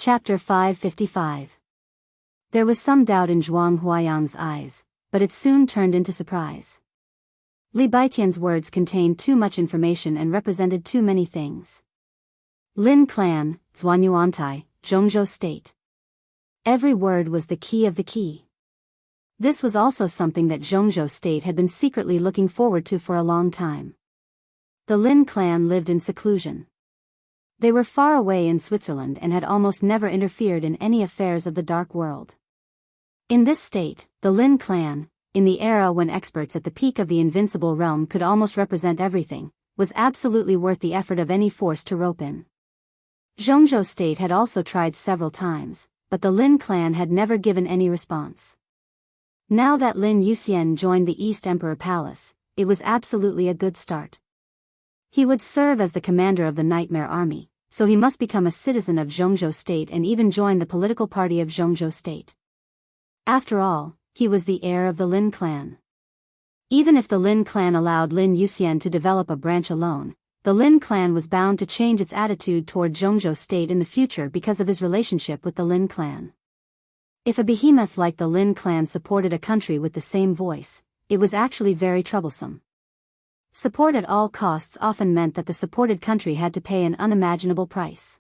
Chapter 555. There was some doubt in Zhuang Huayang's eyes, but it soon turned into surprise. Li Baitian's words contained too much information and represented too many things. Lin Clan, Zhuanyuantai, Zhongzhou State. Every word was the key of the key. This was also something that Zhongzhou State had been secretly looking forward to for a long time. The Lin clan lived in seclusion. They were far away in Switzerland and had almost never interfered in any affairs of the dark world. In this state, the Lin clan, in the era when experts at the peak of the invincible realm could almost represent everything, was absolutely worth the effort of any force to rope in. Zhongzhou State had also tried several times, but the Lin clan had never given any response. Now that Lin Yuxian joined the East Emperor Palace, it was absolutely a good start. He would serve as the commander of the Nightmare Army, so he must become a citizen of Zhongzhou State and even join the political party of Zhongzhou State. After all, he was the heir of the Lin clan. Even if the Lin clan allowed Lin Yuxian to develop a branch alone, the Lin clan was bound to change its attitude toward Zhongzhou State in the future because of his relationship with the Lin clan. If a behemoth like the Lin clan supported a country with the same voice, it was actually very troublesome. Support at all costs often meant that the supported country had to pay an unimaginable price.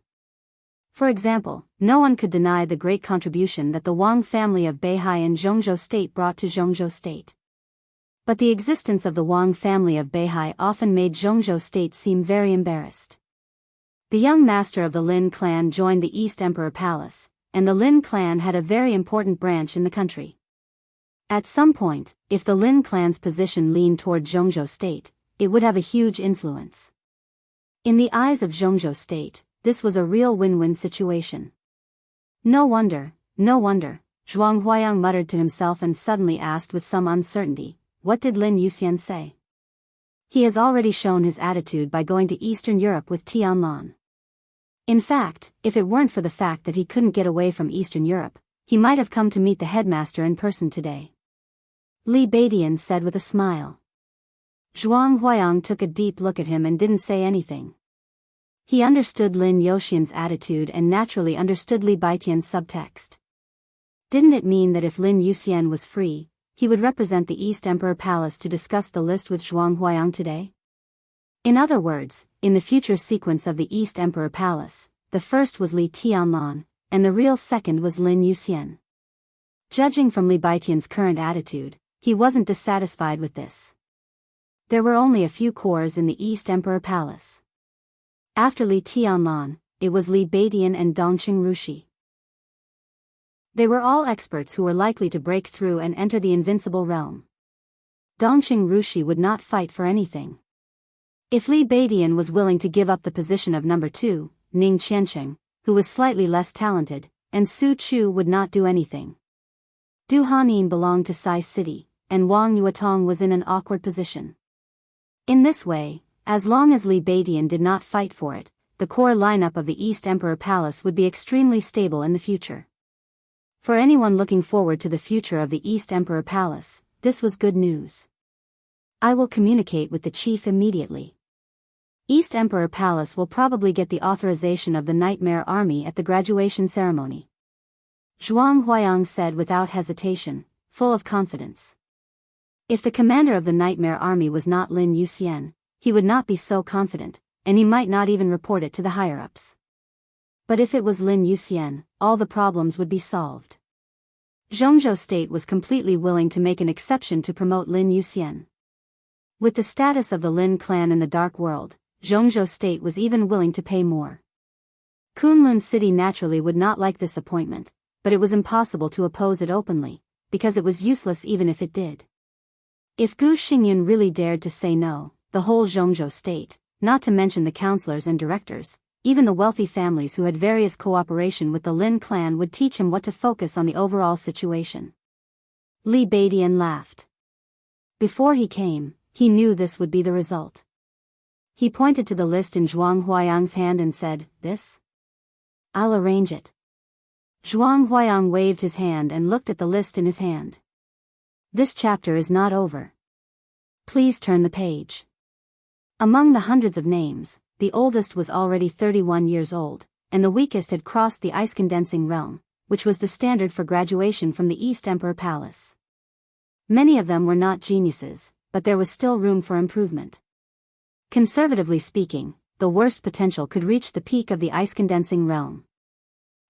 For example, no one could deny the great contribution that the Wang family of Beihai and Zhongzhou State brought to Zhongzhou State. But the existence of the Wang family of Beihai often made Zhongzhou State seem very embarrassed. The young master of the Lin clan joined the East Emperor Palace, and the Lin clan had a very important branch in the country. At some point, if the Lin clan's position leaned toward Zhongzhou State, it would have a huge influence. In the eyes of Zhongzhou State, this was a real win-win situation. No wonder, Zhuang Huayang muttered to himself and suddenly asked with some uncertainty, what did Lin Yuxian say? He has already shown his attitude by going to Eastern Europe with Tianlan. In fact, if it weren't for the fact that he couldn't get away from Eastern Europe, he might have come to meet the headmaster in person today. Li Baidian said with a smile. Zhuang Huayang took a deep look at him and didn't say anything. He understood Lin Yuxian's attitude and naturally understood Li Baitian's subtext. Didn't it mean that if Lin Yuxian was free, he would represent the East Emperor Palace to discuss the list with Zhuang Huayang today? In other words, in the future sequence of the East Emperor Palace, the first was Li Tianlan, and the real second was Lin Yuxian. Judging from Li Baitian's current attitude, he wasn't dissatisfied with this. There were only a few cores in the East Emperor Palace. After Li Tianlan, it was Li Baidian and Dongqing Rushi. They were all experts who were likely to break through and enter the invincible realm. Dongqing Rushi would not fight for anything. If Li Baidian was willing to give up the position of number 2, Ning Qiansheng, who was slightly less talented, and Su Chu would not do anything. Du Hanin belonged to Sai City, and Wang Yuetong was in an awkward position. In this way, as long as Li Baidian did not fight for it, the core lineup of the East Emperor Palace would be extremely stable in the future. For anyone looking forward to the future of the East Emperor Palace, this was good news. I will communicate with the chief immediately. East Emperor Palace will probably get the authorization of the Nightmare Army at the graduation ceremony. Zhuang Huayang said without hesitation, full of confidence. If the commander of the Nightmare Army was not Lin Yuxian, he would not be so confident, and he might not even report it to the higher-ups. But if it was Lin Yuxian, all the problems would be solved. Zhongzhou State was completely willing to make an exception to promote Lin Yuxian. With the status of the Lin clan in the dark world, Zhongzhou State was even willing to pay more. Kunlun City naturally would not like this appointment, but it was impossible to oppose it openly, because it was useless even if it did. If Gu Xingyun really dared to say no, the whole Zhongzhou State, not to mention the councillors and directors, even the wealthy families who had various cooperation with the Lin clan would teach him what to focus on the overall situation. Li Baidian laughed. Before he came, he knew this would be the result. He pointed to the list in Zhuang Huayang's hand and said, "This? I'll arrange it." Zhuang Huayang waved his hand and looked at the list in his hand. This chapter is not over. Please turn the page. Among the hundreds of names, the oldest was already 31 years old, and the weakest had crossed the ice-condensing realm, which was the standard for graduation from the East Emperor Palace. Many of them were not geniuses, but there was still room for improvement. Conservatively speaking, the worst potential could reach the peak of the ice-condensing realm.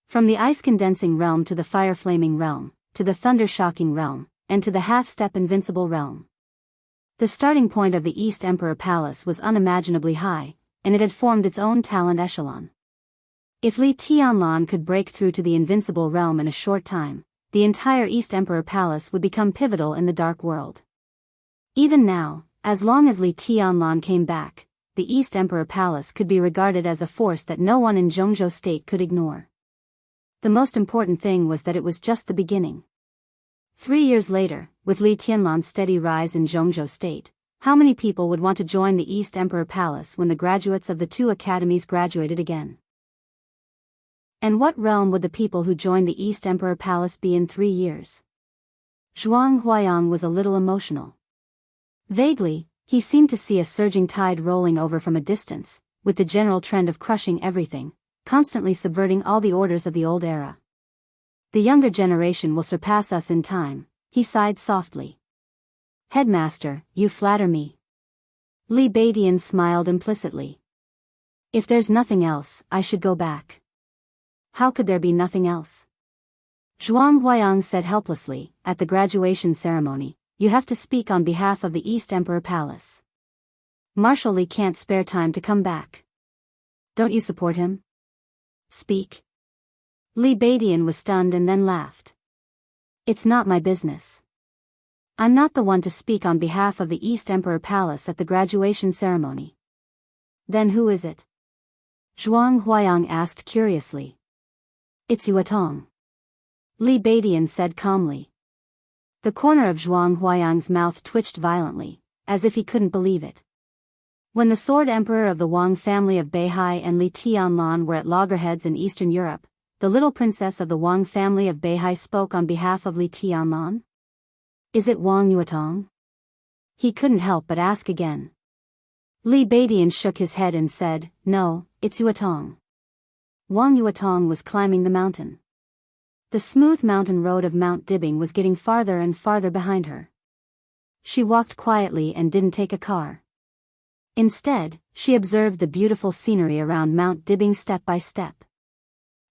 From the ice-condensing realm to the fire-flaming realm, to the thunder-shocking realm, and to the half-step invincible realm. The starting point of the East Emperor Palace was unimaginably high, and it had formed its own talent echelon. If Li Tianlan could break through to the invincible realm in a short time, the entire East Emperor Palace would become pivotal in the Dark World. Even now, as long as Li Tianlan came back, the East Emperor Palace could be regarded as a force that no one in Jianghu state could ignore. The most important thing was that it was just the beginning. 3 years later, with Li Tianlan's steady rise in Jianghu state, how many people would want to join the East Emperor Palace when the graduates of the two academies graduated again? And what realm would the people who joined the East Emperor Palace be in 3 years? Zhuang Huayang was a little emotional. Vaguely, he seemed to see a surging tide rolling over from a distance, with the general trend of crushing everything, constantly subverting all the orders of the old era. The younger generation will surpass us in time, he sighed softly. Headmaster, you flatter me. Li Baidian smiled implicitly. If there's nothing else, I should go back. How could there be nothing else? Zhuang Huayang said helplessly, at the graduation ceremony, you have to speak on behalf of the East Emperor Palace. Marshal Li can't spare time to come back. Don't you support him? Speak. Li Baidian was stunned and then laughed. It's not my business. I'm not the one to speak on behalf of the East Emperor Palace at the graduation ceremony. Then who is it? Zhuang Huayang asked curiously. It's Yuetong. Li Baidian said calmly. The corner of Zhuang Huayang's mouth twitched violently, as if he couldn't believe it. When the Sword Emperor of the Wang family of Beihai and Li Tianlan were at loggerheads in Eastern Europe, the little princess of the Wang family of Beihai spoke on behalf of Li Tianlan. Is it Wang Yuetong? He couldn't help but ask again. Li Baidian shook his head and said, no, it's Yuetong. Wang Yuetong was climbing the mountain. The smooth mountain road of Mount Dibbing was getting farther and farther behind her. She walked quietly and didn't take a car. Instead, she observed the beautiful scenery around Mount Dibbing step by step.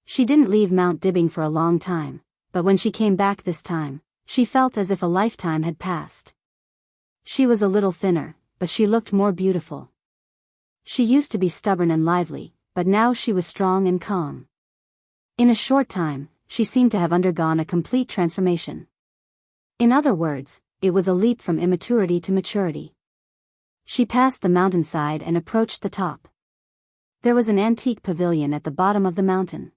She didn't leave Mount Dibbing for a long time, but when she came back this time, she felt as if a lifetime had passed. She was a little thinner, but she looked more beautiful. She used to be stubborn and lively, but now she was strong and calm. In a short time, she seemed to have undergone a complete transformation. In other words, it was a leap from immaturity to maturity. She passed the mountainside and approached the top. There was an antique pavilion at the bottom of the mountain.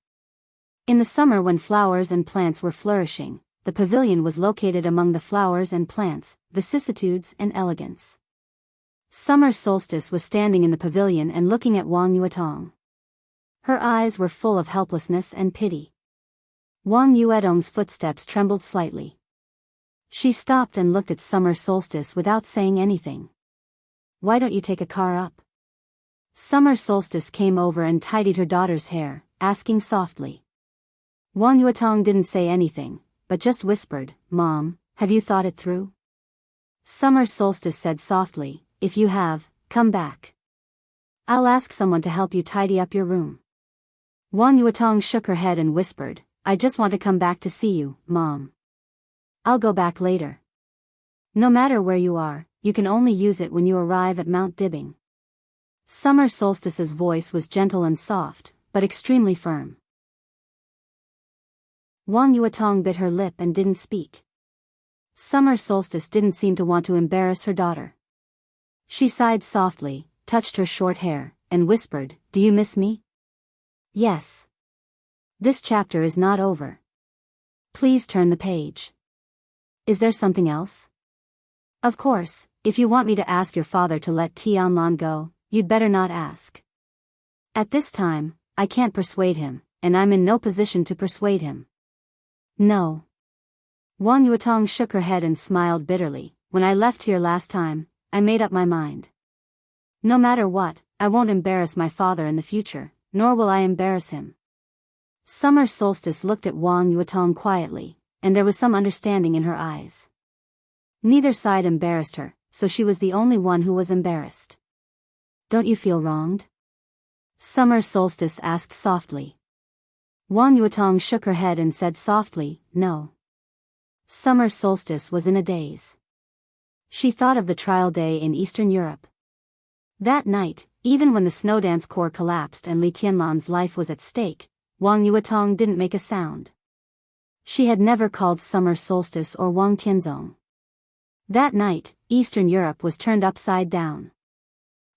In the summer when flowers and plants were flourishing, the pavilion was located among the flowers and plants, vicissitudes and elegance. Summer Solstice was standing in the pavilion and looking at Wang Yuetong. Her eyes were full of helplessness and pity. Wang Yuetong's footsteps trembled slightly. She stopped and looked at Summer Solstice without saying anything. Why don't you take a car up? Summer Solstice came over and tidied her daughter's hair, asking softly. Wang Yuetong didn't say anything, but just whispered, Mom, have you thought it through? Summer Solstice said softly, if you have, come back. I'll ask someone to help you tidy up your room. Wang Yuetong shook her head and whispered, I just want to come back to see you, Mom. I'll go back later. No matter where you are, you can only use it when you arrive at Mount Dibbing. Summer Solstice's voice was gentle and soft, but extremely firm. Wang Yuetong bit her lip and didn't speak. Summer Solstice didn't seem to want to embarrass her daughter. She sighed softly, touched her short hair, and whispered, Do you miss me? Yes. This chapter is not over. Please turn the page. Is there something else? Of course, if you want me to ask your father to let Tianlan go, you'd better not ask. At this time, I can't persuade him, and I'm in no position to persuade him. No. Wang Yuetong shook her head and smiled bitterly. When I left here last time, I made up my mind. No matter what, I won't embarrass my father in the future, nor will I embarrass him. Summer Solstice looked at Wang Yuetong quietly, and there was some understanding in her eyes. Neither side embarrassed her, so she was the only one who was embarrassed. Don't you feel wronged? Summer Solstice asked softly. Wang Yuetong shook her head and said softly, no. Summer Solstice was in a daze. She thought of the trial day in Eastern Europe. That night, even when the Snowdance Corps collapsed and Li Tianlan's life was at stake, Wang Yuetong didn't make a sound. She had never called Summer Solstice or Wang Tianzong. That night, Eastern Europe was turned upside down.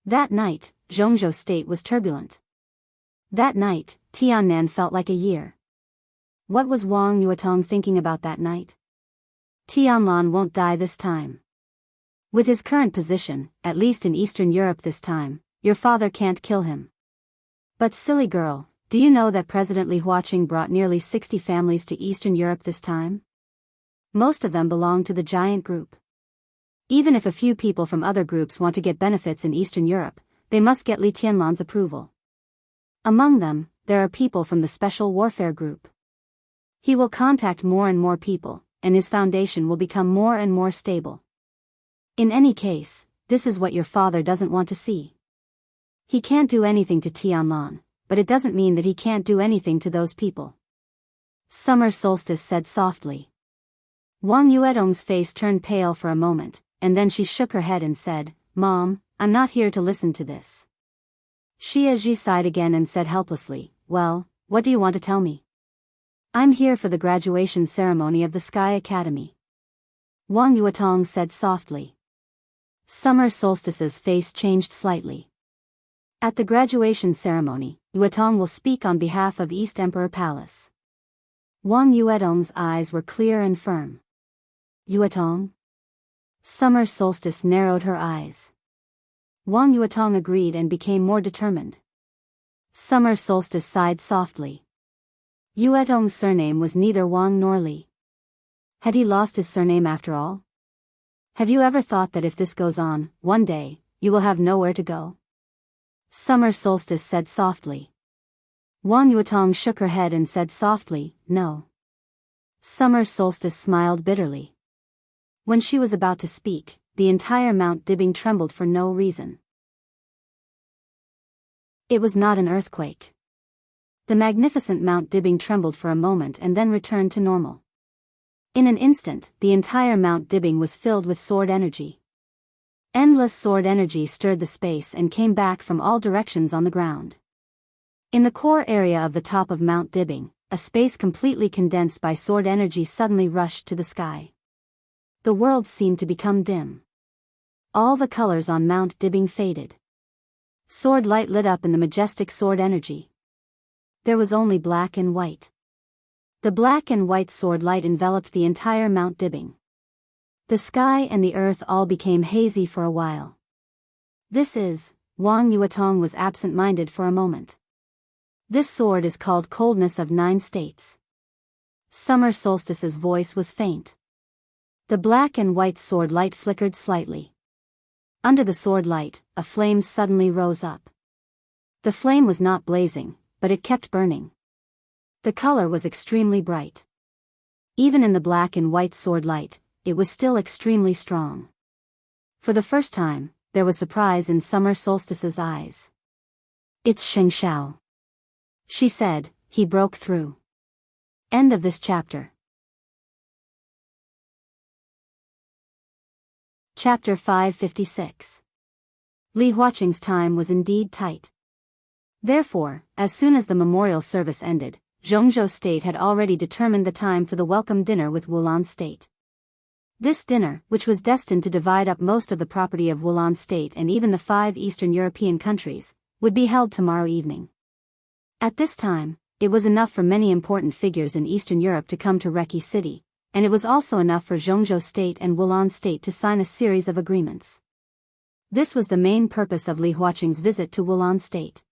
That night, Jianghu state was turbulent. That night, Tiannan felt like a year. What was Wang Yuetong thinking about that night? Tianlan won't die this time. With his current position, at least in Eastern Europe this time, your father can't kill him. But silly girl, do you know that President Li Huaqing brought nearly 60 families to Eastern Europe this time? Most of them belong to the giant group. Even if a few people from other groups want to get benefits in Eastern Europe, they must get Li Tianlan's approval. Among them, there are people from the Special Warfare Group. He will contact more and more people, and his foundation will become more and more stable. In any case, this is what your father doesn't want to see. He can't do anything to Tianlan, but it doesn't mean that he can't do anything to those people. Summer Solstice said softly. Wang Yuetong's face turned pale for a moment, and then she shook her head and said, Mom, I'm not here to listen to this. Xia Ji sighed again and said helplessly, well, what do you want to tell me? I'm here for the graduation ceremony of the Sky Academy. Wang Yuetong said softly. Summer Solstice's face changed slightly. At the graduation ceremony, Yuetong will speak on behalf of East Emperor Palace. Wang Yuetong's eyes were clear and firm. Yuetong? Summer Solstice narrowed her eyes. Wang Yuetong agreed and became more determined. Summer Solstice sighed softly. Yuetong's surname was neither Wang nor Li. Had he lost his surname after all? Have you ever thought that if this goes on, one day, you will have nowhere to go? Summer Solstice said softly. Wang Yuetong shook her head and said softly, no. Summer Solstice smiled bitterly. When she was about to speak, the entire Mount Dibbing trembled for no reason. It was not an earthquake. The magnificent Mount Dibbing trembled for a moment and then returned to normal. In an instant, the entire Mount Dibbing was filled with sword energy. Endless sword energy stirred the space and came back from all directions on the ground. In the core area of the top of Mount Dibbing, a space completely condensed by sword energy suddenly rushed to the sky. The world seemed to become dim. All the colors on Mount Dibbing faded. Sword light lit up in the majestic sword energy. There was only black and white. The black and white sword light enveloped the entire Mount Dibbing. The sky and the earth all became hazy for a while. Wang Yuetong was absent-minded for a moment. This sword is called Coldness of 9 States. Summer Solstice's voice was faint. The black and white sword light flickered slightly. Under the sword light, a flame suddenly rose up. The flame was not blazing, but it kept burning. The color was extremely bright. Even in the black and white sword light, it was still extremely strong. For the first time, there was surprise in Summer Solstice's eyes. It's Sheng Xiao. She said, he broke through. End of this chapter. Chapter 556. Li Huaqing's time was indeed tight. Therefore, as soon as the memorial service ended, Jianghu State had already determined the time for the welcome dinner with Wulan State. This dinner, which was destined to divide up most of the property of Wulan State and even the 5 Eastern European countries, would be held tomorrow evening. At this time, it was enough for many important figures in Eastern Europe to come to Reki City, and it was also enough for Jianghu State and Wulan State to sign a series of agreements. This was the main purpose of Li Huaqing's visit to Wulan State.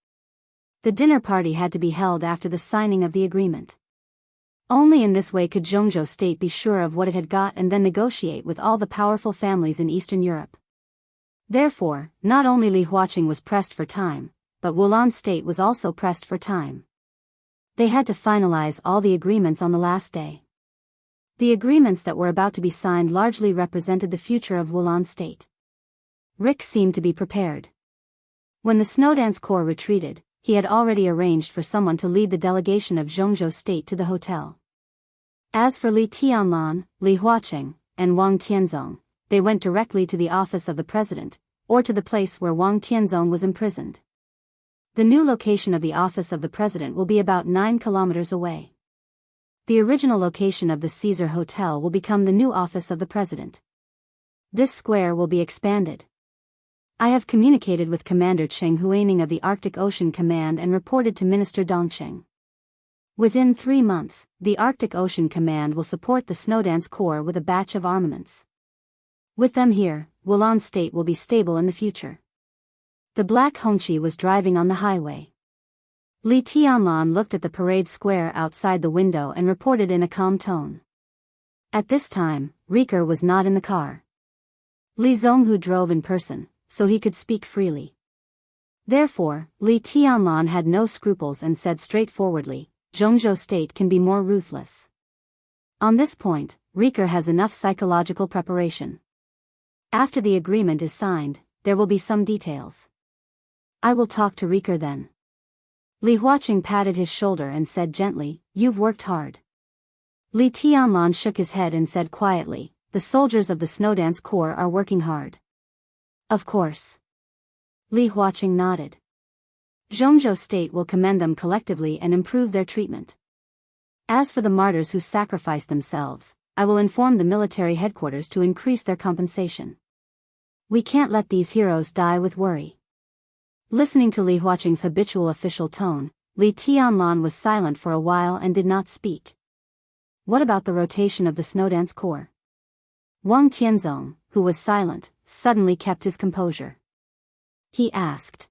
The dinner party had to be held after the signing of the agreement. Only in this way could Jianghu State be sure of what it had got and then negotiate with all the powerful families in Eastern Europe. Therefore, not only Li Huaqing was pressed for time, but Wulan State was also pressed for time. They had to finalize all the agreements on the last day. The agreements that were about to be signed largely represented the future of Wulan State. Rick seemed to be prepared. When the Snowdance Corps retreated, he had already arranged for someone to lead the delegation of Jianghu State to the hotel. As for Li Tianlan, Li Huaqing, and Wang Tianzong, they went directly to the office of the president, or to the place where Wang Tianzong was imprisoned. The new location of the office of the president will be about 9 kilometers away. The original location of the Caesar Hotel will become the new office of the president. This square will be expanded. I have communicated with Commander Cheng Huaining of the Arctic Ocean Command and reported to Minister Dongqing. Within 3 months, the Arctic Ocean Command will support the Snowdance Corps with a batch of armaments. With them here, Wulan State will be stable in the future. The black Hongqi was driving on the highway. Li Tianlan looked at the parade square outside the window and reported in a calm tone. At this time, Riker was not in the car. Li Zonghu drove in person, so he could speak freely. Therefore, Li Tianlan had no scruples and said straightforwardly, Zhongzhou State can be more ruthless. On this point, Riker has enough psychological preparation. After the agreement is signed, there will be some details. I will talk to Riker then. Li Huaqing patted his shoulder and said gently, "You've worked hard." Li Tianlan shook his head and said quietly, "The soldiers of the Snowdance Corps are working hard." Of course. Li Huaqing nodded. Zhongzhou State will commend them collectively and improve their treatment. As for the martyrs who sacrificed themselves, I will inform the military headquarters to increase their compensation. We can't let these heroes die with worry. Listening to Li Huaqing's habitual official tone, Li Tianlan was silent for a while and did not speak. What about the rotation of the Snowdance Corps? Wang Tianzong, who was silent, suddenly kept his composure. He asked.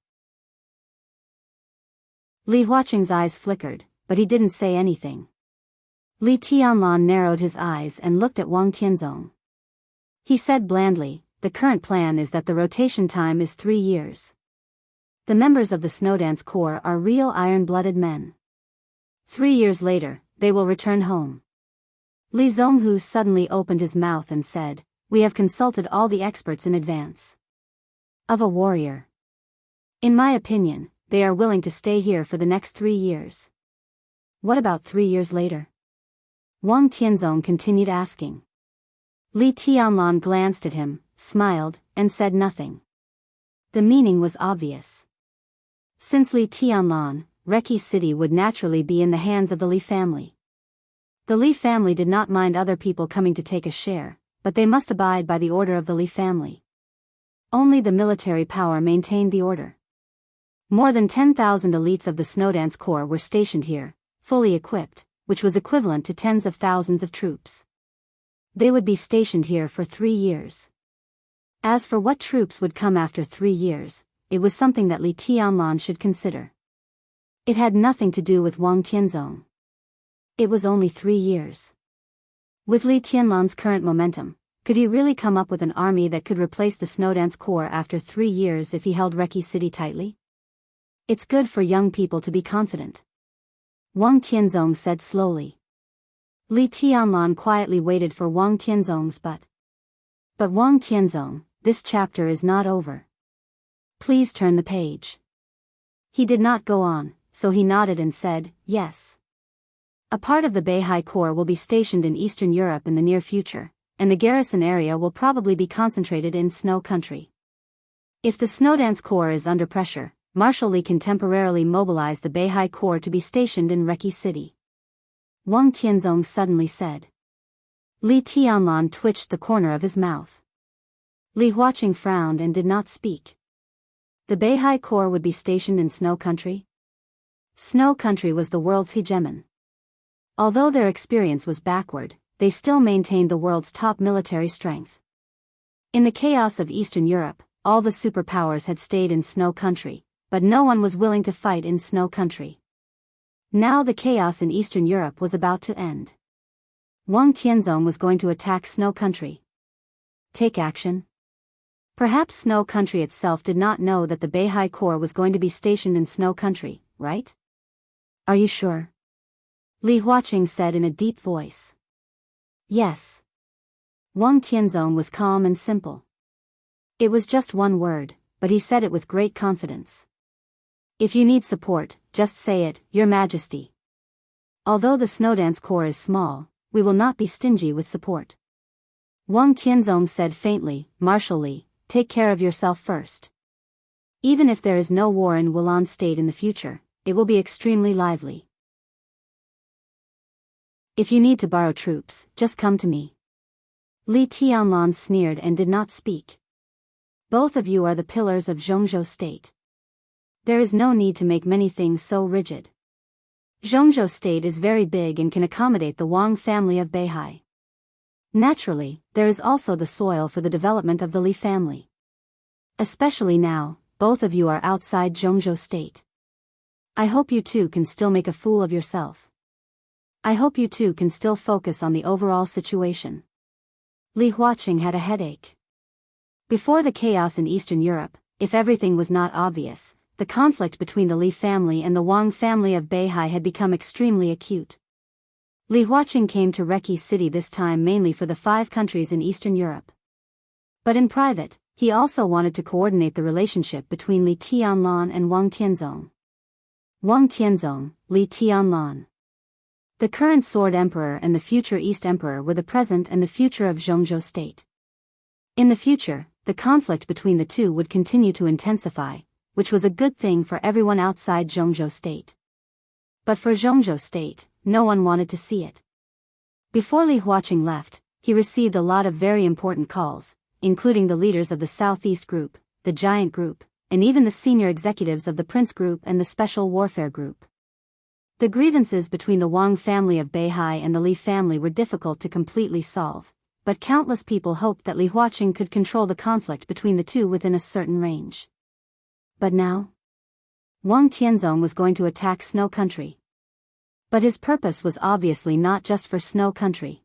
Li Huaqing's eyes flickered, but he didn't say anything. Li Tianlan narrowed his eyes and looked at Wang Tianzong. He said blandly, "The current plan is that the rotation time is 3 years. The members of the Snowdance Corps are real iron-blooded men. 3 years later, they will return home." Li Zonghu suddenly opened his mouth and said, "We have consulted all the experts in advance of a warrior. In my opinion, they are willing to stay here for the next 3 years." What about 3 years later? Wang Tianzong continued asking. Li Tianlan glanced at him, smiled, and said nothing. The meaning was obvious. Since Li Tianlan, Reki City would naturally be in the hands of the Li family. The Li family did not mind other people coming to take a share, but they must abide by the order of the Li family. Only the military power maintained the order. More than 10,000 elites of the Snowdance Corps were stationed here, fully equipped, which was equivalent to tens of thousands of troops. They would be stationed here for 3 years. As for what troops would come after 3 years, it was something that Li Tianlan should consider. It had nothing to do with Wang Tianzong. It was only 3 years. With Li Tianlan's current momentum, could he really come up with an army that could replace the Snowdance Corps after 3 years if he held Reki City tightly? It's good for young people to be confident. Wang Tianzong said slowly. Li Tianlan quietly waited for Wang Tianzong's but Wang Tianzong, this chapter is not over. Please turn the page. He did not go on, so he nodded and said, "Yes." A part of the Beihai Corps will be stationed in Eastern Europe in the near future, and the garrison area will probably be concentrated in Snow Country. If the Snowdance Corps is under pressure, Marshal Li can temporarily mobilize the Beihai Corps to be stationed in Reki City. Wang Tianzong suddenly said. Li Tianlan twitched the corner of his mouth. Li Huaqing frowned and did not speak. The Beihai Corps would be stationed in Snow Country? Snow Country was the world's hegemon. Although their experience was backward, they still maintained the world's top military strength. In the chaos of Eastern Europe, all the superpowers had stayed in Snow Country, but no one was willing to fight in Snow Country. Now the chaos in Eastern Europe was about to end. Wang Tianzong was going to attack Snow Country. Take action? Perhaps Snow Country itself did not know that the Beihai Corps was going to be stationed in Snow Country, right? Are you sure? Li Huaqing said in a deep voice. Yes. Wang Tianzong was calm and simple. It was just one word, but he said it with great confidence. If you need support, just say it, Your Majesty. Although the Snowdance Corps is small, we will not be stingy with support. Wang Tianzong said faintly, Marshal Li, take care of yourself first. Even if there is no war in Wulan State in the future, it will be extremely lively. If you need to borrow troops, just come to me. Li Tianlan sneered and did not speak. Both of you are the pillars of Zhongzhou State. There is no need to make many things so rigid. Zhongzhou State is very big and can accommodate the Wang family of Beihai. Naturally, there is also the soil for the development of the Li family. Especially now, both of you are outside Zhongzhou State. I hope you two can still make a fool of yourself. I hope you two can still focus on the overall situation. Li Huaqing had a headache. Before the chaos in Eastern Europe, if everything was not obvious, the conflict between the Li family and the Wang family of Beihai had become extremely acute. Li Huaqing came to Reki City this time mainly for the 5 countries in Eastern Europe. But in private, he also wanted to coordinate the relationship between Li Tianlan and Wang Tianzong. Wang Tianzong, Li Tianlan. The current Sword Emperor and the future East Emperor were the present and the future of Zhongzhou State. In the future, the conflict between the two would continue to intensify, which was a good thing for everyone outside Zhongzhou State. But for Zhongzhou State, no one wanted to see it. Before Li Huaqing left, he received a lot of very important calls, including the leaders of the Southeast Group, the Giant Group, and even the senior executives of the Prince Group and the Special Warfare Group. The grievances between the Wang family of Beihai and the Li family were difficult to completely solve, but countless people hoped that Li Huaqing could control the conflict between the two within a certain range. But now? Wang Tianzong was going to attack Snow Country. But his purpose was obviously not just for Snow Country.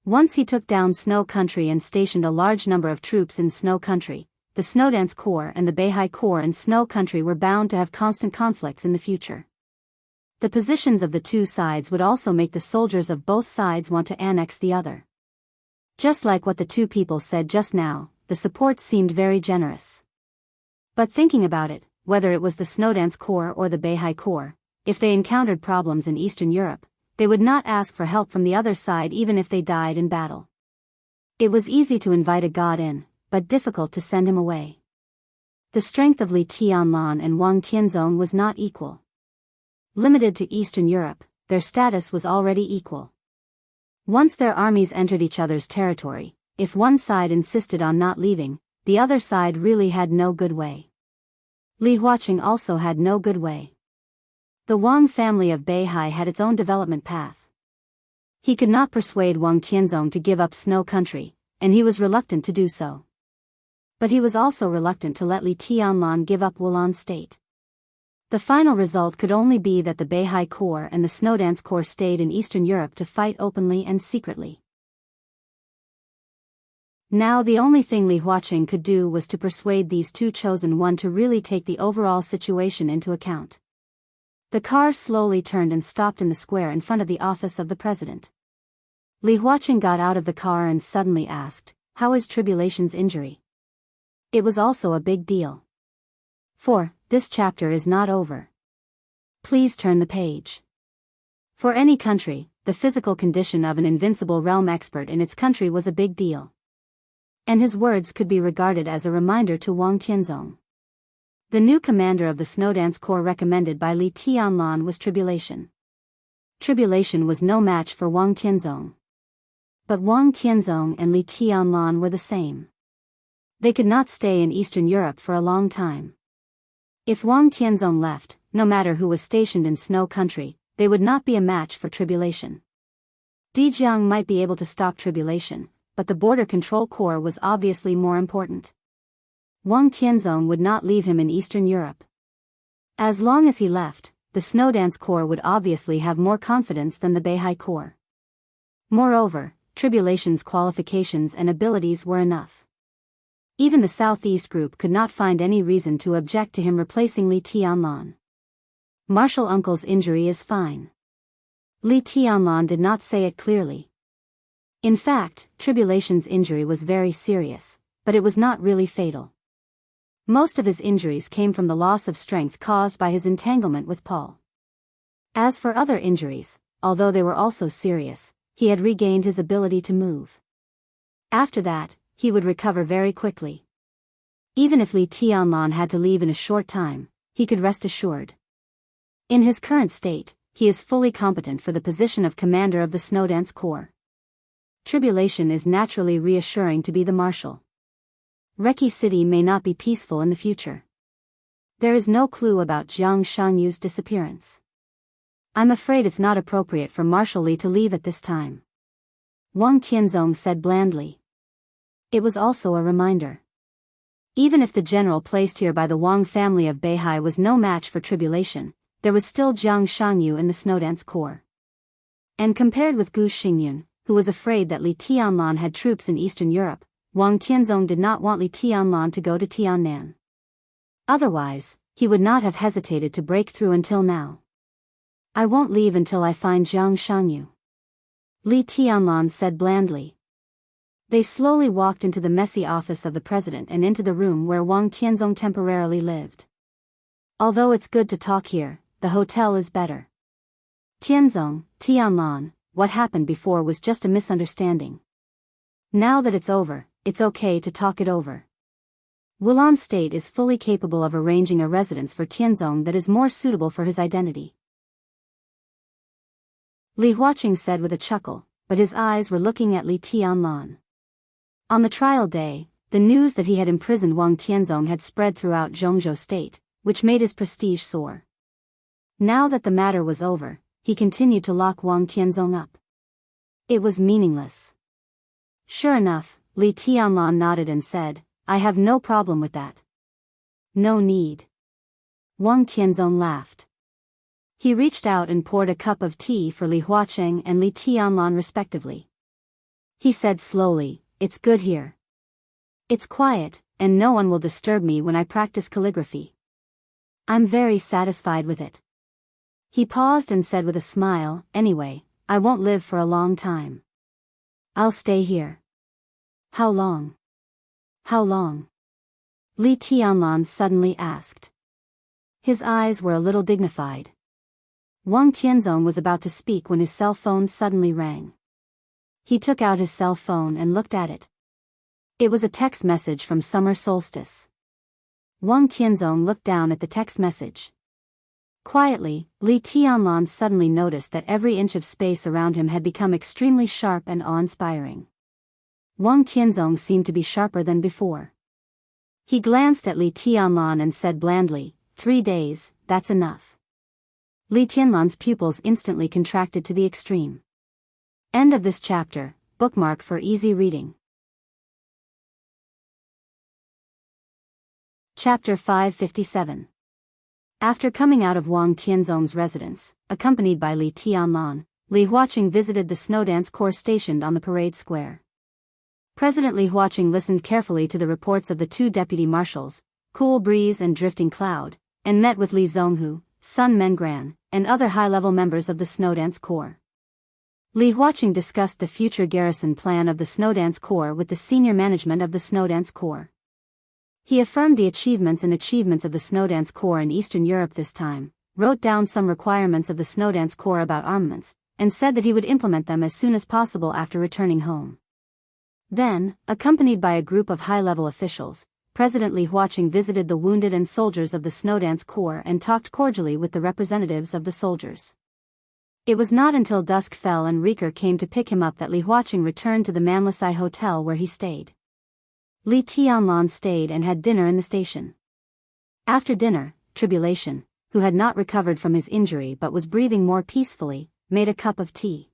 Once he took down Snow Country and stationed a large number of troops in Snow Country, the Snowdance Corps and the Beihai Corps in Snow Country were bound to have constant conflicts in the future. The positions of the two sides would also make the soldiers of both sides want to annex the other. Just like what the two people said just now, the support seemed very generous. But thinking about it, whether it was the Snowdance Corps or the Beihai Corps, if they encountered problems in Eastern Europe, they would not ask for help from the other side even if they died in battle. It was easy to invite a god in, but difficult to send him away. The strength of Li Tianlan and Wang Tianzong was not equal. Limited to Eastern Europe, their status was already equal. Once their armies entered each other's territory, if one side insisted on not leaving, the other side really had no good way. Li Huaqing also had no good way. The Wang family of Beihai had its own development path. He could not persuade Wang Tianzong to give up Snow Country, and he was reluctant to do so. But he was also reluctant to let Li Tianlan give up Wulan State. The final result could only be that the Beihai Corps and the Snowdance Corps stayed in Eastern Europe to fight openly and secretly. Now the only thing Li Huaqing could do was to persuade these two chosen one to really take the overall situation into account. The car slowly turned and stopped in the square in front of the office of the president. Li Huaqing got out of the car and suddenly asked, "How is Tribulation's injury?" It was also a big deal. This chapter is not over. Please turn the page. For any country, the physical condition of an invincible realm expert in its country was a big deal. And his words could be regarded as a reminder to Wang Tianzong. The new commander of the Snowdance Corps recommended by Li Tianlan was Tribulation. Tribulation was no match for Wang Tianzong. But Wang Tianzong and Li Tianlan were the same. They could not stay in Eastern Europe for a long time. If Wang Tianzong left, no matter who was stationed in Snow Country, they would not be a match for Tribulation. Jianghu might be able to stop Tribulation, but the Border Control Corps was obviously more important. Wang Tianzong would not leave him in Eastern Europe. As long as he left, the Snowdance Corps would obviously have more confidence than the Beihai Corps. Moreover, Tribulation's qualifications and abilities were enough. Even the Southeast Group could not find any reason to object to him replacing Li Tianlan. Marshal Uncle's injury is fine. Li Tianlan did not say it clearly. In fact, Tribulation's injury was very serious, but it was not really fatal. Most of his injuries came from the loss of strength caused by his entanglement with Paul. As for other injuries, although they were also serious, he had regained his ability to move. After that, he would recover very quickly. Even if Li Tianlan had to leave in a short time, he could rest assured. In his current state, he is fully competent for the position of commander of the Snowdance Corps. Tribulation is naturally reassuring to be the marshal. Reki City may not be peaceful in the future. There is no clue about Jiang Shangyu's disappearance. I'm afraid it's not appropriate for Marshal Li to leave at this time. Wang Tianzong said blandly. It was also a reminder. Even if the general placed here by the Wang family of Beihai was no match for Tribulation, there was still Jiang Shangyu in the Snowdance Corps. And compared with Gu Xingyun, who was afraid that Li Tianlan had troops in Eastern Europe, Wang Tianzong did not want Li Tianlan to go to Tiannan. Otherwise, he would not have hesitated to break through until now. I won't leave until I find Jiang Shangyu. Li Tianlan said blandly. They slowly walked into the messy office of the president and into the room where Wang Tianzong temporarily lived. Although it's good to talk here, the hotel is better. Tianzong, Tianlan, what happened before was just a misunderstanding. Now that it's over, it's okay to talk it over. Wulan State is fully capable of arranging a residence for Tianzong that is more suitable for his identity. Li Huaqing said with a chuckle, but his eyes were looking at Li Tianlan. On the trial day, the news that he had imprisoned Wang Tianzong had spread throughout Zhongzhou State, which made his prestige soar. Now that the matter was over, he continued to lock Wang Tianzong up. It was meaningless. Sure enough, Li Tianlan nodded and said, I have no problem with that. No need. Wang Tianzong laughed. He reached out and poured a cup of tea for Li Huaqing and Li Tianlan respectively. He said slowly, it's good here. It's quiet, and no one will disturb me when I practice calligraphy. I'm very satisfied with it. He paused and said with a smile, anyway, I won't live for a long time. I'll stay here. How long? How long? Li Tianlan suddenly asked. His eyes were a little dignified. Wang Tianzong was about to speak when his cell phone suddenly rang. He took out his cell phone and looked at it. It was a text message from Summer Solstice. Wang Tianzong looked down at the text message. Quietly, Li Tianlan suddenly noticed that every inch of space around him had become extremely sharp and awe-inspiring. Wang Tianzong seemed to be sharper than before. He glanced at Li Tianlan and said blandly, 3 days, that's enough. Li Tianlan's pupils instantly contracted to the extreme. End of this chapter, bookmark for easy reading. Chapter 557. After coming out of Wang Tianzong's residence, accompanied by Li Tianlan, Li Huaqing visited the Snowdance Corps stationed on the parade square. President Li Huaqing listened carefully to the reports of the 2 deputy marshals, Cool Breeze and Drifting Cloud, and met with Li Zhonghu, Sun Mengran, and other high-level members of the Snowdance Corps. Li Huaqing discussed the future garrison plan of the Snowdance Corps with the senior management of the Snowdance Corps. He affirmed the achievements of the Snowdance Corps in Eastern Europe this time, wrote down some requirements of the Snowdance Corps about armaments, and said that he would implement them as soon as possible after returning home. Then, accompanied by a group of high-level officials, President Li Huaqing visited the wounded and soldiers of the Snowdance Corps and talked cordially with the representatives of the soldiers. It was not until dusk fell and Rieker came to pick him up that Li Huaqing returned to the Manlisai Hotel where he stayed. Li Tianlan stayed and had dinner in the station. After dinner, Tribulation, who had not recovered from his injury but was breathing more peacefully, made a cup of tea.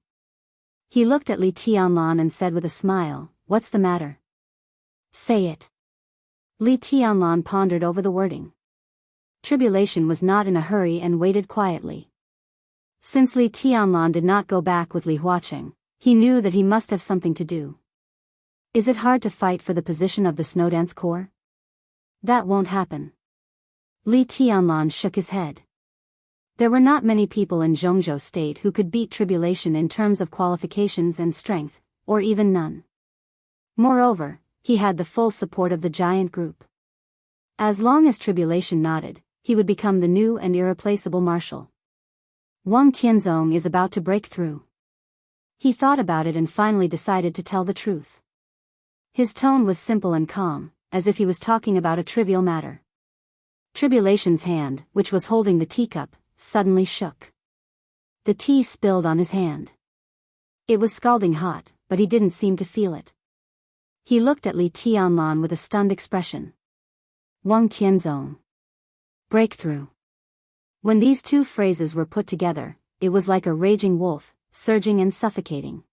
He looked at Li Tianlan and said with a smile, "What's the matter? Say it." Li Tianlan pondered over the wording. Tribulation was not in a hurry and waited quietly. Since Li Tianlan did not go back with Li Huaqing, he knew that he must have something to do. Is it hard to fight for the position of the Snowdance Corps? That won't happen. Li Tianlan shook his head. There were not many people in Zhongzhou state who could beat Tribulation in terms of qualifications and strength, or even none. Moreover, he had the full support of the giant group. As long as Tribulation nodded, he would become the new and irreplaceable marshal. Wang Tianzong is about to break through. He thought about it and finally decided to tell the truth. His tone was simple and calm, as if he was talking about a trivial matter. Tribulation's hand, which was holding the teacup, suddenly shook. The tea spilled on his hand. It was scalding hot, but he didn't seem to feel it. He looked at Li Tianlan with a stunned expression. Wang Tianzong. Breakthrough. When these two phrases were put together, it was like a raging wolf, surging and suffocating.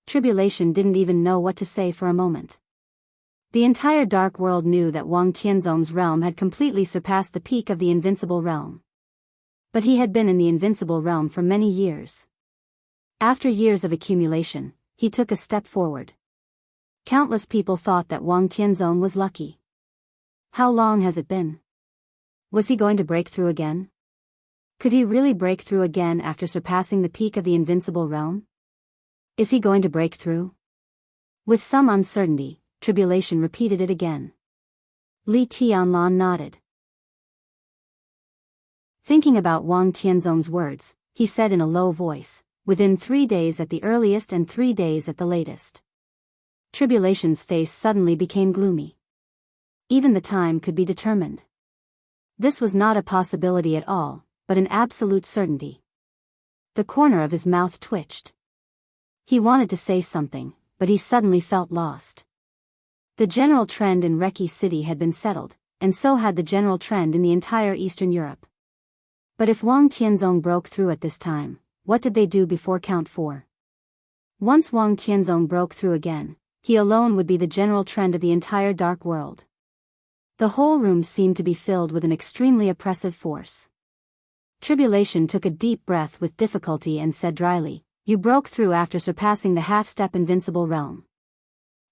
Tribulation didn't even know what to say for a moment. The entire dark world knew that Wang Tianzong's realm had completely surpassed the peak of the invincible realm. But he had been in the invincible realm for many years. After years of accumulation, he took a step forward. Countless people thought that Wang Tianzong was lucky. How long has it been? Was he going to break through again? Could he really break through again after surpassing the peak of the invincible realm? Is he going to break through? With some uncertainty, Tribulation repeated it again. Li Tianlan nodded. Thinking about Wang Tianzong's words, he said in a low voice, within 3 days at the earliest and 3 days at the latest. Tribulation's face suddenly became gloomy. Even the time could be determined. This was not a possibility at all, but an absolute certainty. The corner of his mouth twitched. He wanted to say something, but he suddenly felt lost. The general trend in Reki City had been settled, and so had the general trend in the entire Eastern Europe. But if Wang Tianzong broke through at this time, what did they do before Count 4? Once Wang Tianzong broke through again, he alone would be the general trend of the entire dark world. The whole room seemed to be filled with an extremely oppressive force. Tribulation took a deep breath with difficulty and said dryly, "You broke through after surpassing the half-step invincible realm.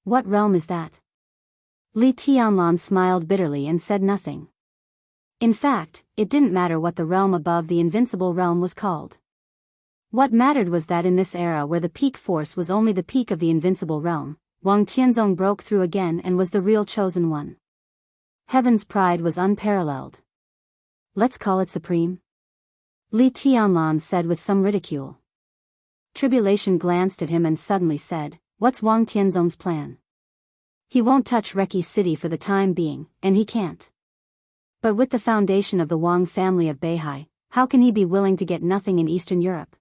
What realm is that?" Li Tianlan smiled bitterly and said nothing. In fact, it didn't matter what the realm above the invincible realm was called. What mattered was that in this era where the peak force was only the peak of the invincible realm, Wang Tianzong broke through again and was the real chosen one. Heaven's pride was unparalleled. Let's call it supreme. Li Tianlan said with some ridicule. Tribulation glanced at him and suddenly said, "What's Wang Tianzong's plan? He won't touch Reki City for the time being, and he can't. But with the foundation of the Wang family of Beihai, how can he be willing to get nothing in Eastern Europe?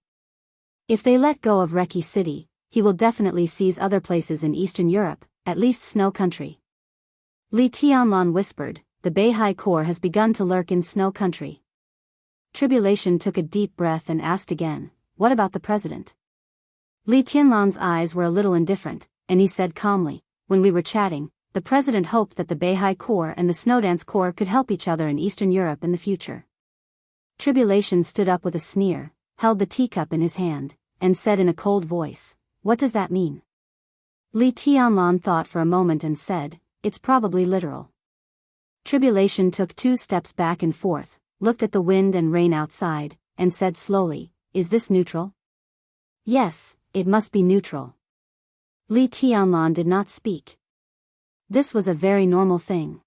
If they let go of Reki City, he will definitely seize other places in Eastern Europe, at least Snow Country." Li Tianlan whispered, "The Beihai Corps has begun to lurk in Snow Country." Tribulation took a deep breath and asked again, "What about the president?" Li Tianlan's eyes were a little indifferent, and he said calmly, "When we were chatting, the president hoped that the Beihai Corps and the Snowdance Corps could help each other in Eastern Europe in the future." Tribulation stood up with a sneer, held the teacup in his hand, and said in a cold voice, "What does that mean?" Li Tianlan thought for a moment and said, "It's probably literal." Tribulation took 2 steps back and forth, looked at the wind and rain outside, and said slowly, "Is this neutral?" "Yes, it must be neutral." Li Tianlan did not speak. This was a very normal thing.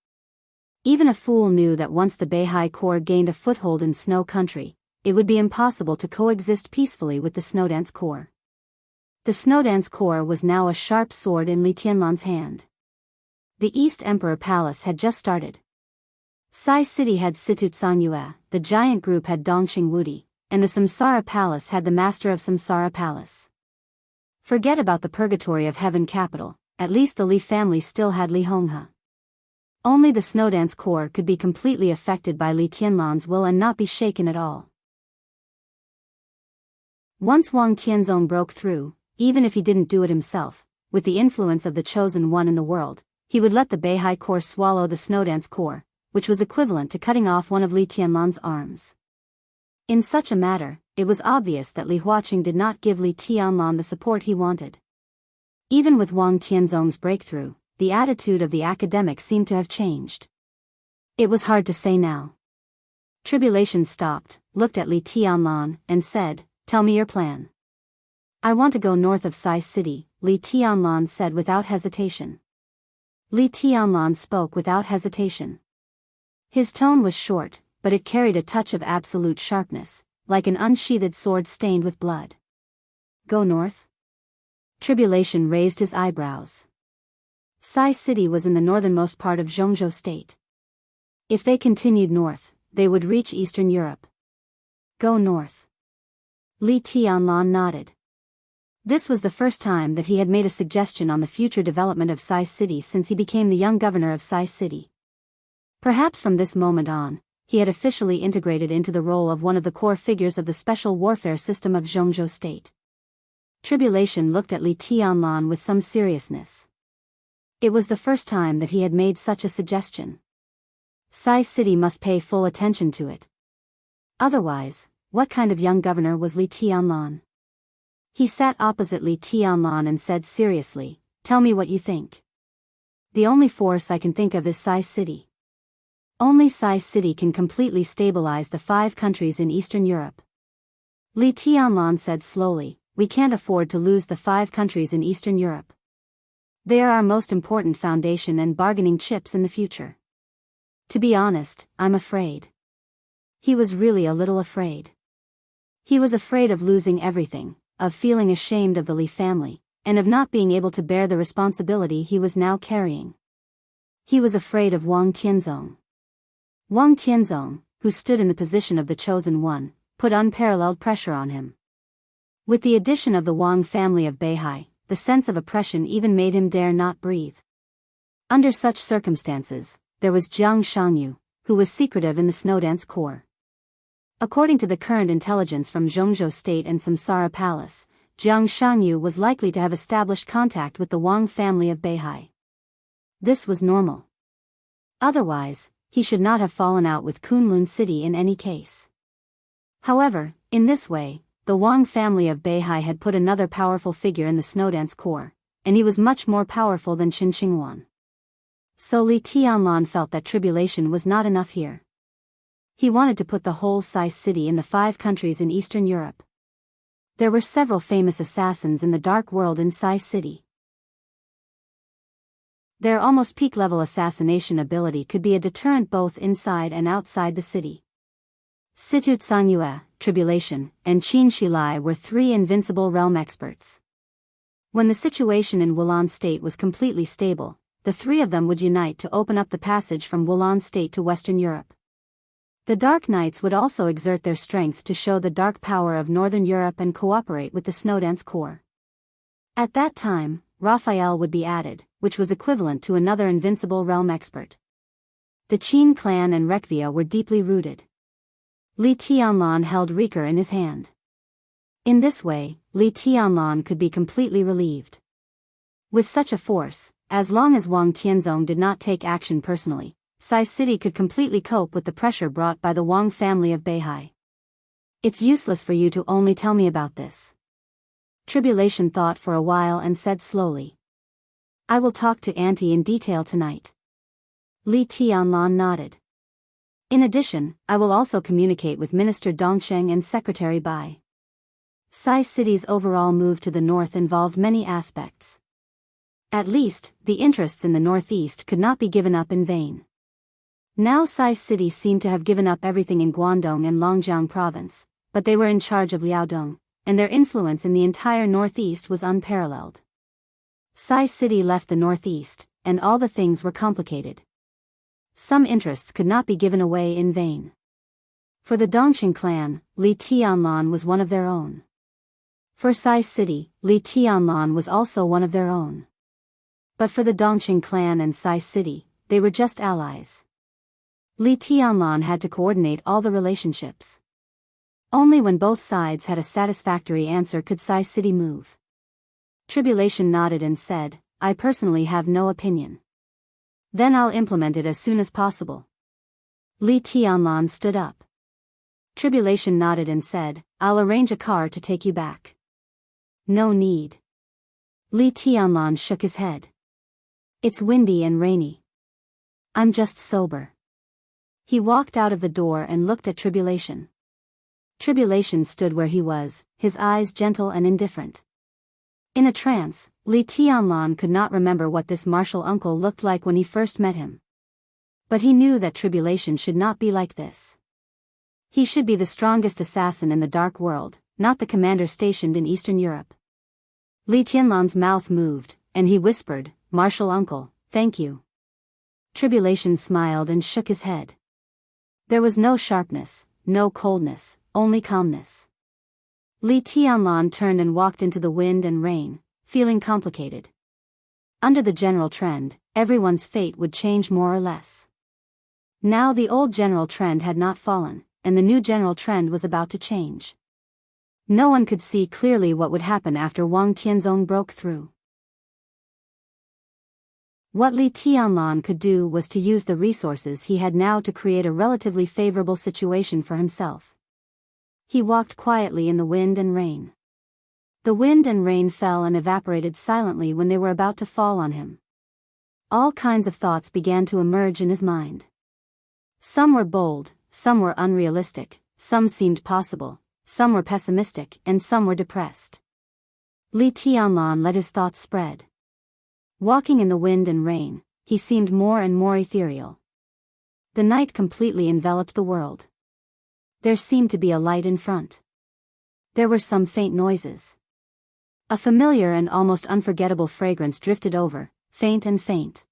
Even a fool knew that once the Beihai Corps gained a foothold in Snow Country, it would be impossible to coexist peacefully with the Snowdance Corps. The Snowdance Corps was now a sharp sword in Li Tianlan's hand. The East Emperor Palace had just started. Sai City had Situt Sanyue, the giant group had Dongqing Wudi, and the Samsara Palace had the Master of Samsara Palace. Forget about the Purgatory of Heaven capital, at least the Li family still had Li Honghe. Only the Snowdance Corps could be completely affected by Li Tianlan's will and not be shaken at all. Once Wang Tianzong broke through, even if he didn't do it himself, with the influence of the chosen one in the world, he would let the Beihai Corps swallow the Snowdance Corps, which was equivalent to cutting off one of Li Tianlan's arms. In such a matter, it was obvious that Li Huaqing did not give Li Tianlan the support he wanted. Even with Wang Tianzong's breakthrough, the attitude of the academic seemed to have changed. It was hard to say now. Tribulation stopped, looked at Li Tianlan, and said, "Tell me your plan." "I want to go north of Sai City," Li Tianlan said without hesitation. Li Tianlan spoke without hesitation. His tone was short, but it carried a touch of absolute sharpness, like an unsheathed sword stained with blood. "Go north?" Tribulation raised his eyebrows. Sai City was in the northernmost part of Jianghu state. If they continued north, they would reach Eastern Europe. "Go north." Li Tianlan nodded. This was the first time that he had made a suggestion on the future development of Sai City since he became the young governor of Sai City. Perhaps from this moment on, he had officially integrated into the role of one of the core figures of the special warfare system of Jianghu state. Tribulation looked at Li Tianlan with some seriousness. It was the first time that he had made such a suggestion. Sai City must pay full attention to it. Otherwise, what kind of young governor was Li Tianlan? He sat opposite Li Tianlan and said seriously, "Tell me what you think." "The only force I can think of is Sai City. Only Sai City can completely stabilize the 5 countries in Eastern Europe." Li Tianlan said slowly, "We can't afford to lose the 5 countries in Eastern Europe. They are our most important foundation and bargaining chips in the future. To be honest, I'm afraid." He was really a little afraid. He was afraid of losing everything, of feeling ashamed of the Li family, and of not being able to bear the responsibility he was now carrying. He was afraid of Wang Tianzong. Wang Tianzong, who stood in the position of the chosen one, put unparalleled pressure on him. With the addition of the Wang family of Beihai, the sense of oppression even made him dare not breathe. Under such circumstances, there was Jianghu, who was secretive in the Snowdance Corps. According to the current intelligence from Zhongzhou State and Samsara Palace, Jianghu was likely to have established contact with the Wang family of Beihai. This was normal. Otherwise, he should not have fallen out with Kunlun City in any case. However, in this way, the Wang family of Beihai had put another powerful figure in the Snowdance Corps, and he was much more powerful than Qin Qingwan. So Li Tianlan felt that tribulation was not enough here. He wanted to put the whole Sai City in the 5 countries in Eastern Europe. There were several famous assassins in the dark world in Sai City. Their almost peak-level assassination ability could be a deterrent both inside and outside the city. Situ Tsangyue, Tribulation, and Qin Shilai were 3 invincible realm experts. When the situation in Wulan State was completely stable, the 3 of them would unite to open up the passage from Wulan State to Western Europe. The Dark Knights would also exert their strength to show the dark power of Northern Europe and cooperate with the Snowdance Corps. At that time, Raphael would be added, which was equivalent to another invincible realm expert. The Qin clan and Rekvia were deeply rooted. Li Tianlan held Rieker in his hand. In this way, Li Tianlan could be completely relieved. With such a force, as long as Wang Tianzong did not take action personally, Sai City could completely cope with the pressure brought by the Wang family of Beihai. "It's useless for you to only tell me about this." Tribulation thought for a while and said slowly, "I will talk to Auntie in detail tonight." Li Tianlan nodded. "In addition, I will also communicate with Minister Dongsheng and Secretary Bai." Sai City's overall move to the north involved many aspects. At least, the interests in the northeast could not be given up in vain. Now Sai City seemed to have given up everything in Guangdong and Longjiang province, but they were in charge of Liaodong, and their influence in the entire northeast was unparalleled. Sai City left the northeast, and all the things were complicated. Some interests could not be given away in vain. For the Dongqing clan, Li Tianlan was one of their own. For Sai City, Li Tianlan was also one of their own. But for the Dongqing clan and Sai City, they were just allies. Li Tianlan had to coordinate all the relationships. Only when both sides had a satisfactory answer could Sai City move. Tribulation nodded and said, "I personally have no opinion. Then I'll implement it as soon as possible." Li Tianlan stood up. Tribulation nodded and said, "I'll arrange a car to take you back." "No need." Li Tianlan shook his head. "It's windy and rainy. I'm just sober." He walked out of the door and looked at Tribulation. Tribulation stood where he was, his eyes gentle and indifferent. In a trance, Li Tianlan could not remember what this martial uncle looked like when he first met him. But he knew that Tribulation should not be like this. He should be the strongest assassin in the dark world, not the commander stationed in Eastern Europe. Li Tianlan's mouth moved, and he whispered, "Martial uncle, thank you." Tribulation smiled and shook his head. There was no sharpness, no coldness, only calmness. Li Tianlan turned and walked into the wind and rain, feeling complicated. Under the general trend, everyone's fate would change more or less. Now the old general trend had not fallen, and the new general trend was about to change. No one could see clearly what would happen after Wang Tianzong broke through. What Li Tianlan could do was to use the resources he had now to create a relatively favorable situation for himself. He walked quietly in the wind and rain. The wind and rain fell and evaporated silently when they were about to fall on him. All kinds of thoughts began to emerge in his mind. Some were bold, some were unrealistic, some seemed possible, some were pessimistic, and some were depressed. Li Tianlan let his thoughts spread. Walking in the wind and rain, he seemed more and more ethereal. The night completely enveloped the world. There seemed to be a light in front. There were some faint noises. A familiar and almost unforgettable fragrance drifted over, faint and faint.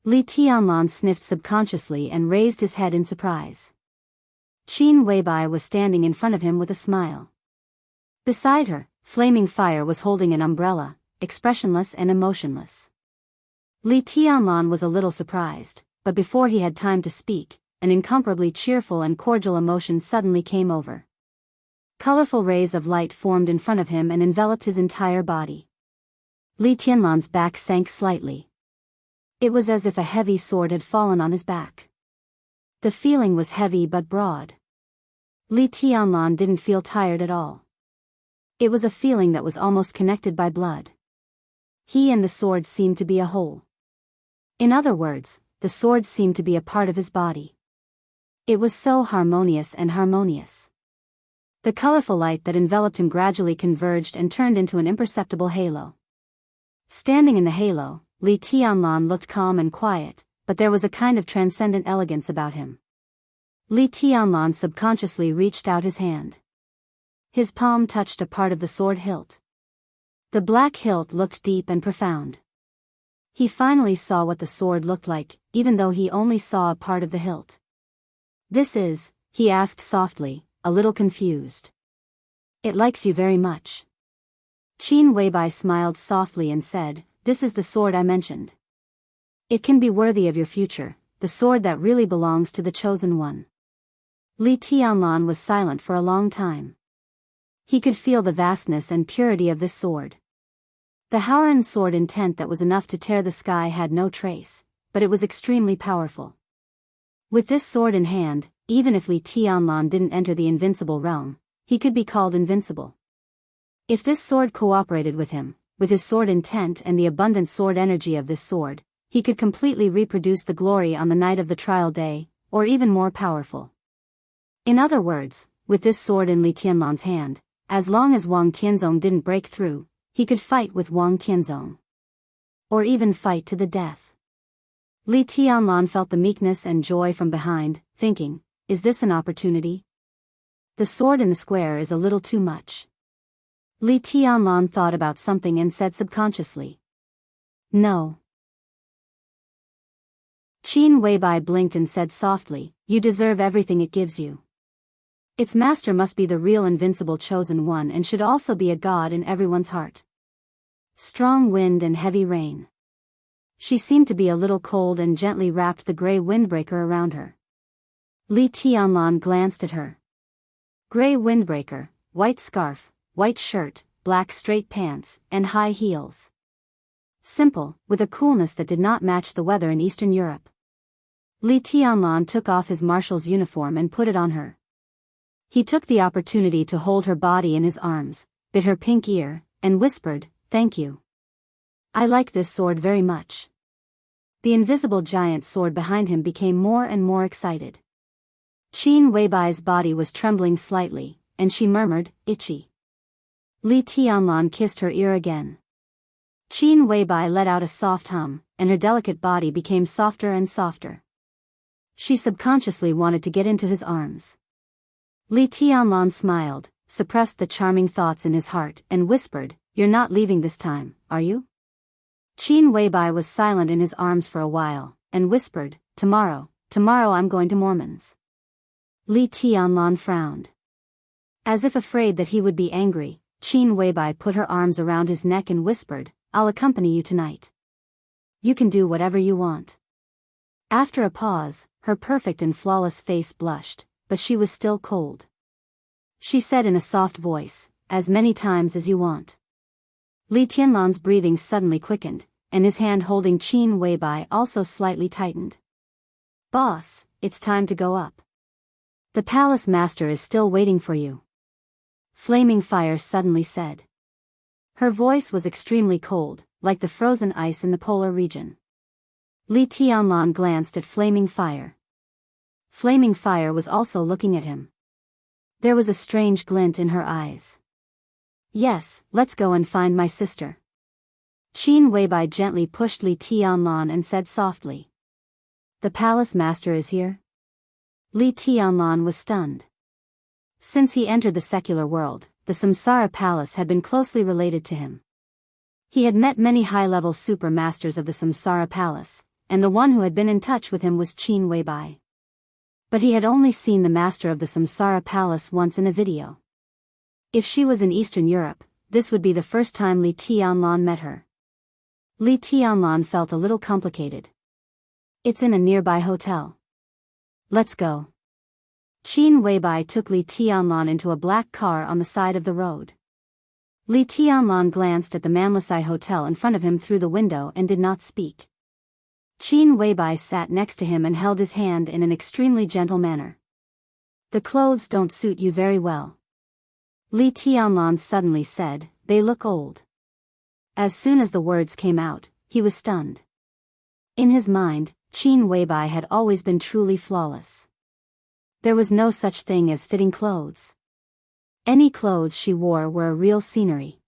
Li Tianlan sniffed subconsciously and raised his head in surprise. Qin Weibai was standing in front of him with a smile. Beside her, Flaming Fire was holding an umbrella, expressionless and emotionless. Li Tianlan was a little surprised, but before he had time to speak, an incomparably cheerful and cordial emotion suddenly came over. Colorful rays of light formed in front of him and enveloped his entire body. Li Tianlan's back sank slightly. It was as if a heavy sword had fallen on his back. The feeling was heavy but broad. Li Tianlan didn't feel tired at all. It was a feeling that was almost connected by blood. He and the sword seemed to be a whole. In other words, the sword seemed to be a part of his body. It was so harmonious and harmonious. The colorful light that enveloped him gradually converged and turned into an imperceptible halo. Standing in the halo, Li Tianlan looked calm and quiet, but there was a kind of transcendent elegance about him. Li Tianlan subconsciously reached out his hand. His palm touched a part of the sword hilt. The black hilt looked deep and profound. He finally saw what the sword looked like, even though he only saw a part of the hilt. "This is," he asked softly, a little confused. "It likes you very much." Qin Weibai smiled softly and said, "This is the sword I mentioned. It can be worthy of your future, the sword that really belongs to the chosen one." Li Tianlan was silent for a long time. He could feel the vastness and purity of this sword. The Haoran sword intent that was enough to tear the sky had no trace, but it was extremely powerful. With this sword in hand, even if Li Tianlan didn't enter the invincible realm, he could be called invincible. If this sword cooperated with him, with his sword intent and the abundant sword energy of this sword, he could completely reproduce the glory on the night of the trial day, or even more powerful. In other words, with this sword in Li Tianlan's hand, as long as Wang Tianzong didn't break through, he could fight with Wang Tianzong. Or even fight to the death. Li Tianlan felt the meekness and joy from behind, thinking, is this an opportunity? The sword in the square is a little too much. Li Tianlan thought about something and said subconsciously, "No." Qin Weibai blinked and said softly, "You deserve everything it gives you. Its master must be the real invincible chosen one and should also be a god in everyone's heart." Strong wind and heavy rain. She seemed to be a little cold and gently wrapped the gray windbreaker around her. Li Tianlan glanced at her. Gray windbreaker, white scarf, white shirt, black straight pants, and high heels. Simple, with a coolness that did not match the weather in Eastern Europe. Li Tianlan took off his marshal's uniform and put it on her. He took the opportunity to hold her body in his arms, bit her pink ear, and whispered, "Thank you. I like this sword very much." The invisible giant sword behind him became more and more excited. Qin Weibai's body was trembling slightly, and she murmured, "Itchy." Li Tianlan kissed her ear again. Qin Weibai let out a soft hum, and her delicate body became softer and softer. She subconsciously wanted to get into his arms. Li Tianlan smiled, suppressed the charming thoughts in his heart, and whispered, "You're not leaving this time, are you?" Qin Weibai was silent in his arms for a while, and whispered, Tomorrow I'm going to Mormon's." Li Tianlan frowned. As if afraid that he would be angry, Qin Weibai put her arms around his neck and whispered, "I'll accompany you tonight. You can do whatever you want." After a pause, her perfect and flawless face blushed, but she was still cold. She said in a soft voice, "As many times as you want." Li Tianlan's breathing suddenly quickened, and his hand holding Qin Weibai also slightly tightened. "Boss, it's time to go up. The palace master is still waiting for you," Flaming Fire suddenly said. Her voice was extremely cold, like the frozen ice in the polar region. Li Tianlan glanced at Flaming Fire. Flaming Fire was also looking at him. There was a strange glint in her eyes. "Yes, let's go and find my sister." Qin Weibai gently pushed Li Tianlan and said softly, "The palace master is here?" Li Tianlan was stunned. Since he entered the secular world, the Samsara Palace had been closely related to him. He had met many high-level super masters of the Samsara Palace, and the one who had been in touch with him was Qin Weibai. But he had only seen the master of the Samsara Palace once in a video. If she was in Eastern Europe, this would be the first time Li Tianlan met her. Li Tianlan felt a little complicated. "It's in a nearby hotel. Let's go." Qin Weibai took Li Tianlan into a black car on the side of the road. Li Tianlan glanced at the Manlisai Hotel in front of him through the window and did not speak. Qin Weibai sat next to him and held his hand in an extremely gentle manner. "The clothes don't suit you very well," Li Tianlan suddenly said, "They look old." As soon as the words came out, he was stunned. In his mind, Qin Weibai had always been truly flawless. There was no such thing as fitting clothes. Any clothes she wore were a real scenery.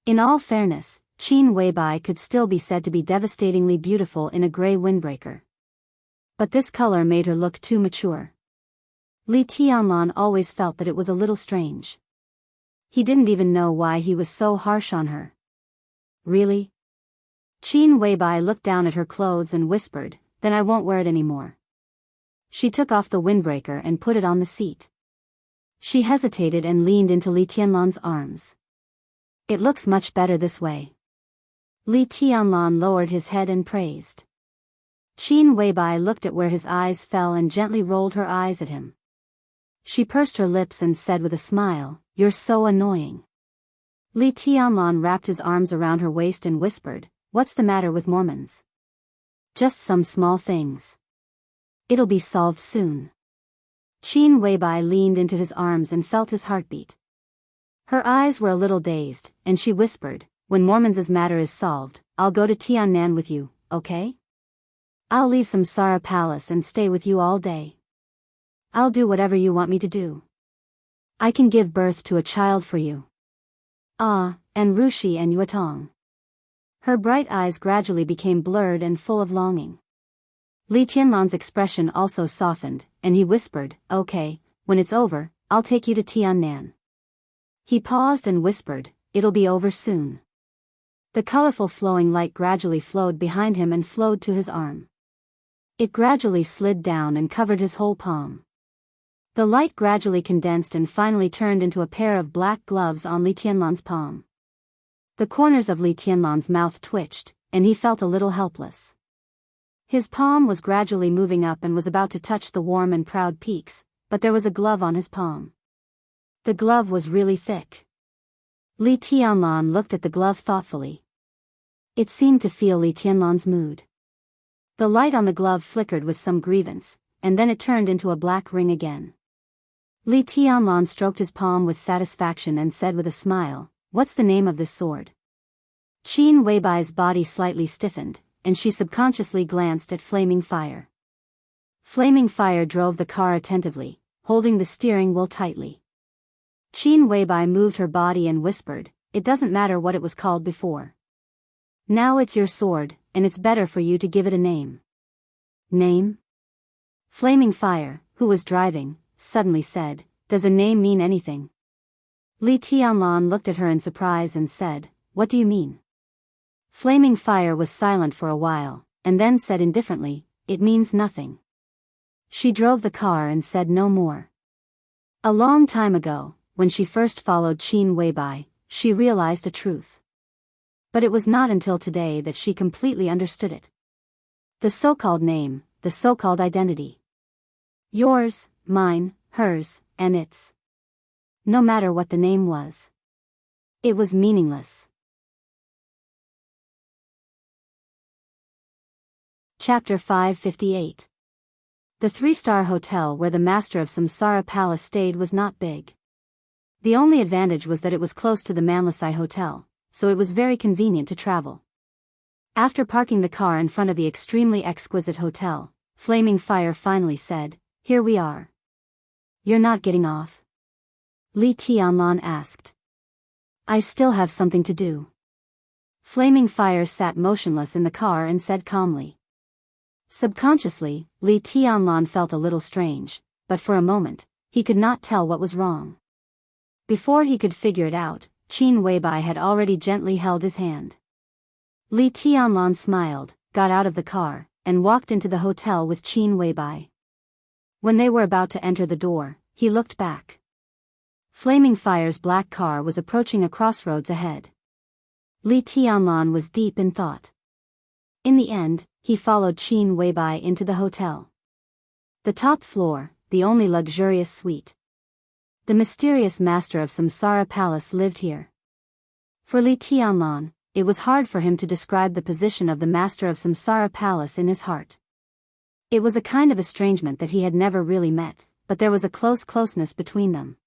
In all fairness, Qin Weibai could still be said to be devastatingly beautiful in a gray windbreaker. But this color made her look too mature. Li Tianlan always felt that it was a little strange. He didn't even know why he was so harsh on her. "Really?" Qin Weibai looked down at her clothes and whispered, "Then I won't wear it anymore." She took off the windbreaker and put it on the seat. She hesitated and leaned into Li Tianlan's arms. "It looks much better this way." Li Tianlan lowered his head and praised. Qin Weibai looked at where his eyes fell and gently rolled her eyes at him. She pursed her lips and said with a smile, "You're so annoying." Li Tianlan wrapped his arms around her waist and whispered, "What's the matter with Mormons?" "Just some small things. It'll be solved soon." Qin Weibai leaned into his arms and felt his heartbeat. Her eyes were a little dazed, and she whispered, "When Mormons' matter is solved, I'll go to Tiannan with you, okay? I'll leave Samsara Palace and stay with you all day. I'll do whatever you want me to do. I can give birth to a child for you. Ah, and Rushi and Yuatong." Her bright eyes gradually became blurred and full of longing. Li Tianlan's expression also softened, and he whispered, "Okay, when it's over, I'll take you to Tiannan." He paused and whispered, "It'll be over soon." The colorful flowing light gradually flowed behind him and flowed to his arm. It gradually slid down and covered his whole palm. The light gradually condensed and finally turned into a pair of black gloves on Li Tianlan's palm. The corners of Li Tianlan's mouth twitched, and he felt a little helpless. His palm was gradually moving up and was about to touch the warm and proud peaks, but there was a glove on his palm. The glove was really thick. Li Tianlan looked at the glove thoughtfully. It seemed to feel Li Tianlan's mood. The light on the glove flickered with some grievance, and then it turned into a black ring again. Li Tianlan stroked his palm with satisfaction and said with a smile, "What's the name of this sword?" Qin Weibai's body slightly stiffened, and she subconsciously glanced at Flaming Fire. Flaming Fire drove the car attentively, holding the steering wheel tightly. Qin Weibai moved her body and whispered, "It doesn't matter what it was called before. Now it's your sword, and it's better for you to give it a name." "Name?" Flaming Fire, who was driving, suddenly said, "Does a name mean anything?" Li Tianlan looked at her in surprise and said, "What do you mean?" Flaming Fire was silent for a while, and then said indifferently, "It means nothing." She drove the car and said no more. A long time ago, when she first followed Qin Weibai, she realized a truth. But it was not until today that she completely understood it. The so-called name, the so-called identity. Yours, mine, hers, and its. No matter what the name was. It was meaningless. Chapter 558. The three-star hotel where the master of Samsara Palace stayed was not big. The only advantage was that it was close to the Manlasai Hotel, so it was very convenient to travel. After parking the car in front of the extremely exquisite hotel, Flaming Fire finally said, "Here we are." "You're not getting off?" Li Tianlan asked. "I still have something to do." Flaming Fire sat motionless in the car and said calmly. Subconsciously, Li Tianlan felt a little strange, but for a moment, he could not tell what was wrong. Before he could figure it out, Qin Weibai had already gently held his hand. Li Tianlan smiled, got out of the car, and walked into the hotel with Qin Weibai. When they were about to enter the door, he looked back. Flaming Fire's black car was approaching a crossroads ahead. Li Tianlan was deep in thought. In the end, he followed Qin Weibai into the hotel. The top floor, the only luxurious suite. The mysterious master of Samsara Palace lived here. For Li Tianlan, it was hard for him to describe the position of the master of Samsara Palace in his heart. It was a kind of estrangement that he had never really met, but there was a closeness between them.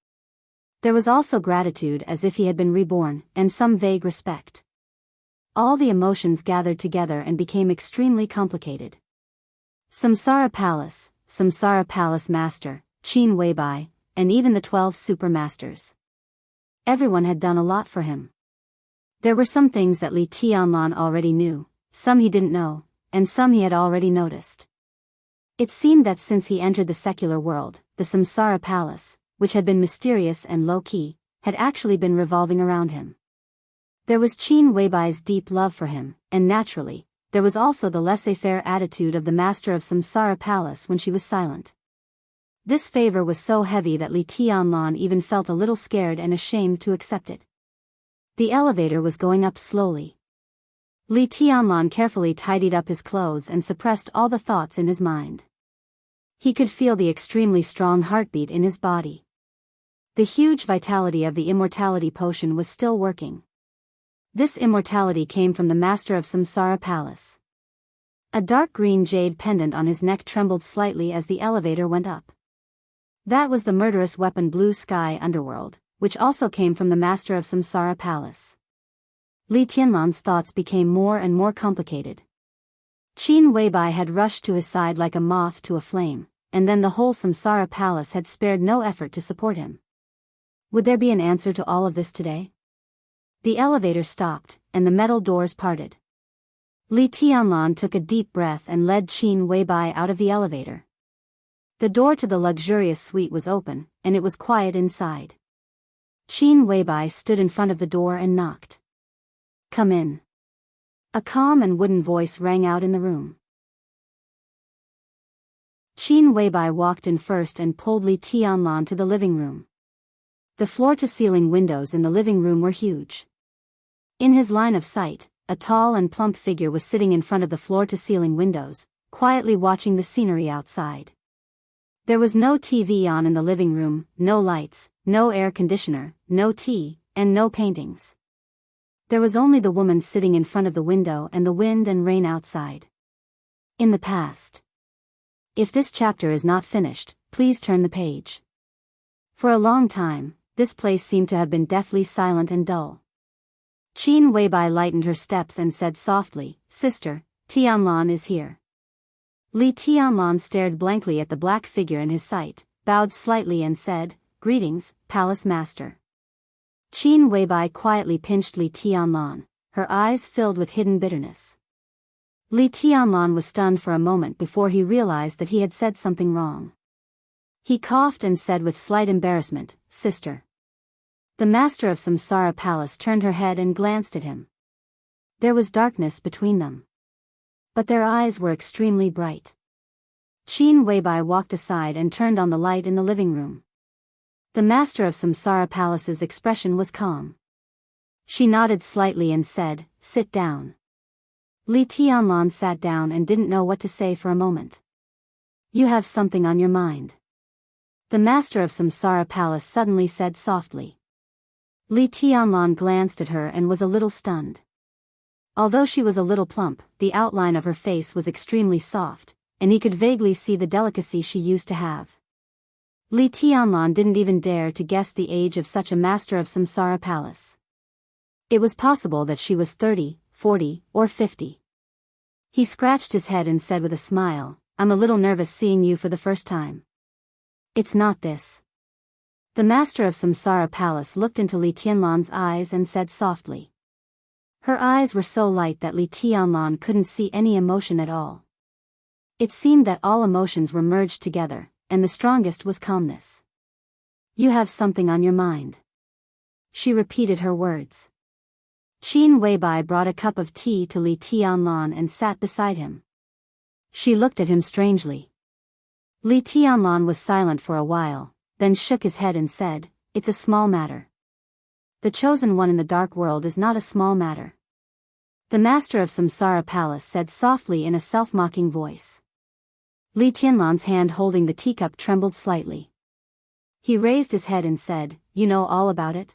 There was also gratitude as if he had been reborn, and some vague respect. All the emotions gathered together and became extremely complicated. Samsara Palace Master, Qin Weibai, and even the 12 super masters. Everyone had done a lot for him. There were some things that Li Tianlan already knew, some he didn't know, and some he had already noticed. It seemed that since he entered the secular world, the Samsara Palace, which had been mysterious and low-key, had actually been revolving around him. There was Qin Weibai's deep love for him, and naturally, there was also the laissez-faire attitude of the master of Samsara Palace when she was silent. This favor was so heavy that Li Tianlan even felt a little scared and ashamed to accept it. The elevator was going up slowly. Li Tianlan carefully tidied up his clothes and suppressed all the thoughts in his mind. He could feel the extremely strong heartbeat in his body. The huge vitality of the immortality potion was still working. This immortality came from the master of Samsara Palace. A dark green jade pendant on his neck trembled slightly as the elevator went up. That was the murderous weapon Blue Sky Underworld, which also came from the master of Samsara Palace. Li Tianlan's thoughts became more and more complicated. Qin Weibai had rushed to his side like a moth to a flame, and then the whole Samsara Palace had spared no effort to support him. Would there be an answer to all of this today? The elevator stopped, and the metal doors parted. Li Tianlan took a deep breath and led Qin Weibai out of the elevator. The door to the luxurious suite was open, and it was quiet inside. Qin Weibai stood in front of the door and knocked. "Come in." A calm and wooden voice rang out in the room. Qin Weibai walked in first and pulled Li Tianlan to the living room. The floor-to-ceiling windows in the living room were huge. In his line of sight, a tall and plump figure was sitting in front of the floor-to-ceiling windows, quietly watching the scenery outside. There was no TV on in the living room, no lights, no air conditioner, no tea, and no paintings. There was only the woman sitting in front of the window and the wind and rain outside. In the past. If this chapter is not finished, please turn the page. For a long time, this place seemed to have been deathly silent and dull. Qin Weibai lightened her steps and said softly, Sister, Tianlan is here. Li Tianlan stared blankly at the black figure in his sight, bowed slightly and said, Greetings, Palace Master. Qin Weibai quietly pinched Li Tianlan, her eyes filled with hidden bitterness. Li Tianlan was stunned for a moment before he realized that he had said something wrong. He coughed and said with slight embarrassment, Sister. The master of Samsara Palace turned her head and glanced at him. There was darkness between them, but their eyes were extremely bright. Qin Weibai walked aside and turned on the light in the living room. The master of Samsara Palace's expression was calm. She nodded slightly and said, Sit down. Li Tianlan sat down and didn't know what to say for a moment. You have something on your mind. The master of Samsara Palace suddenly said softly. Li Tianlan glanced at her and was a little stunned. Although she was a little plump, the outline of her face was extremely soft, and he could vaguely see the delicacy she used to have. Li Tianlan didn't even dare to guess the age of such a master of Samsara Palace. It was possible that she was 30, 40, or 50. He scratched his head and said with a smile, I'm a little nervous seeing you for the first time. It's not this. The master of Samsara Palace looked into Li Tianlan's eyes and said softly. Her eyes were so light that Li Tianlan couldn't see any emotion at all. It seemed that all emotions were merged together, and the strongest was calmness. You have something on your mind. She repeated her words. Qin Weibai brought a cup of tea to Li Tianlan and sat beside him. She looked at him strangely. Li Tianlan was silent for a while, then shook his head and said, It's a small matter. The chosen one in the dark world is not a small matter. The master of Samsara Palace said softly in a self-mocking voice. Li Tianlan's hand holding the teacup trembled slightly. He raised his head and said, You know all about it?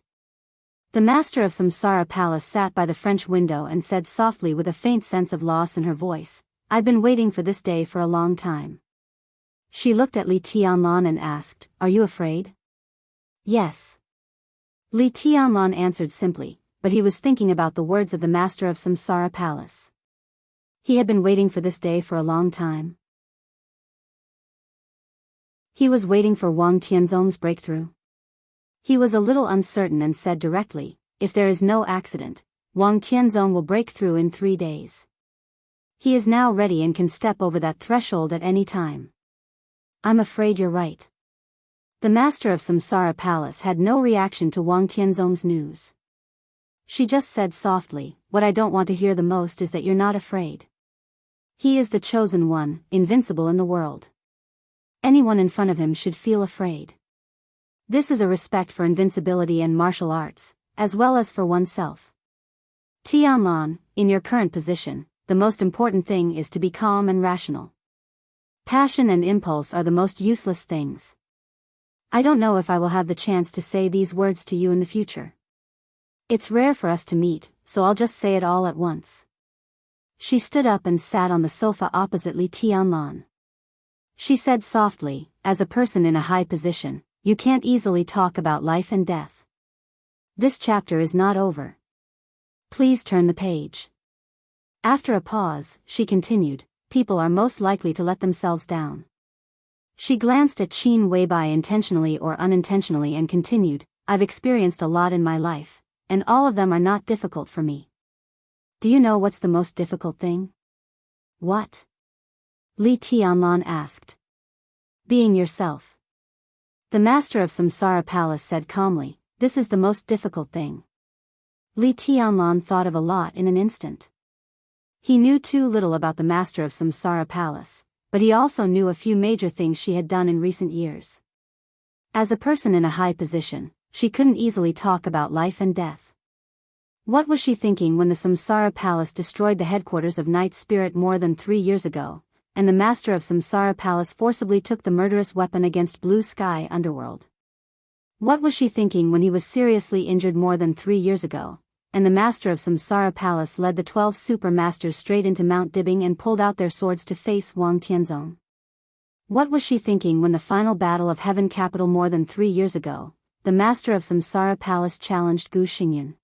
The master of Samsara Palace sat by the French window and said softly with a faint sense of loss in her voice, I've been waiting for this day for a long time. She looked at Li Tianlan and asked, Are you afraid? Yes. Li Tianlan answered simply, but he was thinking about the words of the master of Samsara Palace. He had been waiting for this day for a long time. He was waiting for Wang Tianzong's breakthrough. He was a little uncertain and said directly, If there is no accident, Wang Tianzong will break through in 3 days. He is now ready and can step over that threshold at any time. I'm afraid you're right. The master of Samsara Palace had no reaction to Wang Tianzong's news. She just said softly, What I don't want to hear the most is that you're not afraid. He is the chosen one, invincible in the world. Anyone in front of him should feel afraid. This is a respect for invincibility and martial arts, as well as for oneself. Tianlan, in your current position, the most important thing is to be calm and rational. Passion and impulse are the most useless things. I don't know if I will have the chance to say these words to you in the future. It's rare for us to meet, so I'll just say it all at once. She stood up and sat on the sofa opposite Li Tianlan. She said softly, As a person in a high position, you can't easily talk about life and death. This chapter is not over. Please turn the page. After a pause, she continued, People are most likely to let themselves down. She glanced at Qin Weibai intentionally or unintentionally and continued, I've experienced a lot in my life, and all of them are not difficult for me. Do you know what's the most difficult thing? What? Li Tianlan asked. Being yourself. The master of Samsara Palace said calmly, This is the most difficult thing. Li Tianlan thought of a lot in an instant. He knew too little about the master of Samsara Palace, but he also knew a few major things she had done in recent years. As a person in a high position, she couldn't easily talk about life and death. What was she thinking when the Samsara Palace destroyed the headquarters of Night Spirit more than 3 years ago, and the master of Samsara Palace forcibly took the murderous weapon against Blue Sky Underworld? What was she thinking when he was seriously injured more than 3 years ago, and the master of Samsara Palace led the 12 super masters straight into Mount Dibbing and pulled out their swords to face Wang Tianzong? What was she thinking when the final battle of Heaven Capital more than 3 years ago, the master of Samsara Palace challenged Gu Xingyan?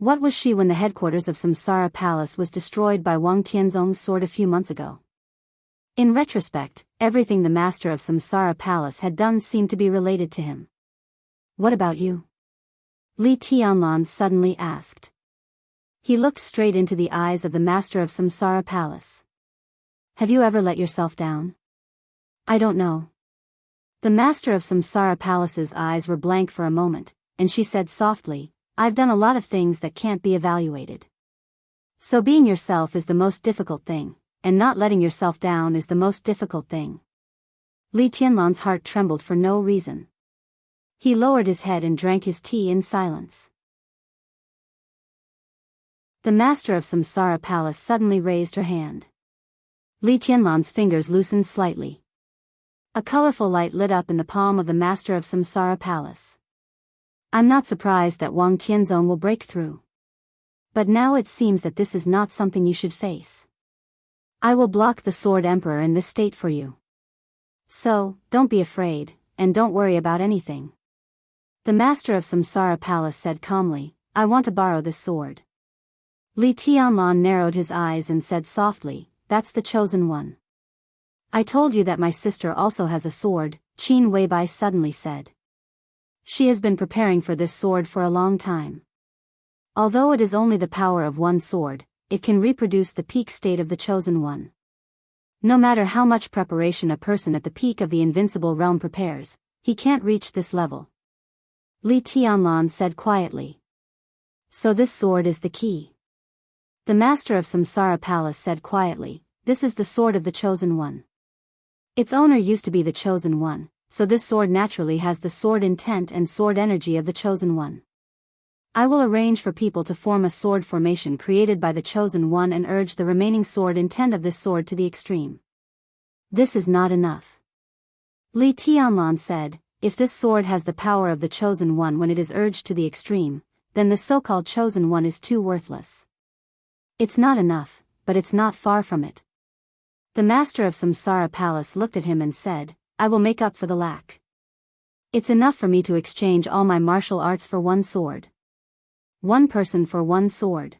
What was she when the headquarters of Samsara Palace was destroyed by Wang Tianzong's sword a few months ago? In retrospect, everything the master of Samsara Palace had done seemed to be related to him. What about you? Li Tianlan suddenly asked. He looked straight into the eyes of the master of Samsara Palace. Have you ever let yourself down? I don't know. The master of Samsara Palace's eyes were blank for a moment, and she said softly, I've done a lot of things that can't be evaluated. So being yourself is the most difficult thing, and not letting yourself down is the most difficult thing. Li Tianlan's heart trembled for no reason. He lowered his head and drank his tea in silence. The master of Samsara Palace suddenly raised her hand. Li Tianlan's fingers loosened slightly. A colorful light lit up in the palm of the master of Samsara Palace. I'm not surprised that Wang Tianzong will break through. But now it seems that this is not something you should face. I will block the Sword Emperor in this state for you. So, don't be afraid, and don't worry about anything. The master of Samsara Palace said calmly, I want to borrow this sword. Li Tianlan narrowed his eyes and said softly, that's the chosen one. I told you that my sister also has a sword, Qin Weibai suddenly said. She has been preparing for this sword for a long time. Although it is only the power of one sword, it can reproduce the peak state of the chosen one. No matter how much preparation a person at the peak of the invincible realm prepares, he can't reach this level. Li Tianlan said quietly. So this sword is the key. The master of Samsara Palace said quietly, this is the sword of the chosen one. Its owner used to be the chosen one, so this sword naturally has the sword intent and sword energy of the chosen one. I will arrange for people to form a sword formation created by the chosen one and urge the remaining sword intent of this sword to the extreme. This is not enough. Li Tianlan said, if this sword has the power of the chosen one when it is urged to the extreme, then the so-called chosen one is too worthless. It's not enough, but it's not far from it. The master of Samsara Palace looked at him and said, I will make up for the lack. It's enough for me to exchange all my martial arts for one sword. One person for one sword.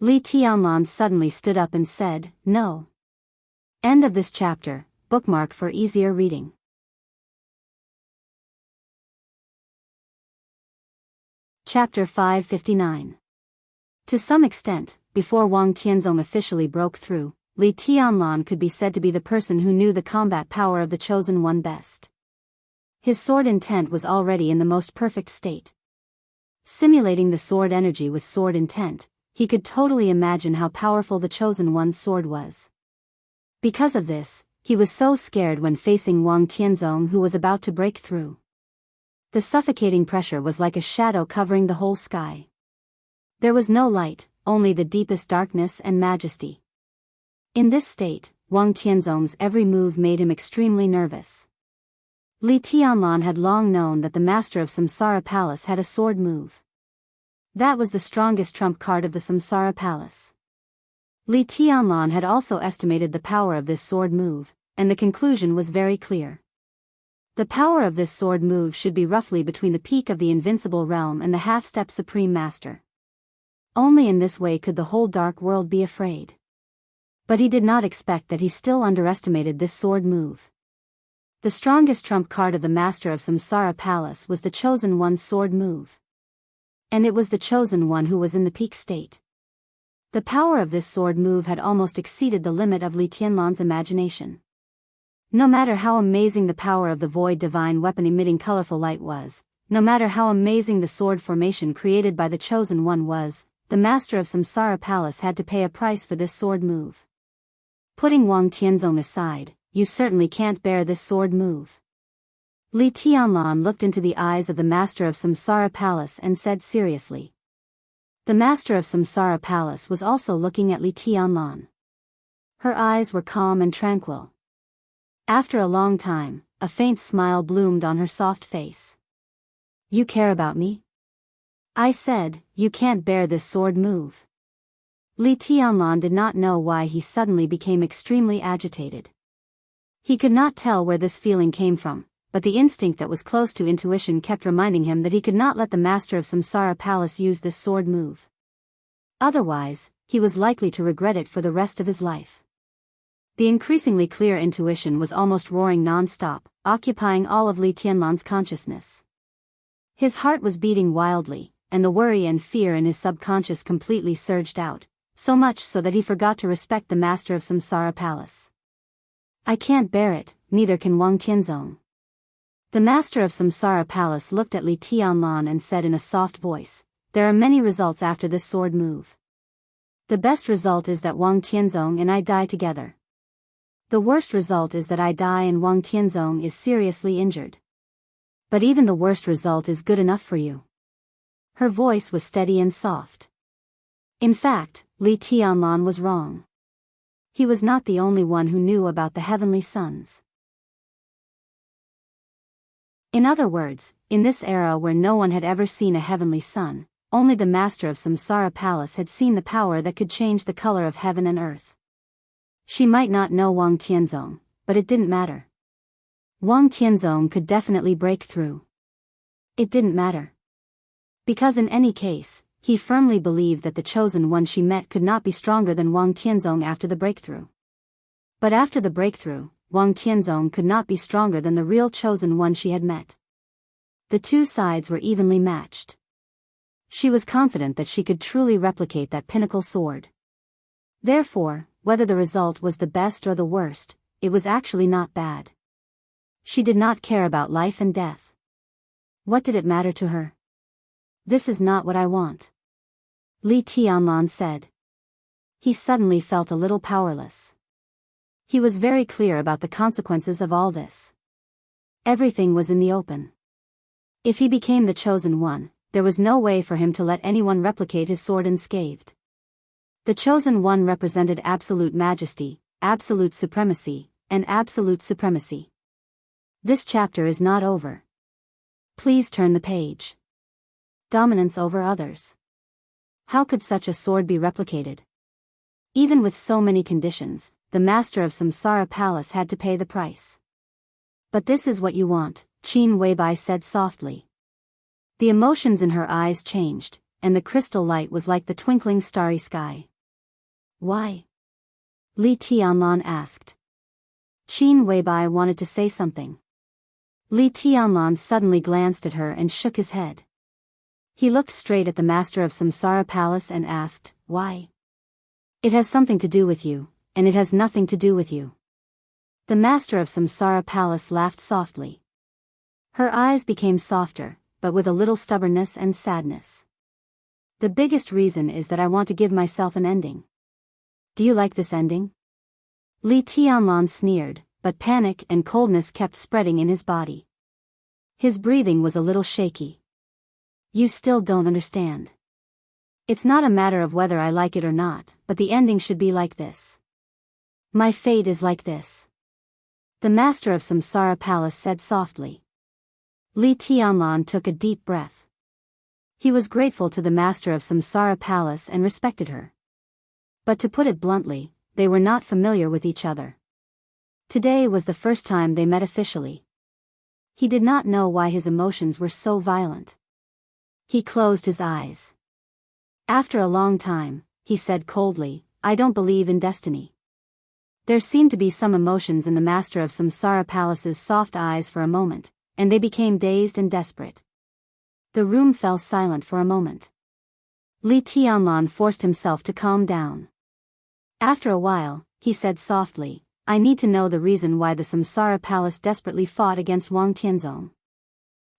Li Tianlan suddenly stood up and said, no. End of this chapter, bookmark for easier reading. Chapter 559. To some extent, before Wang Tianzong officially broke through, Li Tianlan could be said to be the person who knew the combat power of the chosen one best. His sword intent was already in the most perfect state. Simulating the sword energy with sword intent, he could totally imagine how powerful the chosen one's sword was. Because of this, he was so scared when facing Wang Tianzong, who was about to break through. The suffocating pressure was like a shadow covering the whole sky. There was no light, only the deepest darkness and majesty. In this state, Wang Tianzong's every move made him extremely nervous. Li Tianlan had long known that the master of Samsara Palace had a sword move. That was the strongest trump card of the Samsara Palace. Li Tianlan had also estimated the power of this sword move, and the conclusion was very clear. The power of this sword move should be roughly between the peak of the invincible realm and the half-step supreme master. Only in this way could the whole dark world be afraid. But he did not expect that he still underestimated this sword move. The strongest trump card of the master of Samsara Palace was the chosen one's sword move. And it was the chosen one who was in the peak state. The power of this sword move had almost exceeded the limit of Li Tianlan's imagination. No matter how amazing the power of the void divine weapon emitting colorful light was, no matter how amazing the sword formation created by the chosen one was, the master of Samsara Palace had to pay a price for this sword move. Putting Wang Tianzong aside, you certainly can't bear this sword move. Li Tianlan looked into the eyes of the master of Samsara Palace and said seriously. The master of Samsara Palace was also looking at Li Tianlan. Her eyes were calm and tranquil. After a long time, a faint smile bloomed on her soft face. You care about me? I said, you can't bear this sword move. Li Tianlan did not know why he suddenly became extremely agitated. He could not tell where this feeling came from, but the instinct that was close to intuition kept reminding him that he could not let the master of Samsara Palace use this sword move. Otherwise, he was likely to regret it for the rest of his life. The increasingly clear intuition was almost roaring non-stop, occupying all of Li Tianlan's consciousness. His heart was beating wildly, and the worry and fear in his subconscious completely surged out, so much so that he forgot to respect the master of Samsara Palace. I can't bear it, neither can Wang Tianzong. The master of Samsara Palace looked at Li Tianlan and said in a soft voice, there are many results after this sword move. The best result is that Wang Tianzong and I die together. The worst result is that I die and Wang Tianzong is seriously injured. But even the worst result is good enough for you. Her voice was steady and soft. In fact, Li Tianlan was wrong. He was not the only one who knew about the heavenly suns. In other words, in this era where no one had ever seen a heavenly sun, only the master of Samsara Palace had seen the power that could change the color of heaven and earth. She might not know Wang Tianzong, but it didn't matter. Wang Tianzong could definitely break through. It didn't matter. Because in any case, he firmly believed that the chosen one she met could not be stronger than Wang Tianzong after the breakthrough. But after the breakthrough, Wang Tianzong could not be stronger than the real chosen one she had met. The two sides were evenly matched. She was confident that she could truly replicate that pinnacle sword. Therefore, whether the result was the best or the worst, it was actually not bad. She did not care about life and death. What did it matter to her? This is not what I want. Li Tianlan said. He suddenly felt a little powerless. He was very clear about the consequences of all this. Everything was in the open. If he became the chosen one, there was no way for him to let anyone replicate his sword unscathed. The chosen one represented absolute majesty, absolute supremacy, and absolute supremacy. This chapter is not over. Please turn the page. Dominance over others. How could such a sword be replicated? Even with so many conditions, the master of Samsara Palace had to pay the price. But this is what you want, Qin Weibai said softly. The emotions in her eyes changed, and the crystal light was like the twinkling starry sky. Why? Li Tianlan asked. Qin Weibai wanted to say something. Li Tianlan suddenly glanced at her and shook his head. He looked straight at the master of Samsara Palace and asked, why? It has something to do with you, and it has nothing to do with you. The master of Samsara Palace laughed softly. Her eyes became softer, but with a little stubbornness and sadness. The biggest reason is that I want to give myself an ending. Do you like this ending? Li Tianlan sneered, but panic and coldness kept spreading in his body. His breathing was a little shaky. You still don't understand. It's not a matter of whether I like it or not, but the ending should be like this. My fate is like this. The master of Samsara Palace said softly. Li Tianlan took a deep breath. He was grateful to the master of Samsara Palace and respected her. But to put it bluntly, they were not familiar with each other. Today was the first time they met officially. He did not know why his emotions were so violent. He closed his eyes. After a long time, he said coldly, I don't believe in destiny. There seemed to be some emotions in the master of Samsara Palace's soft eyes for a moment, and they became dazed and desperate. The room fell silent for a moment. Li Tianlan forced himself to calm down. After a while, he said softly, I need to know the reason why the Samsara Palace desperately fought against Wang Tianzong.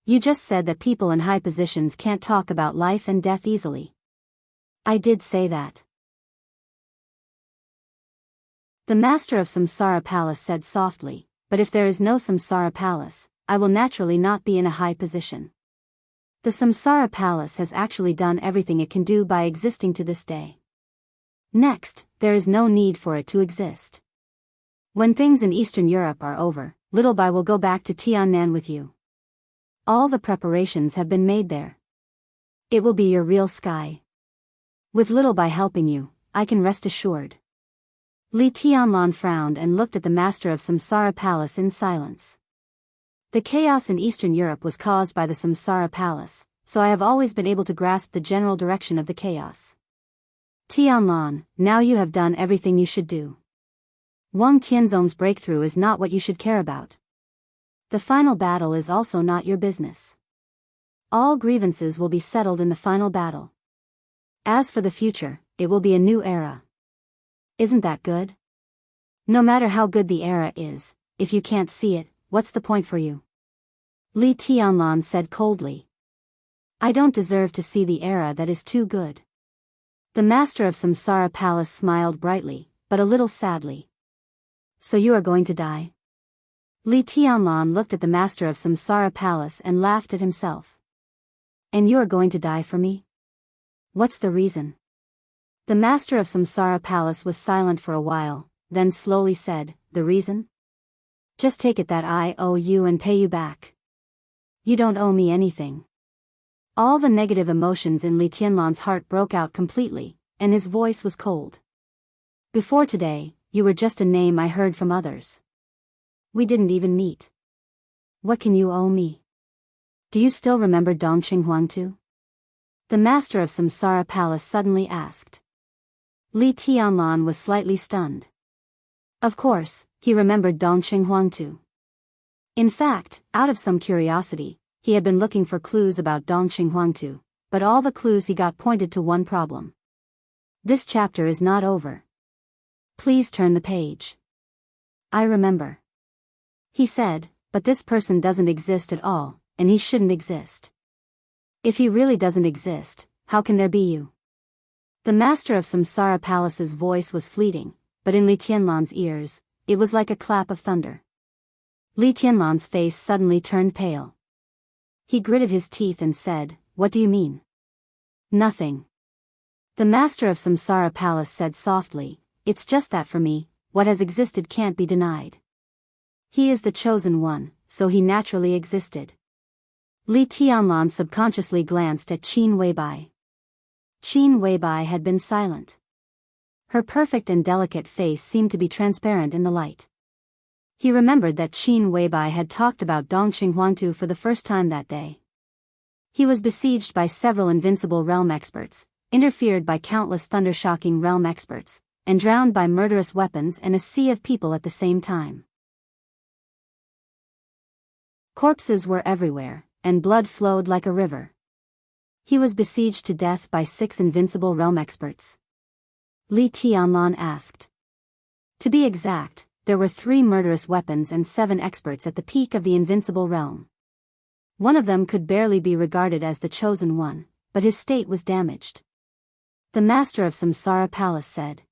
You just said that people in high positions can't talk about life and death easily. I did say that. The master of Samsara Palace said softly, but if there is no Samsara Palace, I will naturally not be in a high position. The Samsara Palace has actually done everything it can do by existing to this day. Next, there is no need for it to exist. When things in Eastern Europe are over, Little Bai will go back to Tiannan with you. All the preparations have been made there. It will be your real sky. With Little Bai helping you, I can rest assured. Li Tianlan frowned and looked at the master of Samsara Palace in silence. The chaos in Eastern Europe was caused by the Samsara Palace, so I have always been able to grasp the general direction of the chaos. Tianlan, now you have done everything you should do. Wang Tianzong's breakthrough is not what you should care about. The final battle is also not your business. All grievances will be settled in the final battle. As for the future, it will be a new era. Isn't that good? No matter how good the era is, if you can't see it, what's the point for you? Li Tianlan said coldly. I don't deserve to see the era that is too good. The master of Samsara Palace smiled brightly, but a little sadly. So you are going to die? Li Tianlan looked at the master of Samsara Palace and laughed at himself. And you are going to die for me? What's the reason? The master of Samsara Palace was silent for a while, then slowly said, the reason? Just take it that I owe you and pay you back. You don't owe me anything. All the negative emotions in Li Tianlan's heart broke out completely, and his voice was cold. Before today, you were just a name I heard from others. We didn't even meet. What can you owe me? Do you still remember Dongqing Huangtu? The master of Samsara Palace suddenly asked. Li Tianlan was slightly stunned. Of course, he remembered Dongqing Huangtu. In fact, out of some curiosity, he had been looking for clues about Dongqing Huangtu, but all the clues he got pointed to one problem. This chapter is not over. Please turn the page. I remember. He said, but this person doesn't exist at all, and he shouldn't exist. If he really doesn't exist, how can there be you? The master of Samsara Palace's voice was fleeting, but in Li Tianlan's ears, it was like a clap of thunder. Li Tianlan's face suddenly turned pale. He gritted his teeth and said, what do you mean? Nothing. The master of Samsara Palace said softly, it's just that for me, what has existed can't be denied. He is the chosen one, so he naturally existed. Li Tianlan subconsciously glanced at Qin Weibai. Qin Weibai had been silent. Her perfect and delicate face seemed to be transparent in the light. He remembered that Qin Weibai had talked about Dongqing Huangtu for the first time that day. He was besieged by several invincible realm experts, interfered by countless thunder-shocking realm experts, and drowned by murderous weapons and a sea of people at the same time. Corpses were everywhere, and blood flowed like a river. He was besieged to death by 6 invincible realm experts. Li Tianlan asked. To be exact, there were 3 murderous weapons and 7 experts at the peak of the invincible realm. One of them could barely be regarded as the chosen one, but his state was damaged. The master of Samsara Palace said.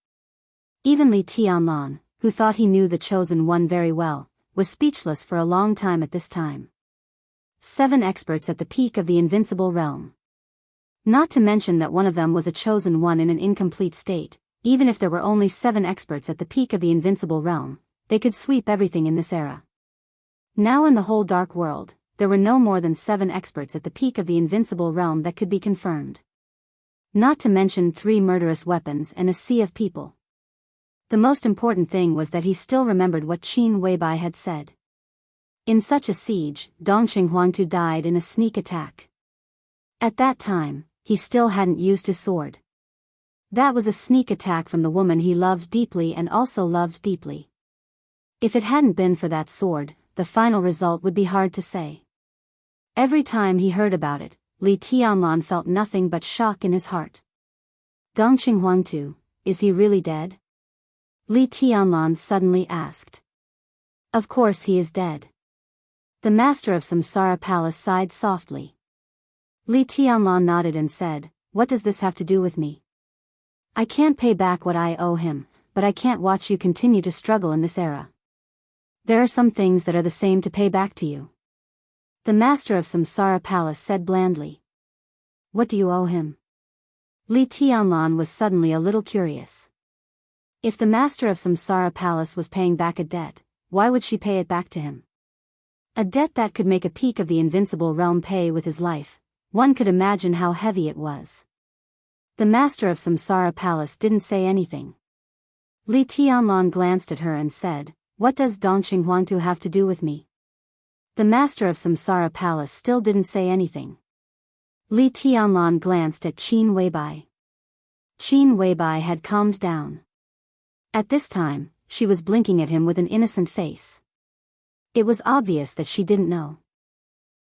Even Li Tianlan, who thought he knew the chosen one very well, was speechless for a long time at this time. 7 experts at the peak of the invincible realm. Not to mention that one of them was a chosen one in an incomplete state. Even if there were only 7 experts at the peak of the invincible realm, they could sweep everything in this era. Now in the whole dark world, there were no more than 7 experts at the peak of the invincible realm that could be confirmed. Not to mention 3 murderous weapons and a sea of people. The most important thing was that he still remembered what Qin Weibai had said. In such a siege, Dongqing Huangtu died in a sneak attack. At that time, he still hadn't used his sword. That was a sneak attack from the woman he loved deeply and also loved deeply. If it hadn't been for that sword, the final result would be hard to say. Every time he heard about it, Li Tianlan felt nothing but shock in his heart. Dongqing Huangtu, is he really dead? Li Tianlan suddenly asked. Of course he is dead. The master of Samsara Palace sighed softly. Li Tianlan nodded and said, what does this have to do with me? I can't pay back what I owe him, but I can't watch you continue to struggle in this era. There are some things that are the same to pay back to you. The master of Samsara Palace said blandly. What do you owe him? Li Tianlan was suddenly a little curious. If the master of Samsara Palace was paying back a debt, why would she pay it back to him? A debt that could make a peak of the invincible realm pay with his life, one could imagine how heavy it was. The master of Samsara Palace didn't say anything. Li Tianlan glanced at her and said, what does Dongqing Huangtu have to do with me? The master of Samsara Palace still didn't say anything. Li Tianlan glanced at Qin Weibai. Qin Weibai had calmed down. At this time, she was blinking at him with an innocent face. It was obvious that she didn't know.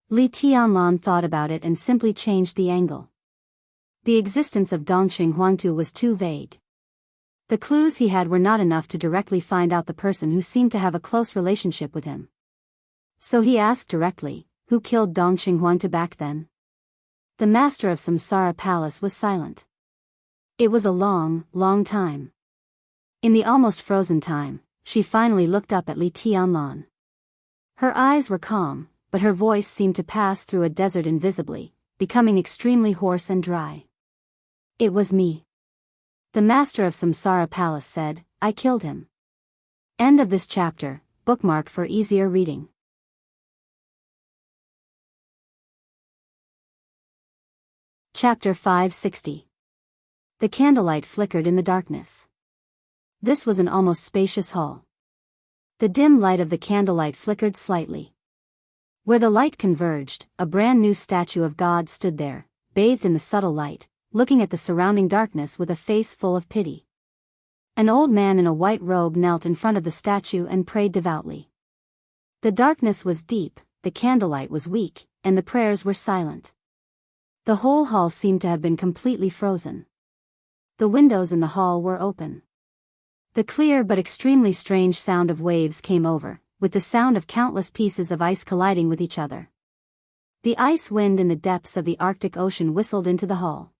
Li Tianlan thought about it and simply changed the angle. The existence of Dongqing Huangtu was too vague. The clues he had were not enough to directly find out the person who seemed to have a close relationship with him. So he asked directly, who killed Dongqing Huangtu back then? The master of Samsara Palace was silent. It was a long, long time. In the almost frozen time, she finally looked up at Li Tianlan. Her eyes were calm, but her voice seemed to pass through a desert invisibly, becoming extremely hoarse and dry. It was me. The master of Samsara Palace said, I killed him. End of this chapter, bookmark for easier reading. Chapter 560. The candlelight flickered in the darkness. This was an almost spacious hall. The dim light of the candlelight flickered slightly. Where the light converged, a brand new statue of God stood there, bathed in the subtle light, looking at the surrounding darkness with a face full of pity. An old man in a white robe knelt in front of the statue and prayed devoutly. The darkness was deep, the candlelight was weak, and the prayers were silent. The whole hall seemed to have been completely frozen. The windows in the hall were open. The clear but extremely strange sound of waves came over, with the sound of countless pieces of ice colliding with each other. The ice wind in the depths of the Arctic Ocean whistled into the hall.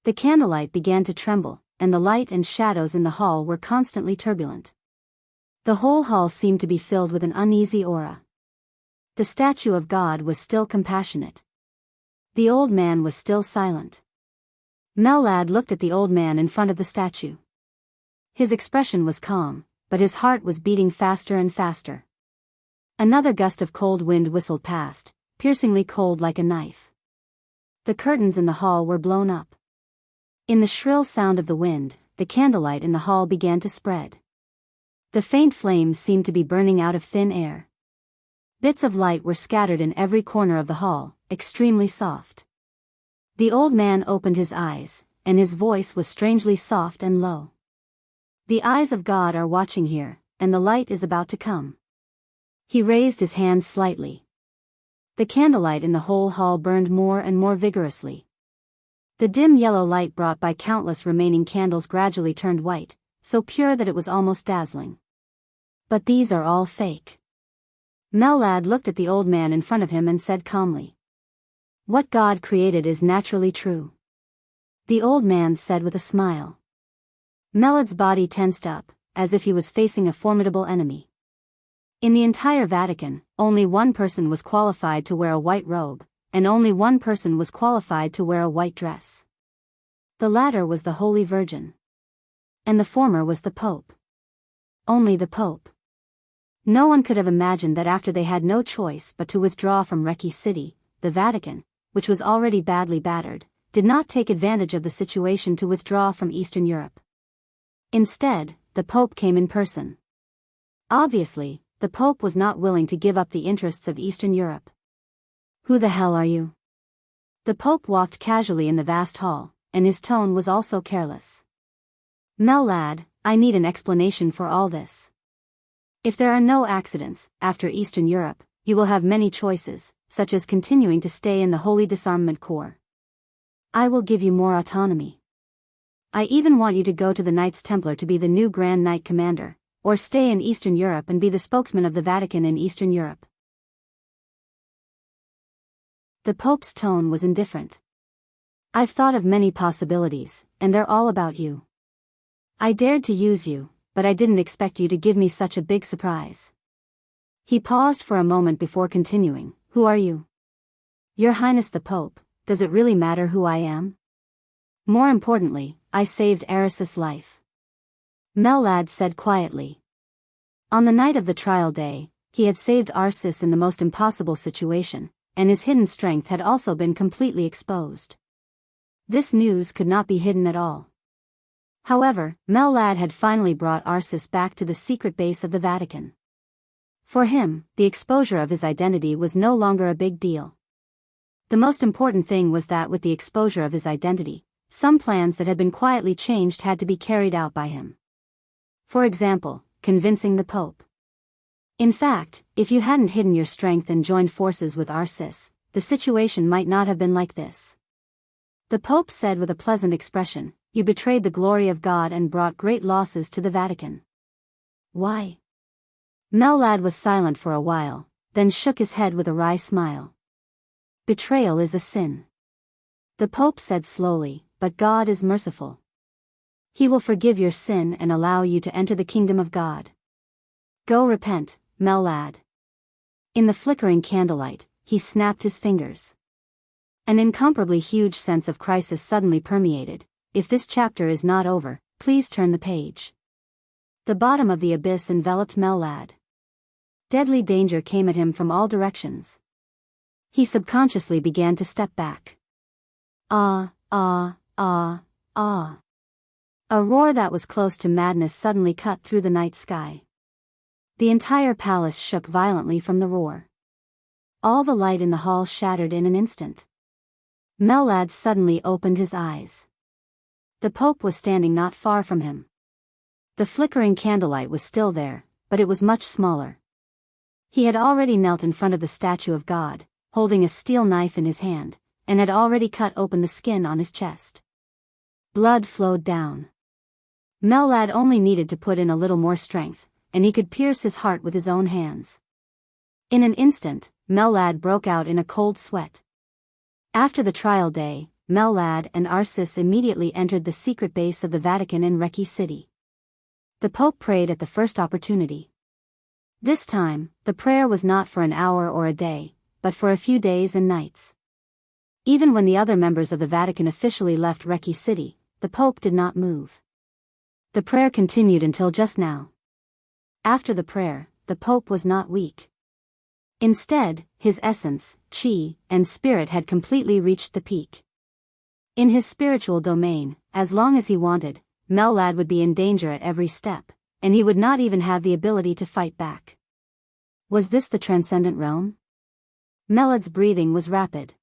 The candlelight began to tremble, and the light and shadows in the hall were constantly turbulent. The whole hall seemed to be filled with an uneasy aura. The statue of God was still compassionate. The old man was still silent. Mellad looked at the old man in front of the statue. His expression was calm, but his heart was beating faster and faster. Another gust of cold wind whistled past, piercingly cold like a knife. The curtains in the hall were blown up. In the shrill sound of the wind, the candlelight in the hall began to spread. The faint flames seemed to be burning out of thin air. Bits of light were scattered in every corner of the hall, extremely soft. The old man opened his eyes, and his voice was strangely soft and low. The eyes of God are watching here, and the light is about to come. He raised his hands slightly. The candlelight in the whole hall burned more and more vigorously. The dim yellow light brought by countless remaining candles gradually turned white, so pure that it was almost dazzling. But these are all fake. Mellad looked at the old man in front of him and said calmly, "What God created is naturally true." The old man said with a smile. Mellad's body tensed up, as if he was facing a formidable enemy. In the entire Vatican, only one person was qualified to wear a white robe, and only one person was qualified to wear a white dress. The latter was the Holy Virgin. And the former was the Pope. Only the Pope. No one could have imagined that after they had no choice but to withdraw from Recchi City, the Vatican, which was already badly battered, did not take advantage of the situation to withdraw from Eastern Europe. Instead, the Pope came in person. Obviously, the Pope was not willing to give up the interests of Eastern Europe. "Who the hell are you?" The Pope walked casually in the vast hall, and his tone was also careless. "Mellad, I need an explanation for all this. If there are no accidents, after Eastern Europe, you will have many choices, such as continuing to stay in the Holy Disarmament Corps. I will give you more autonomy. I even want you to go to the Knights Templar to be the new Grand Knight Commander, or stay in Eastern Europe and be the spokesman of the Vatican in Eastern Europe." The Pope's tone was indifferent. "I've thought of many possibilities, and they're all about you. I dared to use you, but I didn't expect you to give me such a big surprise." He paused for a moment before continuing, "Who are you?" "Your Highness the Pope, does it really matter who I am? More importantly, I saved Eris's life," Mellad said quietly. On the night of the trial day, he had saved Arsis in the most impossible situation, and his hidden strength had also been completely exposed. This news could not be hidden at all. However, Mellad had finally brought Arsis back to the secret base of the Vatican. For him, the exposure of his identity was no longer a big deal. The most important thing was that with the exposure of his identity, some plans that had been quietly changed had to be carried out by him. For example, convincing the Pope. In fact, if you hadn't hidden your strength and joined forces with Arsis, the situation might not have been like this. The Pope said with a pleasant expression, "You betrayed the glory of God and brought great losses to the Vatican." Why? Mellad was silent for a while, then shook his head with a wry smile. Betrayal is a sin. The Pope said slowly, but God is merciful. He will forgive your sin and allow you to enter the kingdom of God. Go repent, Mellad. In the flickering candlelight, he snapped his fingers. An incomparably huge sense of crisis suddenly permeated. If this chapter is not over, please turn the page. The bottom of the abyss enveloped Mellad. Deadly danger came at him from all directions. He subconsciously began to step back. Ah, ah, ah, ah. A roar that was close to madness suddenly cut through the night sky. The entire palace shook violently from the roar. All the light in the hall shattered in an instant. Mellad suddenly opened his eyes. The Pope was standing not far from him. The flickering candlelight was still there, but it was much smaller. He had already knelt in front of the statue of God, holding a steel knife in his hand, and had already cut open the skin on his chest. Blood flowed down. Mellad only needed to put in a little more strength, and he could pierce his heart with his own hands. In an instant, Mellad broke out in a cold sweat. After the trial day, Mellad and Arsis immediately entered the secret base of the Vatican in Reki City. The Pope prayed at the first opportunity. This time, the prayer was not for an hour or a day, but for a few days and nights. Even when the other members of the Vatican officially left Reki City, the Pope did not move. The prayer continued until just now. After the prayer, the Pope was not weak. Instead, his essence, chi, and spirit had completely reached the peak. In his spiritual domain, as long as he wanted, Mellad would be in danger at every step, and he would not even have the ability to fight back. Was this the transcendent realm? Mellad's breathing was rapid.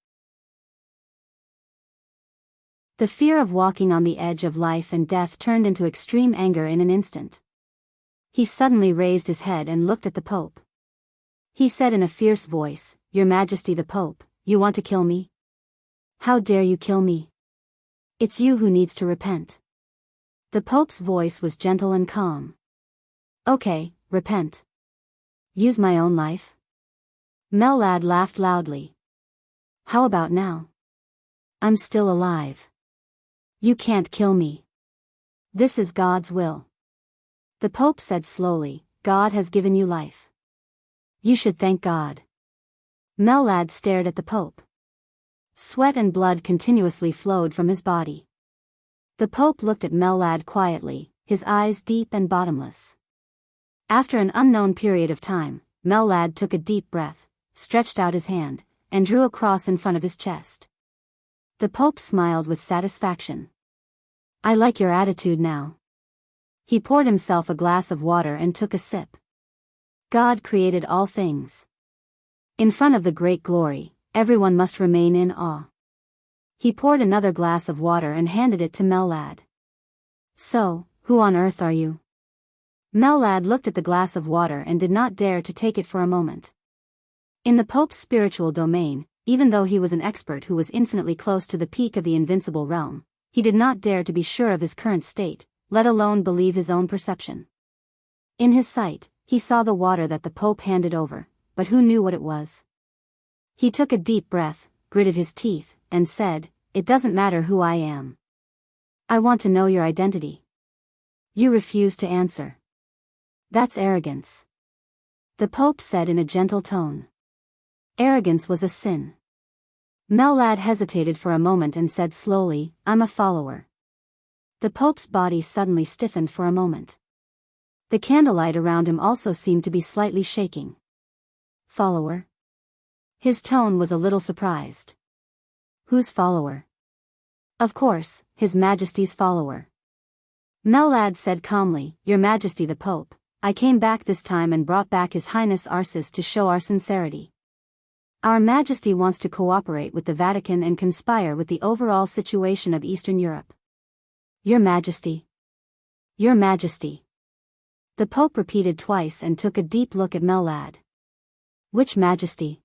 The fear of walking on the edge of life and death turned into extreme anger in an instant. He suddenly raised his head and looked at the Pope. He said in a fierce voice, "Your Majesty the Pope, you want to kill me? How dare you kill me? It's you who needs to repent." The Pope's voice was gentle and calm. "Okay, repent. Use my own life?" Mellad laughed loudly. "How about now? I'm still alive. You can't kill me. This is God's will." The Pope said slowly, "God has given you life. You should thank God." Mellad stared at the Pope. Sweat and blood continuously flowed from his body. The Pope looked at Mellad quietly, his eyes deep and bottomless. After an unknown period of time, Mellad took a deep breath, stretched out his hand, and drew a cross in front of his chest. The Pope smiled with satisfaction. "I like your attitude now." He poured himself a glass of water and took a sip. God created all things. In front of the great glory, everyone must remain in awe. He poured another glass of water and handed it to Mellad. "So, who on earth are you?" Mellad looked at the glass of water and did not dare to take it for a moment. In the Pope's spiritual domain, even though he was an expert who was infinitely close to the peak of the invincible realm, he did not dare to be sure of his current state, let alone believe his own perception. In his sight, he saw the water that the Pope handed over, but who knew what it was? He took a deep breath, gritted his teeth, and said, "It doesn't matter who I am. I want to know your identity." "You refuse to answer. That's arrogance." The Pope said in a gentle tone. Arrogance was a sin. Mellad hesitated for a moment and said slowly, "I'm a follower." The Pope's body suddenly stiffened for a moment. The candlelight around him also seemed to be slightly shaking. "Follower?" His tone was a little surprised. "Whose follower?" "Of course, His Majesty's follower." Mellad said calmly, "Your Majesty the Pope, I came back this time and brought back His Highness Arsis to show our sincerity. Our Majesty wants to cooperate with the Vatican and conspire with the overall situation of Eastern Europe. Your Majesty. Your Majesty. The Pope repeated twice and took a deep look at Mellad. Which Majesty?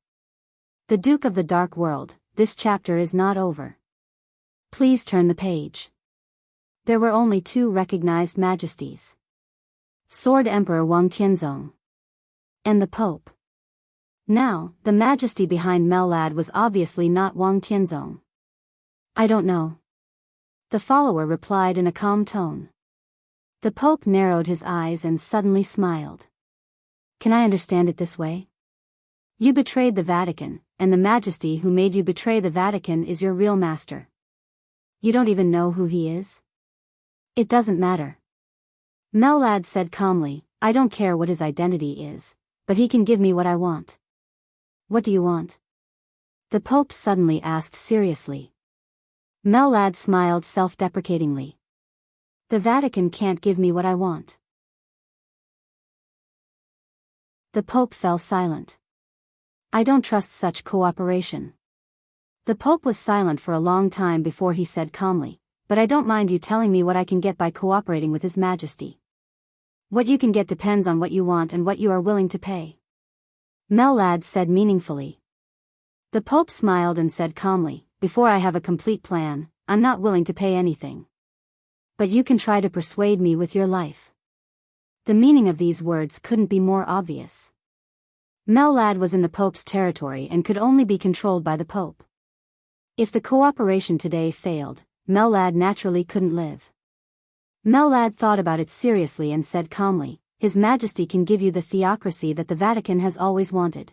The Duke of the Dark World. This chapter is not over. Please turn the page. There were only two recognized majesties. Sword Emperor Wang Tianzong. And the Pope. Now, the majesty behind Mellad was obviously not Wang Tianzong. I don't know. The follower replied in a calm tone. The Pope narrowed his eyes and suddenly smiled. Can I understand it this way? You betrayed the Vatican, and the majesty who made you betray the Vatican is your real master. You don't even know who he is? It doesn't matter. Mellad said calmly, I don't care what his identity is, but he can give me what I want. What do you want? The Pope suddenly asked seriously. Mellad smiled self-deprecatingly. The Vatican can't give me what I want. The Pope fell silent. I don't trust such cooperation. The Pope was silent for a long time before he said calmly, but I don't mind you telling me what I can get by cooperating with His Majesty. What you can get depends on what you want and what you are willing to pay. Mellad said meaningfully. The Pope smiled and said calmly, before I have a complete plan, I'm not willing to pay anything. But you can try to persuade me with your life. The meaning of these words couldn't be more obvious. Mellad was in the Pope's territory and could only be controlled by the Pope. If the cooperation today failed, Mellad naturally couldn't live. Mellad thought about it seriously and said calmly, His Majesty can give you the theocracy that the Vatican has always wanted.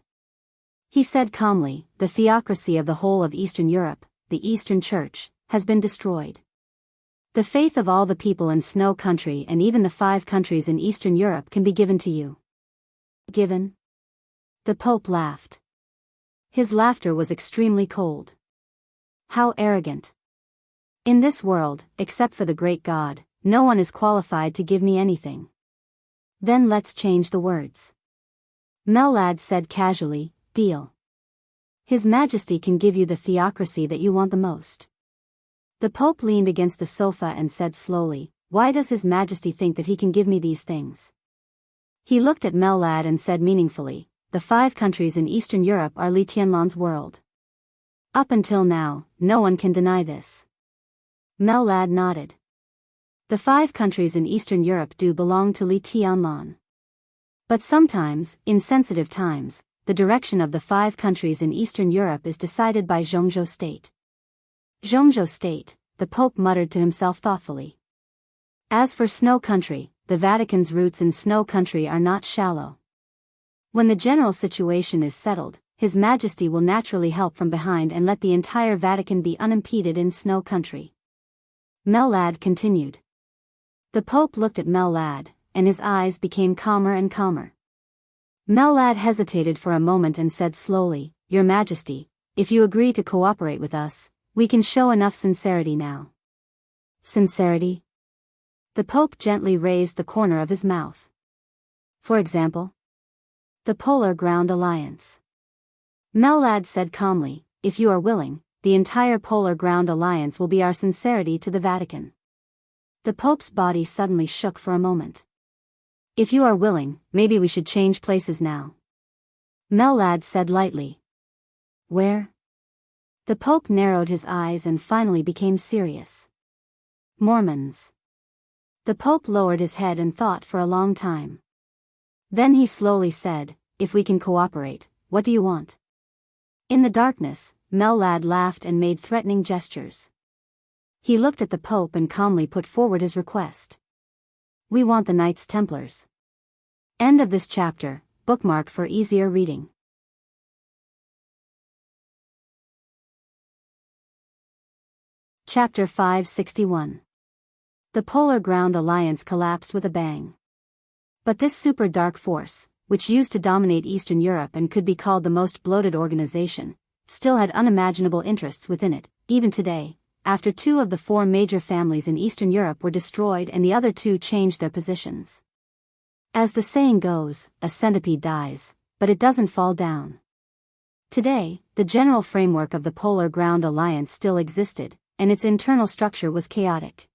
He said calmly, the theocracy of the whole of Eastern Europe, the Eastern Church, has been destroyed. The faith of all the people in Snow Country and even the 5 countries in Eastern Europe can be given to you. Given? The Pope laughed. His laughter was extremely cold. How arrogant. In this world, except for the great God, no one is qualified to give me anything. Then let's change the words. Mellad said casually, deal. His Majesty can give you the theocracy that you want the most. The Pope leaned against the sofa and said slowly, why does His Majesty think that he can give me these things? He looked at Mellad and said meaningfully, the 5 countries in Eastern Europe are Li Tianlan's world. Up until now, no one can deny this. Mellad nodded. The 5 countries in Eastern Europe do belong to Li Tianlan. But sometimes, in sensitive times, the direction of the 5 countries in Eastern Europe is decided by Jianghu State. Jianghu State, the Pope muttered to himself thoughtfully. As for Snow Country, the Vatican's roots in Snow Country are not shallow. When the general situation is settled, His Majesty will naturally help from behind and let the entire Vatican be unimpeded in Snow Country. Mellad continued. The Pope looked at Mellad, and his eyes became calmer and calmer. Mellad hesitated for a moment and said slowly, Your Majesty, if you agree to cooperate with us, we can show enough sincerity now. Sincerity? The Pope gently raised the corner of his mouth. For example? The Polar Ground Alliance. Mellad said calmly, if you are willing, the entire Polar Ground Alliance will be our sincerity to the Vatican. The Pope's body suddenly shook for a moment. If you are willing, maybe we should change places now. Mellad said lightly. Where? The Pope narrowed his eyes and finally became serious. Mormons. The Pope lowered his head and thought for a long time. Then he slowly said, if we can cooperate, what do you want? In the darkness, Mellad laughed and made threatening gestures. He looked at the Pope and calmly put forward his request. We want the Knights Templars. End of this chapter, bookmark for easier reading. Chapter 561. The Polar Ground Alliance collapsed with a bang. But this super dark force, which used to dominate Eastern Europe and could be called the most bloated organization, still had unimaginable interests within it, even today, after 2 of the 4 major families in Eastern Europe were destroyed and the other 2 changed their positions. As the saying goes, a centipede dies, but it doesn't fall down. Today, the general framework of the Polar Ground Alliance still existed, and its internal structure was chaotic.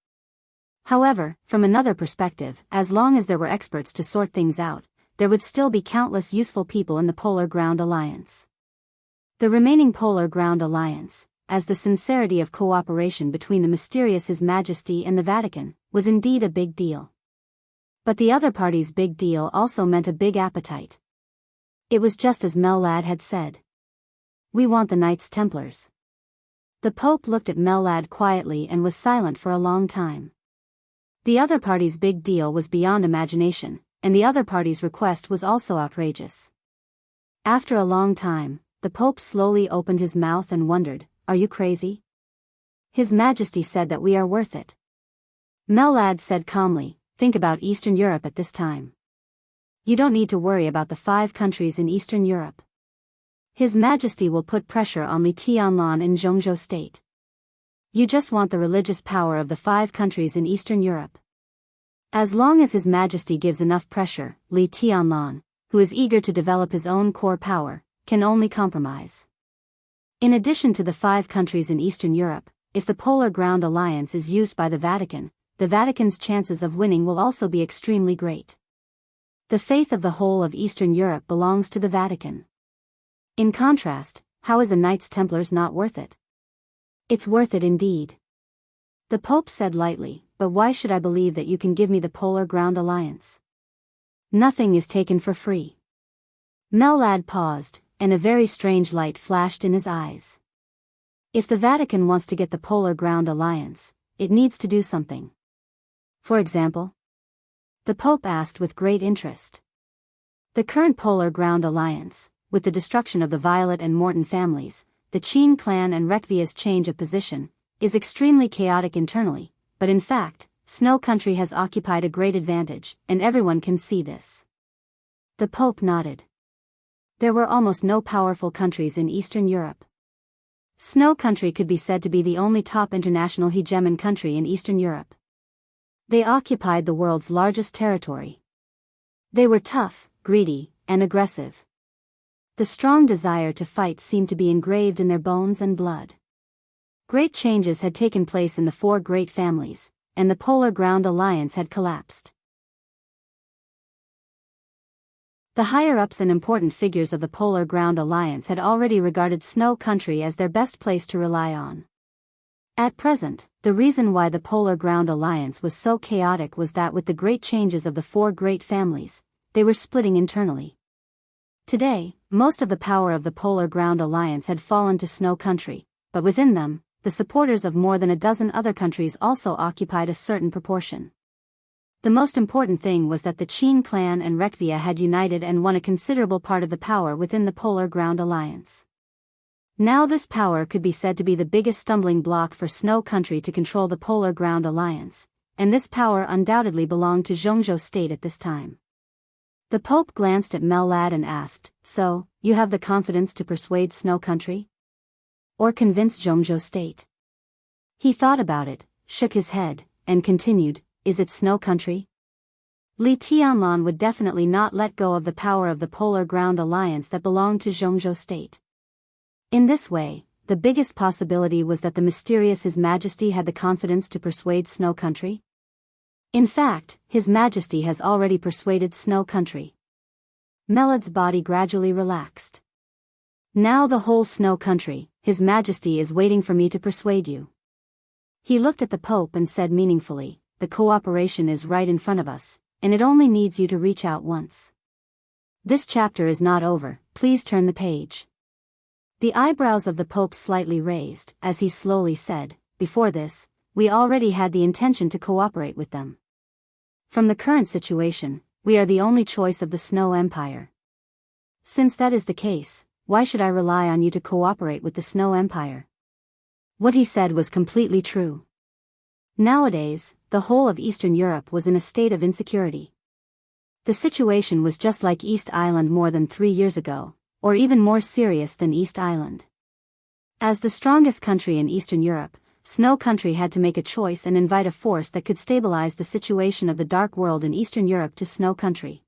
However, from another perspective, as long as there were experts to sort things out, there would still be countless useful people in the Polar Ground Alliance. The remaining Polar Ground Alliance, as the sincerity of cooperation between the mysterious His Majesty and the Vatican, was indeed a big deal. But the other party's big deal also meant a big appetite. It was just as Mellad had said. We want the Knights Templars. The Pope looked at Mellad quietly and was silent for a long time. The other party's big deal was beyond imagination, and the other party's request was also outrageous. After a long time, the Pope slowly opened his mouth and wondered, "Are you crazy?" His Majesty said that we are worth it. Mellad said calmly, "Think about Eastern Europe at this time. You don't need to worry about the 5 countries in Eastern Europe. His Majesty will put pressure on Li Tianlan in Jianghu state. You just want the religious power of the 5 countries in Eastern Europe. As long as His Majesty gives enough pressure, Li Tianlan, who is eager to develop his own core power, can only compromise. In addition to the 5 countries in Eastern Europe, if the Polar Ground Alliance is used by the Vatican's chances of winning will also be extremely great. The faith of the whole of Eastern Europe belongs to the Vatican. In contrast, how is a Knights Templars not worth it? It's worth it indeed." The Pope said lightly, "But why should I believe that you can give me the Polar Ground Alliance? Nothing is taken for free." Mellad paused, and a very strange light flashed in his eyes. If the Vatican wants to get the Polar Ground Alliance, it needs to do something. For example? The Pope asked with great interest. The current Polar Ground Alliance, with the destruction of the Violet and Morton families, the Qin clan and Rekvia's change of position, is extremely chaotic internally, but in fact, Snow Country has occupied a great advantage, and everyone can see this. The Pope nodded. There were almost no powerful countries in Eastern Europe. Snow Country could be said to be the only top international hegemon country in Eastern Europe. They occupied the world's largest territory. They were tough, greedy, and aggressive. The strong desire to fight seemed to be engraved in their bones and blood. Great changes had taken place in the 4 great families, and the Polar Ground Alliance had collapsed. The higher-ups and important figures of the Polar Ground Alliance had already regarded Snow Country as their best place to rely on. At present, the reason why the Polar Ground Alliance was so chaotic was that with the great changes of the 4 great families, they were splitting internally. Today, most of the power of the Polar Ground Alliance had fallen to Snow Country, but within them, the supporters of more than a dozen other countries also occupied a certain proportion. The most important thing was that the Qin clan and Rekvia had united and won a considerable part of the power within the Polar Ground Alliance. Now this power could be said to be the biggest stumbling block for Snow Country to control the Polar Ground Alliance, and this power undoubtedly belonged to Jianghu state at this time. The Pope glanced at Mellad and asked, "So, you have the confidence to persuade Snow Country? Or convince Jianghu state?" He thought about it, shook his head, and continued, "Is it Snow Country? Li Tianlan would definitely not let go of the power of the Polar Ground Alliance that belonged to Jianghu state. In this way, the biggest possibility was that the mysterious His Majesty had the confidence to persuade Snow Country. In fact, His Majesty has already persuaded Snow Country." Mellad's body gradually relaxed. "Now the whole Snow Country, His Majesty is waiting for me to persuade you." He looked at the Pope and said meaningfully, "The cooperation is right in front of us, and it only needs you to reach out once. This chapter is not over, please turn the page." The eyebrows of the Pope slightly raised, as he slowly said, "Before this, we already had the intention to cooperate with them. From the current situation, we are the only choice of the Snow Empire. Since that is the case, why should I rely on you to cooperate with the Snow Empire?" What he said was completely true. Nowadays, the whole of Eastern Europe was in a state of insecurity. The situation was just like East Island more than 3 years ago, or even more serious than East Island. As the strongest country in Eastern Europe, Snow Country had to make a choice and invite a force that could stabilize the situation of the Dark World in Eastern Europe to Snow Country.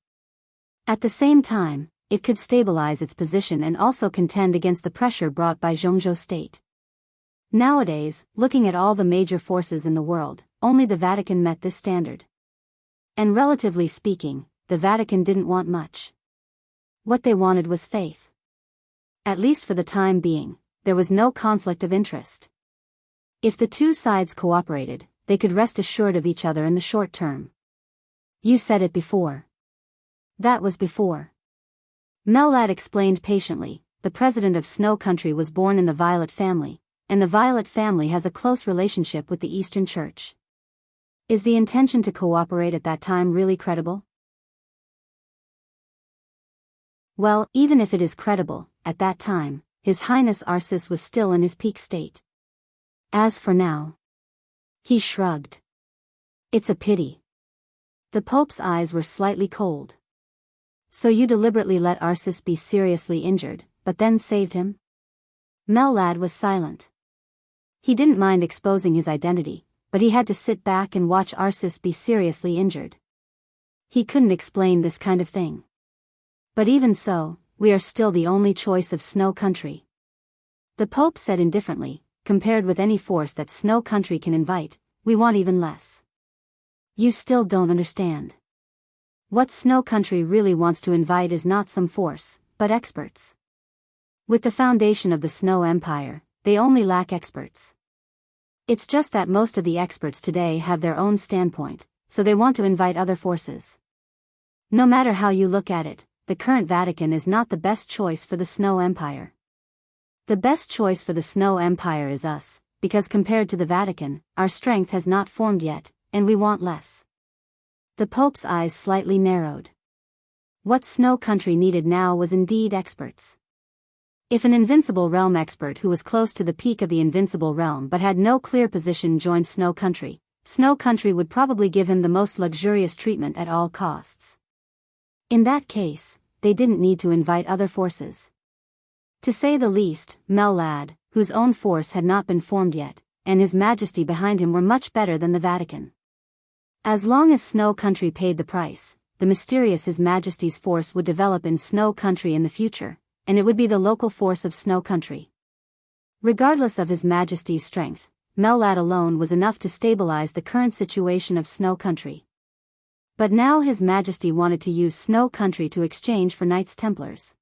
At the same time, it could stabilize its position and also contend against the pressure brought by Jianghu state. Nowadays, looking at all the major forces in the world, only the Vatican met this standard. And relatively speaking, the Vatican didn't want much. What they wanted was faith. At least for the time being, there was no conflict of interest. If the two sides cooperated, they could rest assured of each other in the short term. You said it before. That was before. Mellad explained patiently. The president of Snow Country was born in the Violet family, and the Violet family has a close relationship with the Eastern Church. Is the intention to cooperate at that time really credible? Well, even if it is credible, at that time, His Highness Arsis was still in his peak state. As for now, he shrugged. It's a pity. The Pope's eyes were slightly cold. So you deliberately let Arsis be seriously injured, but then saved him? Mellad was silent. He didn't mind exposing his identity, but he had to sit back and watch Arsis be seriously injured. He couldn't explain this kind of thing. But even so, we are still the only choice of Snow Country. The Pope said indifferently, compared with any force that Snow Country can invite, we want even less. You still don't understand. What Snow Country really wants to invite is not some force, but experts. With the foundation of the Snow Empire, they only lack experts. It's just that most of the experts today have their own standpoint, so they want to invite other forces. No matter how you look at it, the current Vatican is not the best choice for the Snow Empire. The best choice for the Snow Empire is us, because compared to the Vatican, our strength has not formed yet, and we want less. The Pope's eyes slightly narrowed. What Snow Country needed now was indeed experts. If an Invincible Realm expert who was close to the peak of the Invincible Realm but had no clear position joined Snow Country would probably give him the most luxurious treatment at all costs. In that case, they didn't need to invite other forces. To say the least, Mellad, whose own force had not been formed yet, and His Majesty behind him were much better than the Vatican. As long as Snow Country paid the price, the mysterious His Majesty's force would develop in Snow Country in the future, and it would be the local force of Snow Country. Regardless of His Majesty's strength, Mellad alone was enough to stabilize the current situation of Snow Country. But now His Majesty wanted to use Snow Country to exchange for Knights Templars.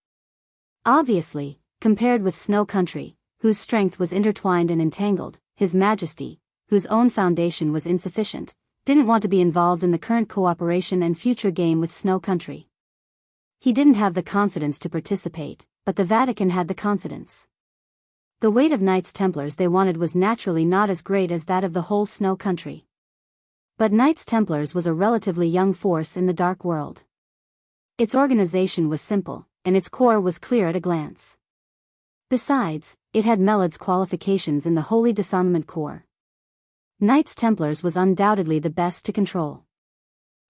Obviously, compared with Snow Country, whose strength was intertwined and entangled, His Majesty, whose own foundation was insufficient, didn't want to be involved in the current cooperation and future game with Snow Country. He didn't have the confidence to participate, but the Vatican had the confidence. The weight of Knights Templars they wanted was naturally not as great as that of the whole Snow Country. But Knights Templars was a relatively young force in the Dark World. Its organization was simple, and its core was clear at a glance. Besides, it had Mellad's qualifications in the Holy Disarmament Corps. Knights Templars was undoubtedly the best to control.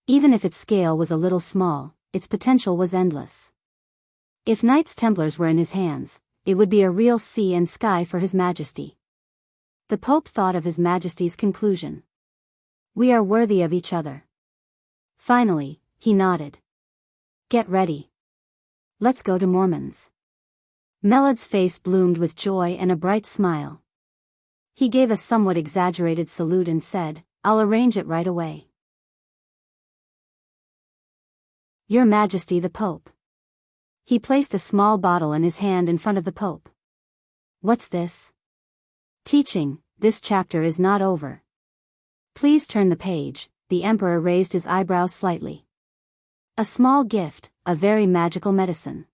Even if its scale was a little small, its potential was endless. If Knights Templars were in his hands, it would be a real sea and sky for His Majesty. The Pope thought of His Majesty's conclusion. We are worthy of each other. Finally, he nodded. Get ready. Let's go to Mormon's. Mellad's face bloomed with joy and a bright smile. He gave a somewhat exaggerated salute and said, I'll arrange it right away. Your Majesty the Pope. He placed a small bottle in his hand in front of the Pope. What's this? Teaching, this chapter is not over. Please turn the page. The Emperor raised his eyebrows slightly. A small gift, a very magical medicine.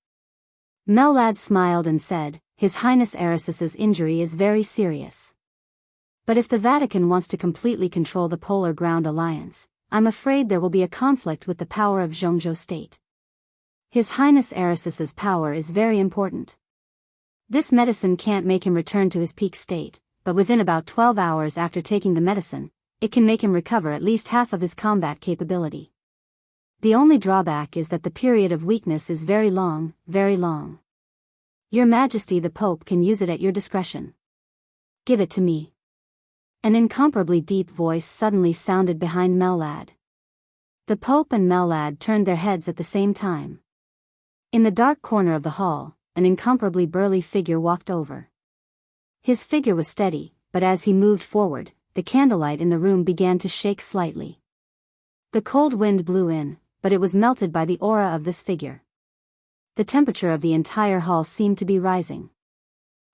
Mellad smiled and said, His Highness Arasis's injury is very serious. But if the Vatican wants to completely control the Polar Ground Alliance, I'm afraid there will be a conflict with the power of Jianghu state. His Highness Arasis's power is very important. This medicine can't make him return to his peak state, but within about 12 hours after taking the medicine, it can make him recover at least half of his combat capability. The only drawback is that the period of weakness is very long, very long. Your Majesty the Pope can use it at your discretion. Give it to me. An incomparably deep voice suddenly sounded behind Mellad. The Pope and Mellad turned their heads at the same time. In the dark corner of the hall, an incomparably burly figure walked over. His figure was steady, but as he moved forward, the candlelight in the room began to shake slightly. The cold wind blew in, but it was melted by the aura of this figure. The temperature of the entire hall seemed to be rising.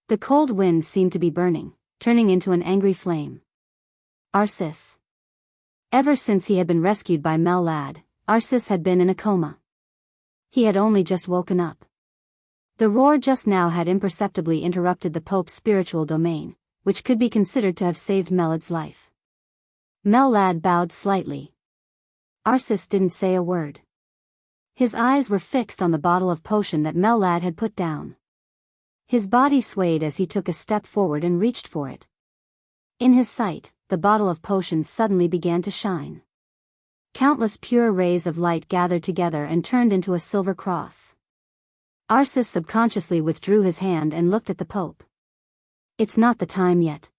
The cold wind seemed to be burning, turning into an angry flame. Arsis. Ever since he had been rescued by Mel Lad, Arsis had been in a coma. He had only just woken up. The roar just now had imperceptibly interrupted the Pope's spiritual domain, which could be considered to have saved Melad's life. Mel Lad bowed slightly. Arsis didn't say a word. His eyes were fixed on the bottle of potion that Mel Lad had put down. His body swayed as he took a step forward and reached for it. In his sight, the bottle of potion suddenly began to shine. Countless pure rays of light gathered together and turned into a silver cross. Arsis subconsciously withdrew his hand and looked at the Pope. It's not the time yet.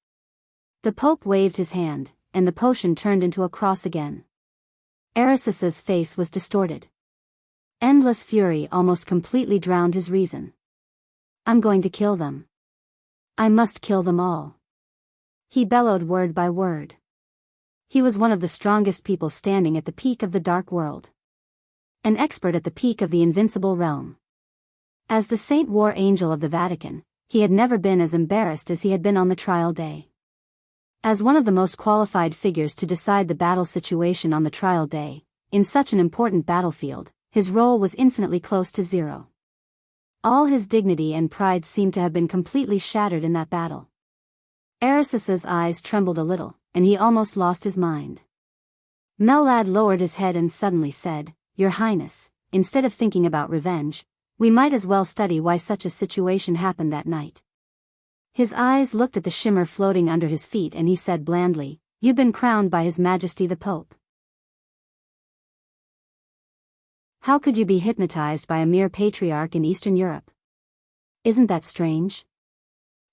The Pope waved his hand, and the potion turned into a cross again. Arisis's face was distorted. Endless fury almost completely drowned his reason. I'm going to kill them. I must kill them all. He bellowed word by word. He was one of the strongest people standing at the peak of the dark world. An expert at the peak of the invincible realm. As the Saint War Angel of the Vatican, he had never been as embarrassed as he had been on the trial day. As one of the most qualified figures to decide the battle situation on the trial day, in such an important battlefield, his role was infinitely close to zero. All his dignity and pride seemed to have been completely shattered in that battle. Arisis's eyes trembled a little, and he almost lost his mind. Mel Lad lowered his head and suddenly said, "Your Highness, instead of thinking about revenge, we might as well study why such a situation happened that night." His eyes looked at the shimmer floating under his feet and he said blandly, "You've been crowned by His Majesty the Pope. How could you be hypnotized by a mere patriarch in Eastern Europe? Isn't that strange?"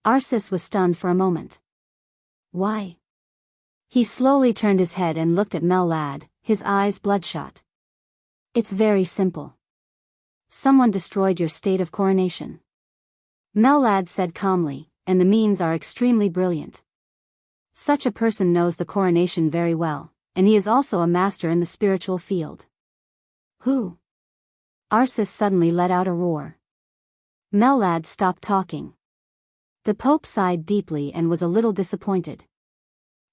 Arsis was stunned for a moment. "Why?" He slowly turned his head and looked at Mel Lad, his eyes bloodshot. "It's very simple. Someone destroyed your state of coronation." Mel Lad said calmly, "And the means are extremely brilliant. Such a person knows the coronation very well, and he is also a master in the spiritual field." "Who?" Arsis suddenly let out a roar. Mel Lad stopped talking. The Pope sighed deeply and was a little disappointed.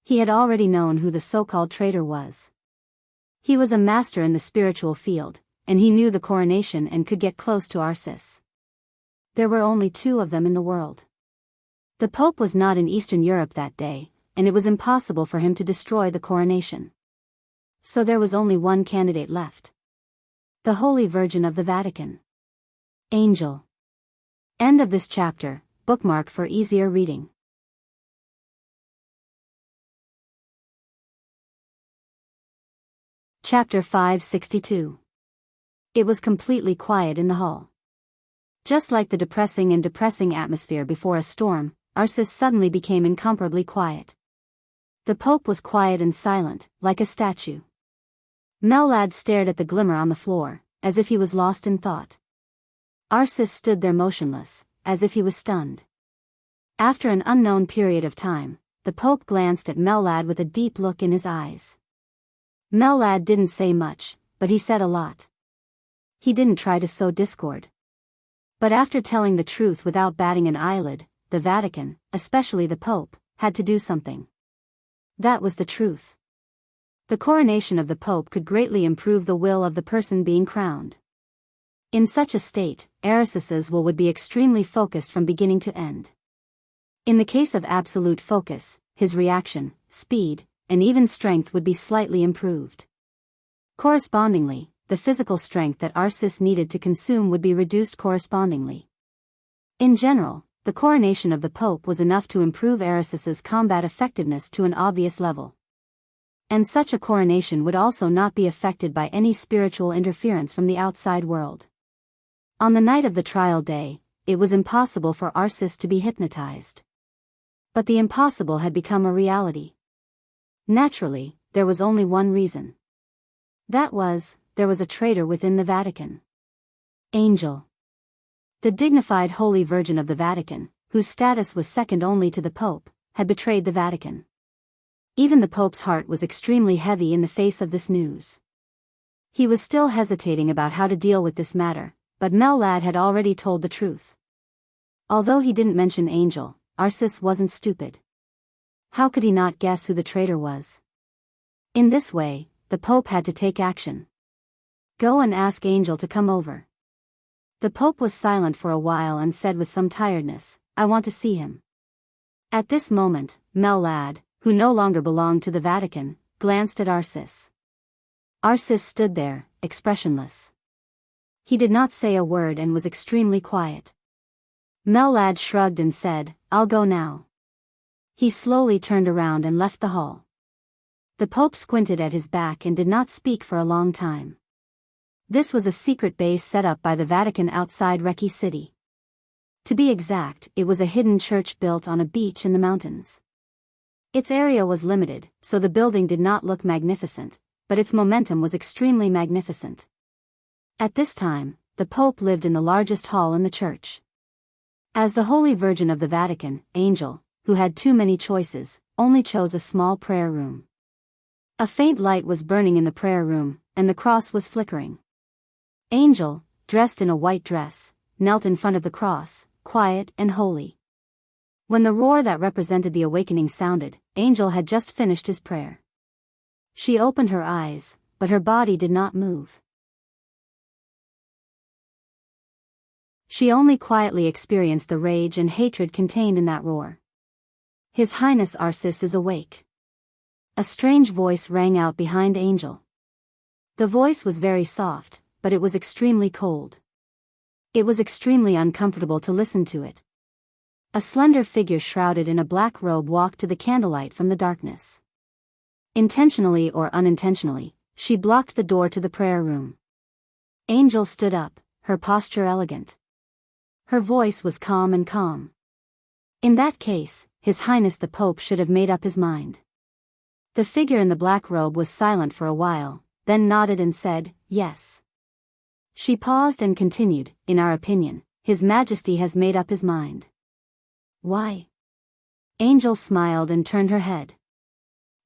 He had already known who the so-called traitor was. He was a master in the spiritual field, and he knew the coronation and could get close to Arsis. There were only two of them in the world. The Pope was not in Eastern Europe that day, and it was impossible for him to destroy the coronation. So there was only one candidate left. The Holy Virgin of the Vatican. Angel. End of this chapter. Bookmark for easier reading. Chapter 562. It was completely quiet in the hall. Just like the depressing atmosphere before a storm, Arsis suddenly became incomparably quiet. The Pope was quiet and silent, like a statue. Mel Lad stared at the glimmer on the floor, as if he was lost in thought. Arsis stood there motionless, as if he was stunned. After an unknown period of time, the Pope glanced at Mel Lad with a deep look in his eyes. Mel Lad didn't say much, but he said a lot. He didn't try to sow discord. But after telling the truth without batting an eyelid, the Vatican, especially the Pope, had to do something. That was the truth. The coronation of the Pope could greatly improve the will of the person being crowned. In such a state, Arisis's will would be extremely focused from beginning to end. In the case of absolute focus, his reaction, speed, and even strength would be slightly improved. Correspondingly, the physical strength that Arsis needed to consume would be reduced correspondingly. In general, the coronation of the Pope was enough to improve Arisis's combat effectiveness to an obvious level. And such a coronation would also not be affected by any spiritual interference from the outside world. On the night of the trial day, it was impossible for Arsis to be hypnotized. But the impossible had become a reality. Naturally, there was only one reason. That was, there was a traitor within the Vatican. Angel. The dignified Holy Virgin of the Vatican, whose status was second only to the Pope, had betrayed the Vatican. Even the Pope's heart was extremely heavy in the face of this news. He was still hesitating about how to deal with this matter, but Mellad had already told the truth. Although he didn't mention Angel, Arcis wasn't stupid. How could he not guess who the traitor was? In this way, the Pope had to take action. Go and ask Angel to come over. The Pope was silent for a while and said with some tiredness, I want to see him. At this moment, Mellad, who no longer belonged to the Vatican, glanced at Arcis. Arcis stood there, expressionless. He did not say a word and was extremely quiet. Mellad shrugged and said, I'll go now. He slowly turned around and left the hall. The Pope squinted at his back and did not speak for a long time. This was a secret base set up by the Vatican outside Recce City. To be exact, it was a hidden church built on a beach in the mountains. Its area was limited, so the building did not look magnificent, but its momentum was extremely magnificent. At this time, the Pope lived in the largest hall in the church. As the Holy Virgin of the Vatican, Angel, who had too many choices, only chose a small prayer room. A faint light was burning in the prayer room, and the cross was flickering. Angel, dressed in a white dress, knelt in front of the cross, quiet and holy. When the roar that represented the awakening sounded, Angel had just finished his prayer. She opened her eyes, but her body did not move. She only quietly experienced the rage and hatred contained in that roar. His Highness Arcis is awake. A strange voice rang out behind Angel. The voice was very soft, but it was extremely cold. It was extremely uncomfortable to listen to it. A slender figure shrouded in a black robe walked to the candlelight from the darkness. Intentionally or unintentionally, she blocked the door to the prayer room. Angel stood up, her posture elegant. Her voice was calm and calm. In that case, His Highness the Pope should have made up his mind. The figure in the black robe was silent for a while, then nodded and said, yes. She paused and continued, in our opinion, His Majesty has made up his mind. Why? Angel smiled and turned her head.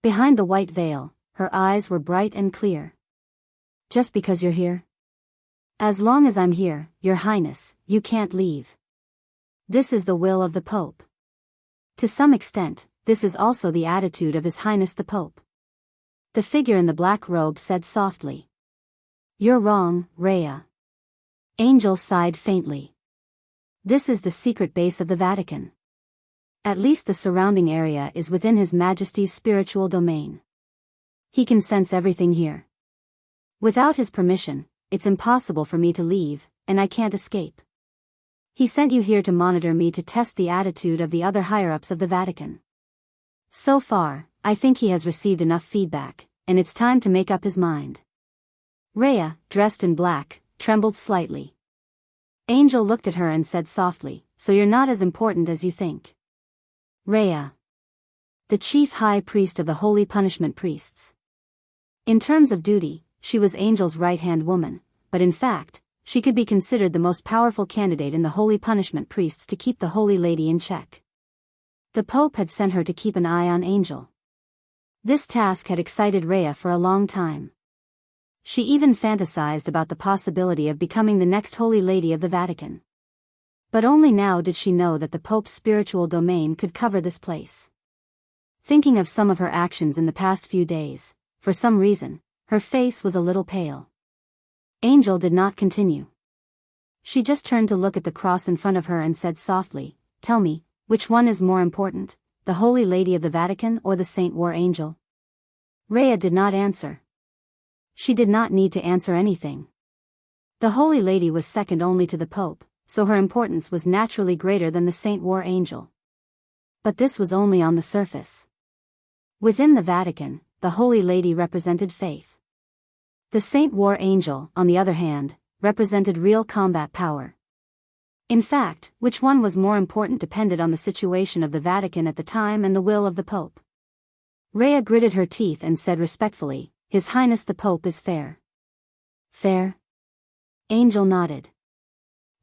Behind the white veil, her eyes were bright and clear. Just because you're here? As long as I'm here, Your Highness, you can't leave. This is the will of the Pope. To some extent, this is also the attitude of His Highness the Pope. The figure in the black robe said softly. You're wrong, Rhea. Angel sighed faintly. This is the secret base of the Vatican. At least the surrounding area is within His Majesty's spiritual domain. He can sense everything here. Without his permission, it's impossible for me to leave, and I can't escape. He sent you here to monitor me to test the attitude of the other higher-ups of the Vatican. So far, I think he has received enough feedback, and it's time to make up his mind. Rhea, dressed in black, trembled slightly. Angel looked at her and said softly, so you're not as important as you think. Rhea. The chief high priest of the Holy Punishment Priests. In terms of duty, she was Angel's right-hand woman, but in fact, she could be considered the most powerful candidate in the Holy Punishment Priests to keep the Holy Lady in check. The Pope had sent her to keep an eye on Angel. This task had excited Rhea for a long time. She even fantasized about the possibility of becoming the next Holy Lady of the Vatican. But only now did she know that the Pope's spiritual domain could cover this place. Thinking of some of her actions in the past few days, for some reason, her face was a little pale. Angel did not continue. She just turned to look at the cross in front of her and said softly, tell me, which one is more important, the Holy Lady of the Vatican or the Saint War Angel? Rhea did not answer. She did not need to answer anything. The Holy Lady was second only to the Pope, so her importance was naturally greater than the Saint War Angel. But this was only on the surface. Within the Vatican, the Holy Lady represented faith. The Saint War Angel, on the other hand, represented real combat power. In fact, which one was more important depended on the situation of the Vatican at the time and the will of the Pope. Rhea gritted her teeth and said respectfully, His Highness the Pope is fair. Fair? Angel nodded.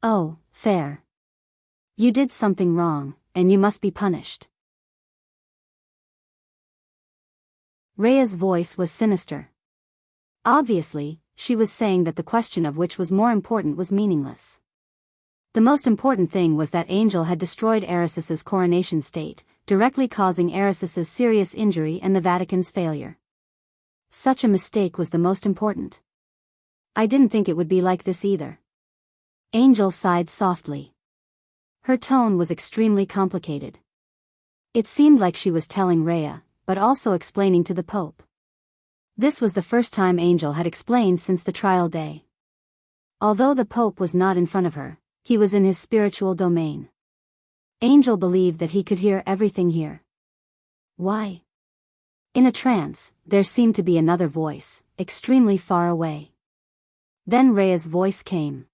Oh, fair. You did something wrong, and you must be punished. Rhea's voice was sinister. Obviously, she was saying that the question of which was more important was meaningless. The most important thing was that Angel had destroyed Erisis's coronation state, directly causing Erisis's serious injury and the Vatican's failure. Such a mistake was the most important. I didn't think it would be like this either. Angel sighed softly. Her tone was extremely complicated. It seemed like she was telling Rhea, but also explaining to the Pope. This was the first time Angel had explained since the trial day. Although the Pope was not in front of her, he was in his spiritual domain. Angel believed that he could hear everything here. Why? In a trance, there seemed to be another voice, extremely far away. Then Rhea's voice came.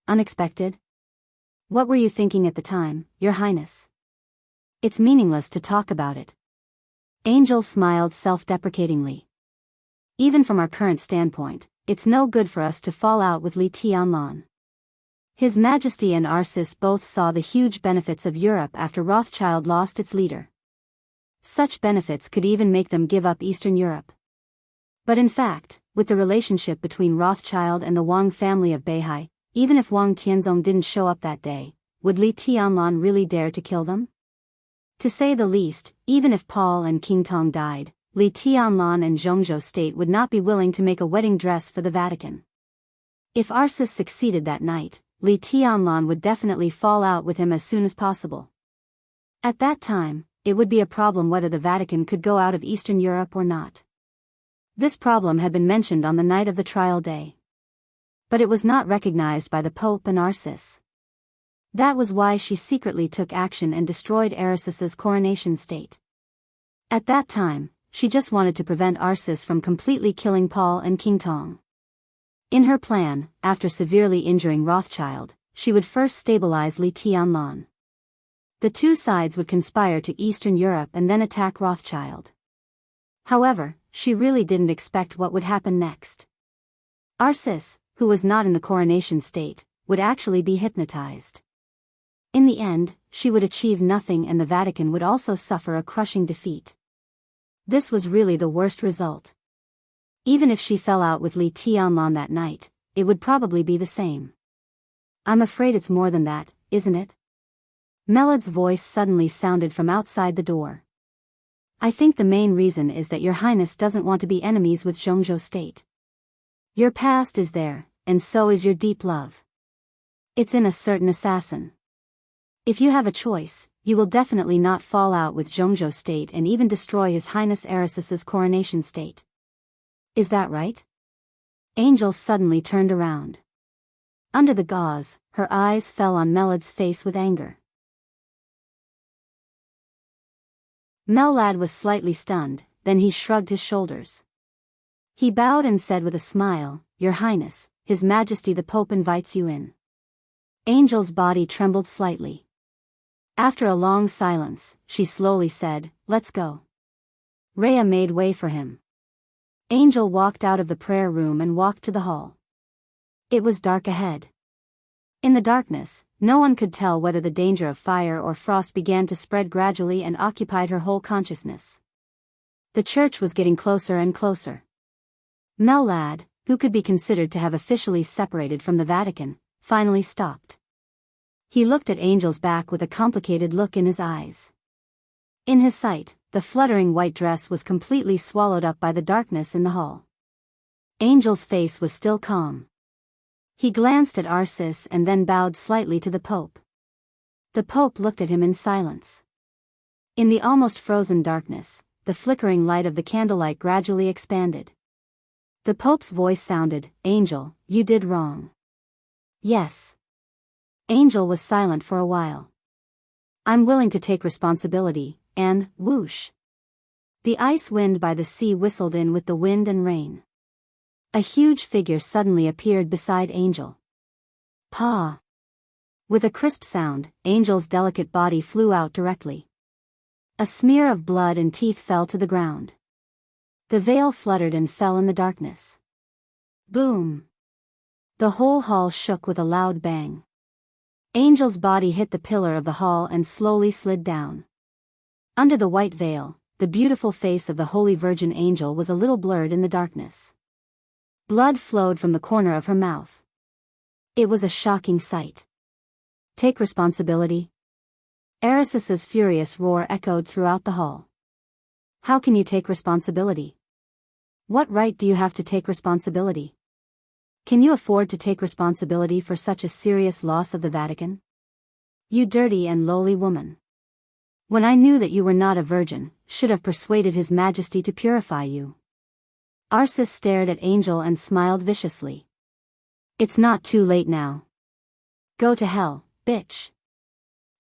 Unexpected? What were you thinking at the time, Your Highness? It's meaningless to talk about it. Angel smiled self-deprecatingly. Even from our current standpoint, it's no good for us to fall out with Li Tianlan. His Majesty and Arsis both saw the huge benefits of Europe after Rothschild lost its leader. Such benefits could even make them give up Eastern Europe. But in fact, with the relationship between Rothschild and the Wang family of Beihai, even if Wang Tianzong didn't show up that day, would Li Tianlan really dare to kill them? To say the least, even if Paul and King Tong died, Li Tianlan and Zhongzhou state would not be willing to make a wedding dress for the Vatican. If Arsis succeeded that night, Li Tianlan would definitely fall out with him as soon as possible. At that time, it would be a problem whether the Vatican could go out of Eastern Europe or not. This problem had been mentioned on the night of the trial day. But it was not recognized by the Pope and Arsis. That was why she secretly took action and destroyed Erisis's coronation state. At that time, she just wanted to prevent Arsis from completely killing Paul and King Tong. In her plan, after severely injuring Rothschild, she would first stabilize Li Tianlan. The two sides would conspire to Eastern Europe and then attack Rothschild. However, she really didn't expect what would happen next. Arsis, who was not in the coronation state, would actually be hypnotized. In the end, she would achieve nothing and the Vatican would also suffer a crushing defeat. This was really the worst result. Even if she fell out with Li Tianlan that night, it would probably be the same. I'm afraid it's more than that, isn't it? Melad's voice suddenly sounded from outside the door. I think the main reason is that Your Highness doesn't want to be enemies with Zhongzhou state. Your past is there, and so is your deep love. It's in a certain assassin. If you have a choice, you will definitely not fall out with Zhongzhou state and even destroy His Highness Erisis's coronation state. Is that right? Angel suddenly turned around. Under the gauze, her eyes fell on Melad's face with anger. Melad was slightly stunned, then he shrugged his shoulders. He bowed and said with a smile, Your Highness, His Majesty the Pope invites you in. Angel's body trembled slightly. After a long silence, she slowly said, Let's go. Rhea made way for him. Angel walked out of the prayer room and walked to the hall. It was dark ahead. In the darkness, no one could tell whether the danger of fire or frost began to spread gradually and occupied her whole consciousness. The church was getting closer and closer. Melad, who could be considered to have officially separated from the Vatican, finally stopped. He looked at Angel's back with a complicated look in his eyes. In his sight, the fluttering white dress was completely swallowed up by the darkness in the hall. Angel's face was still calm. He glanced at Arsis and then bowed slightly to the Pope. The Pope looked at him in silence. In the almost frozen darkness, the flickering light of the candlelight gradually expanded. The Pope's voice sounded, Angel, you did wrong. Yes. Angel was silent for a while. I'm willing to take responsibility, and, whoosh. The ice wind by the sea whistled in with the wind and rain. A huge figure suddenly appeared beside Angel. Pa! With a crisp sound, Angel's delicate body flew out directly. A smear of blood and teeth fell to the ground. The veil fluttered and fell in the darkness. Boom! The whole hall shook with a loud bang. Angel's body hit the pillar of the hall and slowly slid down. Under the white veil, the beautiful face of the Holy Virgin Angel was a little blurred in the darkness. Blood flowed from the corner of her mouth. It was a shocking sight. Take responsibility. Erisis's furious roar echoed throughout the hall. How can you take responsibility? What right do you have to take responsibility? Can you afford to take responsibility for such a serious loss of the Vatican? You dirty and lowly woman. When I knew that you were not a virgin, should have persuaded His Majesty to purify you. Arsis stared at Angel and smiled viciously. It's not too late now. Go to hell, bitch.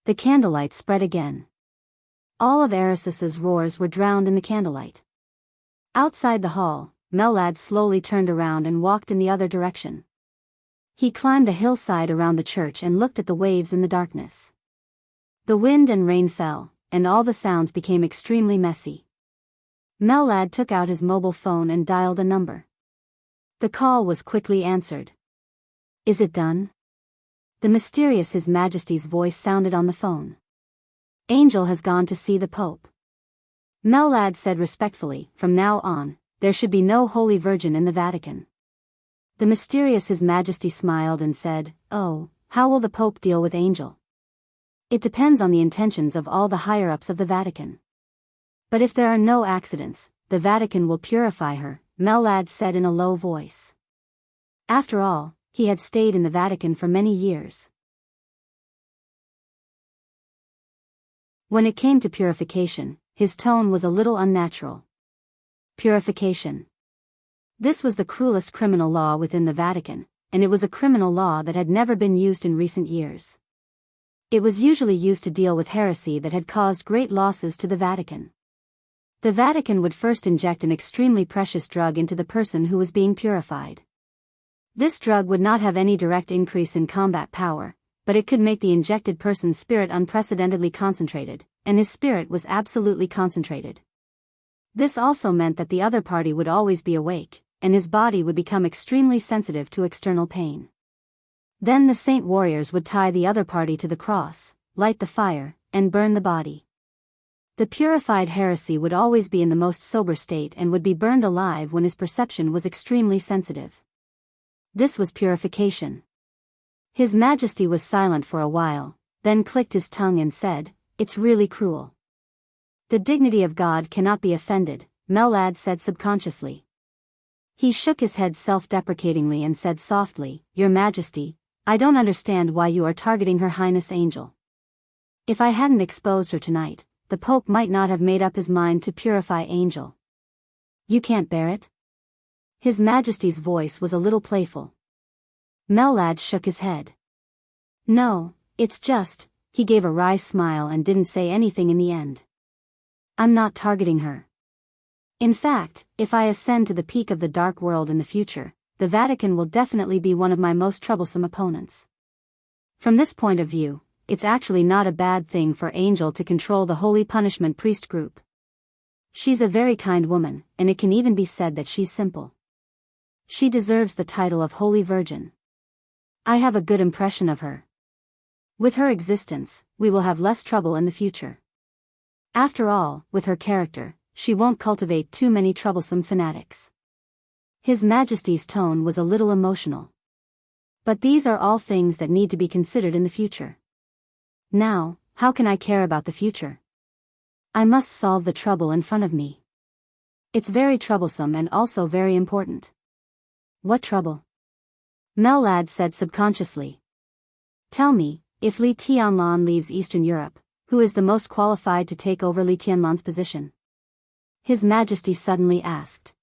The candlelight spread again. All of Erisis's roars were drowned in the candlelight. Outside the hall, Mellad slowly turned around and walked in the other direction. He climbed a hillside around the church and looked at the waves in the darkness. The wind and rain fell, and all the sounds became extremely messy. Mellad took out his mobile phone and dialed a number. The call was quickly answered. Is it done? The mysterious His Majesty's voice sounded on the phone. Angel has gone to see the Pope. Mellad said respectfully, from now on, there should be no Holy Virgin in the Vatican. The mysterious His Majesty smiled and said, Oh, how will the Pope deal with Angel? It depends on the intentions of all the higher-ups of the Vatican. But if there are no accidents, the Vatican will purify her, Mellad said in a low voice. After all, he had stayed in the Vatican for many years. When it came to purification, his tone was a little unnatural. Purification. This was the cruelest criminal law within the Vatican, and it was a criminal law that had never been used in recent years. It was usually used to deal with heresy that had caused great losses to the Vatican. The Vatican would first inject an extremely precious drug into the person who was being purified. This drug would not have any direct increase in combat power, but it could make the injected person's spirit unprecedentedly concentrated, and his spirit was absolutely concentrated. This also meant that the other party would always be awake, and his body would become extremely sensitive to external pain. Then the saint warriors would tie the other party to the cross, light the fire, and burn the body. The purified heresy would always be in the most sober state and would be burned alive when his perception was extremely sensitive. This was purification. His Majesty was silent for a while, then clicked his tongue and said, It's really cruel. The dignity of God cannot be offended, Mellad said subconsciously. He shook his head self-deprecatingly and said softly, Your Majesty, I don't understand why you are targeting Her Highness Angel. If I hadn't exposed her tonight, the Pope might not have made up his mind to purify Angel. You can't bear it? His Majesty's voice was a little playful. Mellad shook his head. No, it's just, he gave a wry smile and didn't say anything in the end. I'm not targeting her. In fact, if I ascend to the peak of the dark world in the future, the Vatican will definitely be one of my most troublesome opponents. From this point of view, it's actually not a bad thing for Angel to control the Holy Punishment Priest group. She's a very kind woman, and it can even be said that she's simple. She deserves the title of Holy Virgin. I have a good impression of her. With her existence, we will have less trouble in the future. After all, with her character, she won't cultivate too many troublesome fanatics. His Majesty's tone was a little emotional. But these are all things that need to be considered in the future. Now, how can I care about the future? I must solve the trouble in front of me. It's very troublesome and also very important. What trouble? Mellad said subconsciously. Tell me, if Li Tianlan leaves Eastern Europe, who is the most qualified to take over Li Tianlan's position? His Majesty suddenly asked.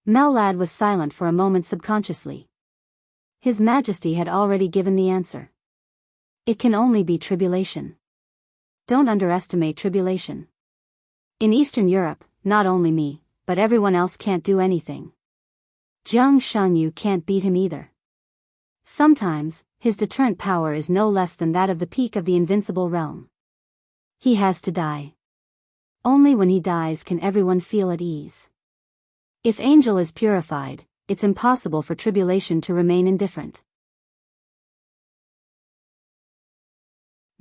Mellad was silent for a moment subconsciously. His Majesty had already given the answer. It can only be tribulation. Don't underestimate tribulation. In Eastern Europe, not only me, but everyone else can't do anything. Jianghu can't beat him either. Sometimes, his deterrent power is no less than that of the peak of the invincible realm. He has to die. Only when he dies can everyone feel at ease. If Angel is purified, it's impossible for tribulation to remain indifferent.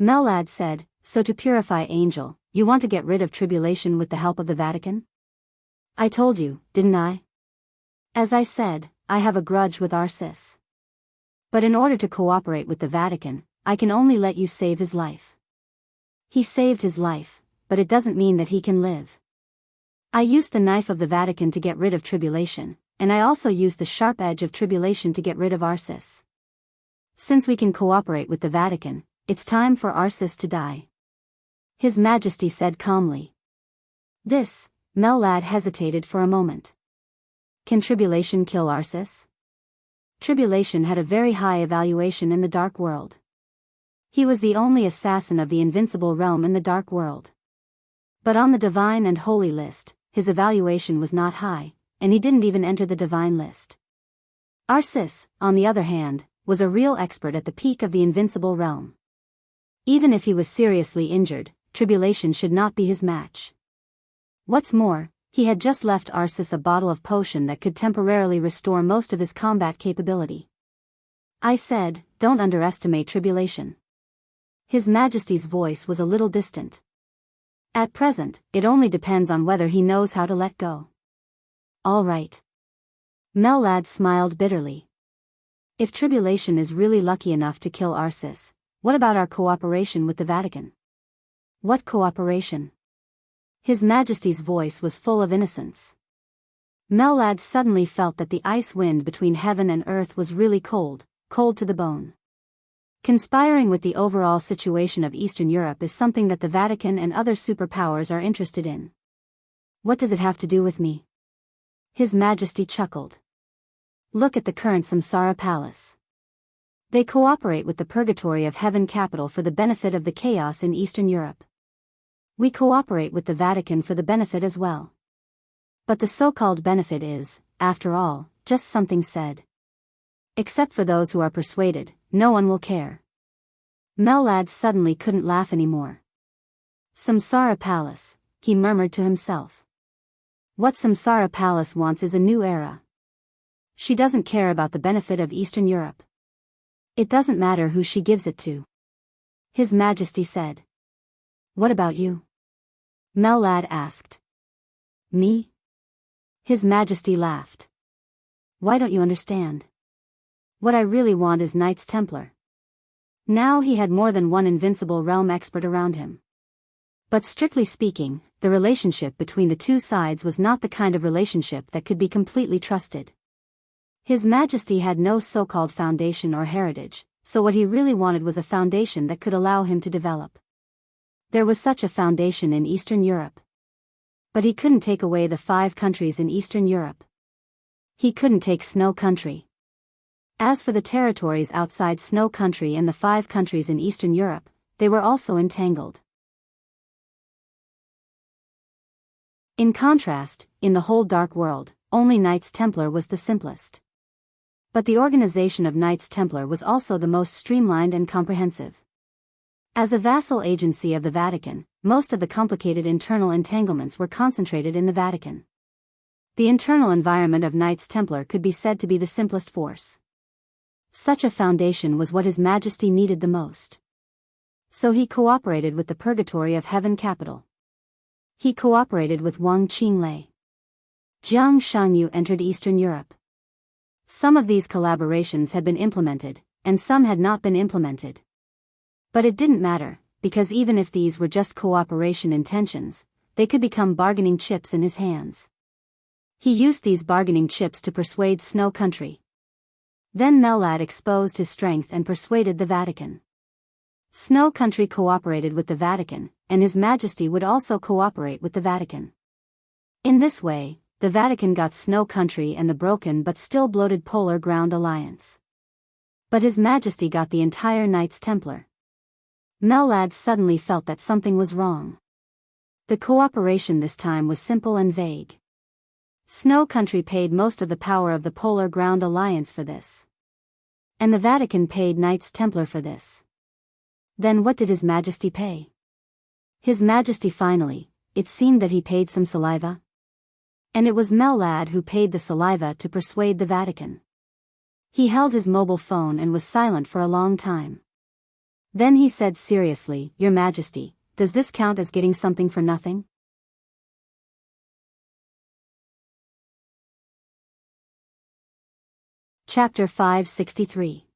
Mellad said, so to purify Angel, you want to get rid of tribulation with the help of the Vatican? I told you, didn't I? As I said, I have a grudge with Arcis. But in order to cooperate with the Vatican, I can only let you save his life. He saved his life, but it doesn't mean that he can live. I used the knife of the Vatican to get rid of tribulation, and I also used the sharp edge of tribulation to get rid of Arcis. Since we can cooperate with the Vatican, it's time for Arcis to die. His Majesty said calmly. This, Mellad hesitated for a moment. Can tribulation kill Arcis? Tribulation had a very high evaluation in the Dark World. He was the only assassin of the invincible realm in the Dark World. But on the Divine and Holy list, his evaluation was not high, and he didn't even enter the Divine list. Arcis, on the other hand, was a real expert at the peak of the invincible realm. Even if he was seriously injured, tribulation should not be his match. What's more, he had just left Arcis a bottle of potion that could temporarily restore most of his combat capability. I said, don't underestimate tribulation. His Majesty's voice was a little distant. At present, it only depends on whether he knows how to let go. All right. Mellad smiled bitterly. If tribulation is really lucky enough to kill Arcis, what about our cooperation with the Vatican? What cooperation? His Majesty's voice was full of innocence. Mellad suddenly felt that the ice wind between heaven and earth was really cold, cold to the bone. Conspiring with the overall situation of Eastern Europe is something that the Vatican and other superpowers are interested in. What does it have to do with me? His Majesty chuckled. Look at the current Samsara Palace. They cooperate with the Purgatory of Heaven capital for the benefit of the chaos in Eastern Europe. We cooperate with the Vatican for the benefit as well. But the so-called benefit is, after all, just something said. Except for those who are persuaded, no one will care. Mellad suddenly couldn't laugh anymore. Samsara Palace, he murmured to himself. What Samsara Palace wants is a new era. She doesn't care about the benefit of Eastern Europe. It doesn't matter who she gives it to. His Majesty said. What about you? Mellad asked. Me? His Majesty laughed. Why don't you understand? What I really want is Knights Templar. Now he had more than one invincible realm expert around him. But strictly speaking, the relationship between the two sides was not the kind of relationship that could be completely trusted. His Majesty had no so-called foundation or heritage, so what he really wanted was a foundation that could allow him to develop. There was such a foundation in Eastern Europe. But he couldn't take away the 5 countries in Eastern Europe. He couldn't take Snow Country. As for the territories outside Snow Country and the 5 countries in Eastern Europe, they were also entangled. In contrast, in the whole Dark World, only Knights Templar was the simplest. But the organization of Knights Templar was also the most streamlined and comprehensive. As a vassal agency of the Vatican, most of the complicated internal entanglements were concentrated in the Vatican. The internal environment of Knights Templar could be said to be the simplest force. Such a foundation was what His Majesty needed the most. So he cooperated with the Purgatory of Heaven capital. He cooperated with Wang Qinglei. Jianghu entered Eastern Europe. Some of these collaborations had been implemented, and some had not been implemented. But it didn't matter, because even if these were just cooperation intentions, they could become bargaining chips in his hands. He used these bargaining chips to persuade Snow Country. Then Mellad exposed his strength and persuaded the Vatican. Snow Country cooperated with the Vatican, and His Majesty would also cooperate with the Vatican. In this way, the Vatican got Snow Country and the broken but still bloated Polar Ground Alliance. But His Majesty got the entire Knights Templar. Mellad suddenly felt that something was wrong. The cooperation this time was simple and vague. Snow Country paid most of the power of the Polar Ground Alliance for this. And the Vatican paid Knights Templar for this. Then what did His Majesty pay? His Majesty finally, it seemed that he paid some saliva. And it was Mellad who paid the saliva to persuade the Vatican. He held his mobile phone and was silent for a long time. Then he said seriously, "Your Majesty, does this count as getting something for nothing?" Chapter 563.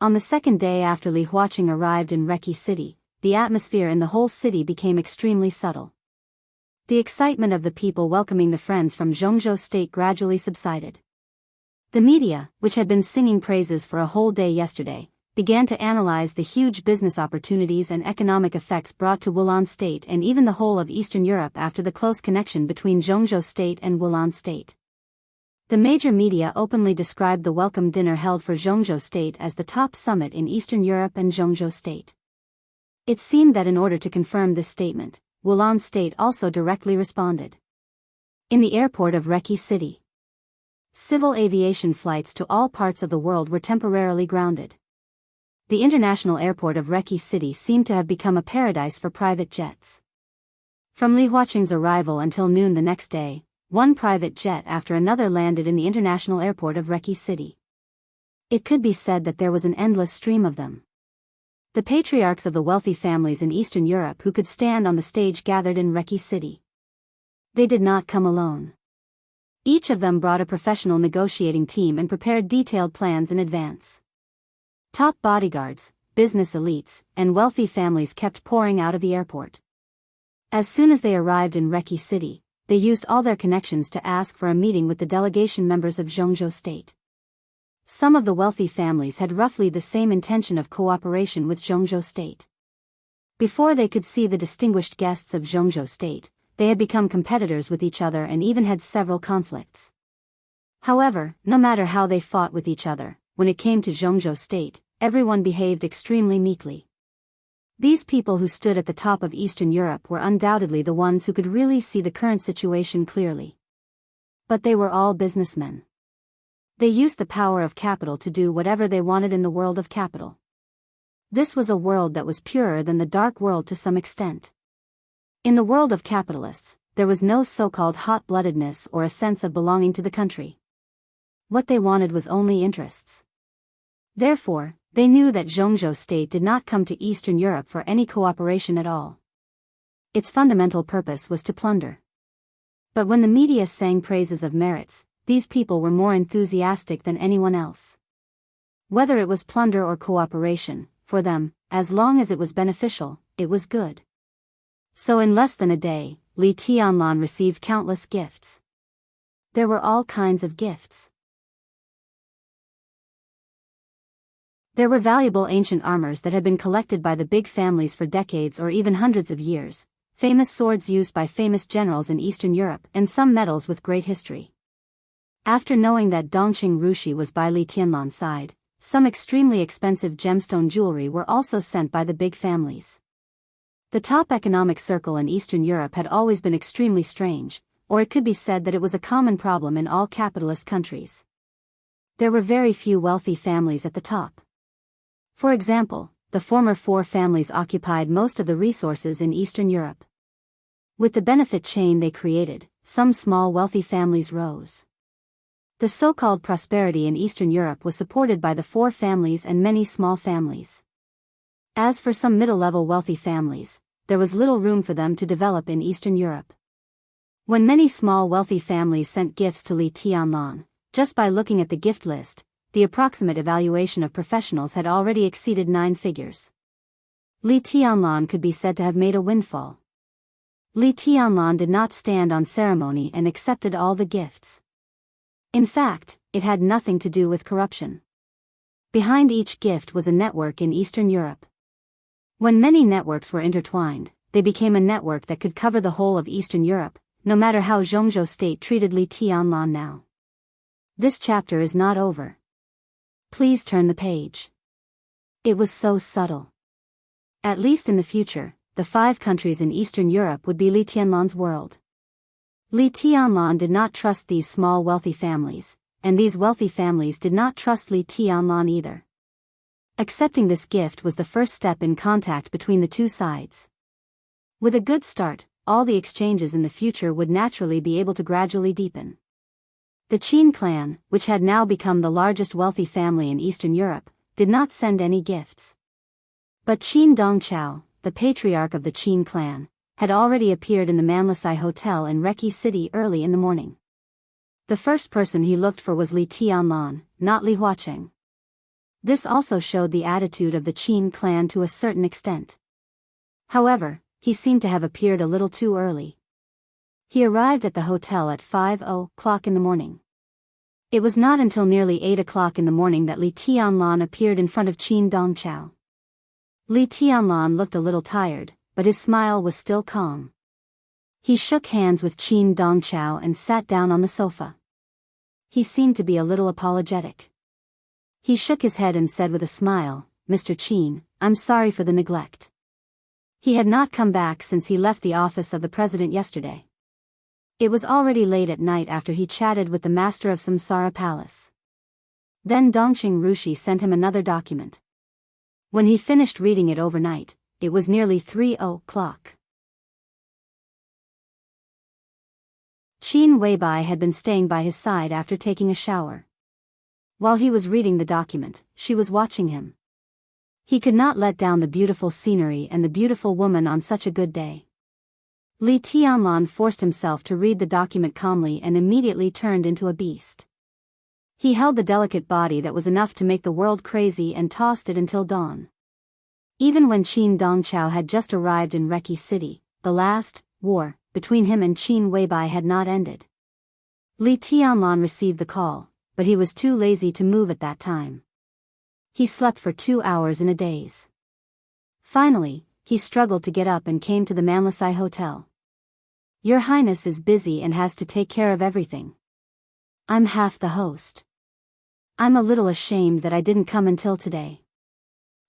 On the second day after Li Huaqing arrived in Reki City, the atmosphere in the whole city became extremely subtle. The excitement of the people welcoming the friends from Jianghu state gradually subsided. The media, which had been singing praises for a whole day yesterday, began to analyze the huge business opportunities and economic effects brought to Wulan state and even the whole of Eastern Europe after the close connection between Jianghu state and Wulan state. The major media openly described the welcome dinner held for Jianghu state as the top summit in Eastern Europe and Jianghu state. It seemed that in order to confirm this statement, Wulan state also directly responded. In the airport of Reki City, civil aviation flights to all parts of the world were temporarily grounded. The international airport of Reki City seemed to have become a paradise for private jets. From Li Huaqing's arrival until noon the next day, one private jet after another landed in the international airport of Reki City. It could be said that there was an endless stream of them. The patriarchs of the wealthy families in Eastern Europe who could stand on the stage gathered in Reki City. They did not come alone. Each of them brought a professional negotiating team and prepared detailed plans in advance. Top bodyguards, business elites, and wealthy families kept pouring out of the airport. As soon as they arrived in Reki City, they used all their connections to ask for a meeting with the delegation members of Jianghu state. Some of the wealthy families had roughly the same intention of cooperation with Jianghu state. Before they could see the distinguished guests of Jianghu state, they had become competitors with each other and even had several conflicts. However, no matter how they fought with each other, when it came to Jianghu state, everyone behaved extremely meekly. These people who stood at the top of Eastern Europe were undoubtedly the ones who could really see the current situation clearly. But they were all businessmen. They used the power of capital to do whatever they wanted in the world of capital. This was a world that was purer than the dark world to some extent. In the world of capitalists, there was no so-called hot-bloodedness or a sense of belonging to the country. What they wanted was only interests. Therefore, they knew that Jianghu state did not come to Eastern Europe for any cooperation at all. Its fundamental purpose was to plunder. But when the media sang praises of merits, these people were more enthusiastic than anyone else. Whether it was plunder or cooperation, for them, as long as it was beneficial, it was good. So in less than a day, Li Tianlan received countless gifts. There were all kinds of gifts. There were valuable ancient armors that had been collected by the big families for decades or even hundreds of years, famous swords used by famous generals in Eastern Europe, and some medals with great history. After knowing that Dongqing Rushi was by Li Tianlan's side, some extremely expensive gemstone jewelry were also sent by the big families. The top economic circle in Eastern Europe had always been extremely strange, or it could be said that it was a common problem in all capitalist countries. There were very few wealthy families at the top. For example, the former four families occupied most of the resources in Eastern Europe. With the benefit chain they created, some small wealthy families rose. The so-called prosperity in Eastern Europe was supported by the four families and many small families. As for some middle-level wealthy families, there was little room for them to develop in Eastern Europe. When many small wealthy families sent gifts to Li Tianlan, just by looking at the gift list, the approximate evaluation of professionals had already exceeded 9 figures. Li Tianlan could be said to have made a windfall. Li Tianlan did not stand on ceremony and accepted all the gifts. In fact, it had nothing to do with corruption. Behind each gift was a network in Eastern Europe. When many networks were intertwined, they became a network that could cover the whole of Eastern Europe, no matter how Jianghu state treated Li Tianlan now. This chapter is not over. Please turn the page. It was so subtle. At least in the future, the 5 countries in Eastern Europe would be Li Tianlan's world. Li Tianlan did not trust these small wealthy families, and these wealthy families did not trust Li Tianlan either. Accepting this gift was the first step in contact between the two sides. With a good start, all the exchanges in the future would naturally be able to gradually deepen. The Qin clan, which had now become the largest wealthy family in Eastern Europe, did not send any gifts. But Qin Dongqiao, the patriarch of the Qin clan, had already appeared in the Manlisai Hotel in Reki City early in the morning. The first person he looked for was Li Tianlan, not Li Huacheng. This also showed the attitude of the Qin clan to a certain extent. However, he seemed to have appeared a little too early. He arrived at the hotel at 5:00 in the morning. It was not until nearly 8 o'clock in the morning that Li Tianlan appeared in front of Qin Dongqiao. Li Tianlan looked a little tired, but his smile was still calm. He shook hands with Qin Dongqiao and sat down on the sofa. He seemed to be a little apologetic. He shook his head and said with a smile, "Mr. Qin, I'm sorry for the neglect." He had not come back since he left the office of the president yesterday. It was already late at night after he chatted with the master of Samsara Palace. Then Dongqing Rushi sent him another document. When he finished reading it overnight, it was nearly 3:00. Qin Weibai had been staying by his side after taking a shower. While he was reading the document, she was watching him. He could not let down the beautiful scenery and the beautiful woman on such a good day. Li Tianlan forced himself to read the document calmly and immediately turned into a beast. He held the delicate body that was enough to make the world crazy and tossed it until dawn. Even when Qin Dongqiao had just arrived in Reki City, the last war between him and Qin Weibai had not ended. Li Tianlan received the call, but he was too lazy to move at that time. He slept for 2 hours in a daze. Finally, he struggled to get up and came to the Manlisai Hotel. "Your Highness is busy and has to take care of everything. I'm half the host. I'm a little ashamed that I didn't come until today."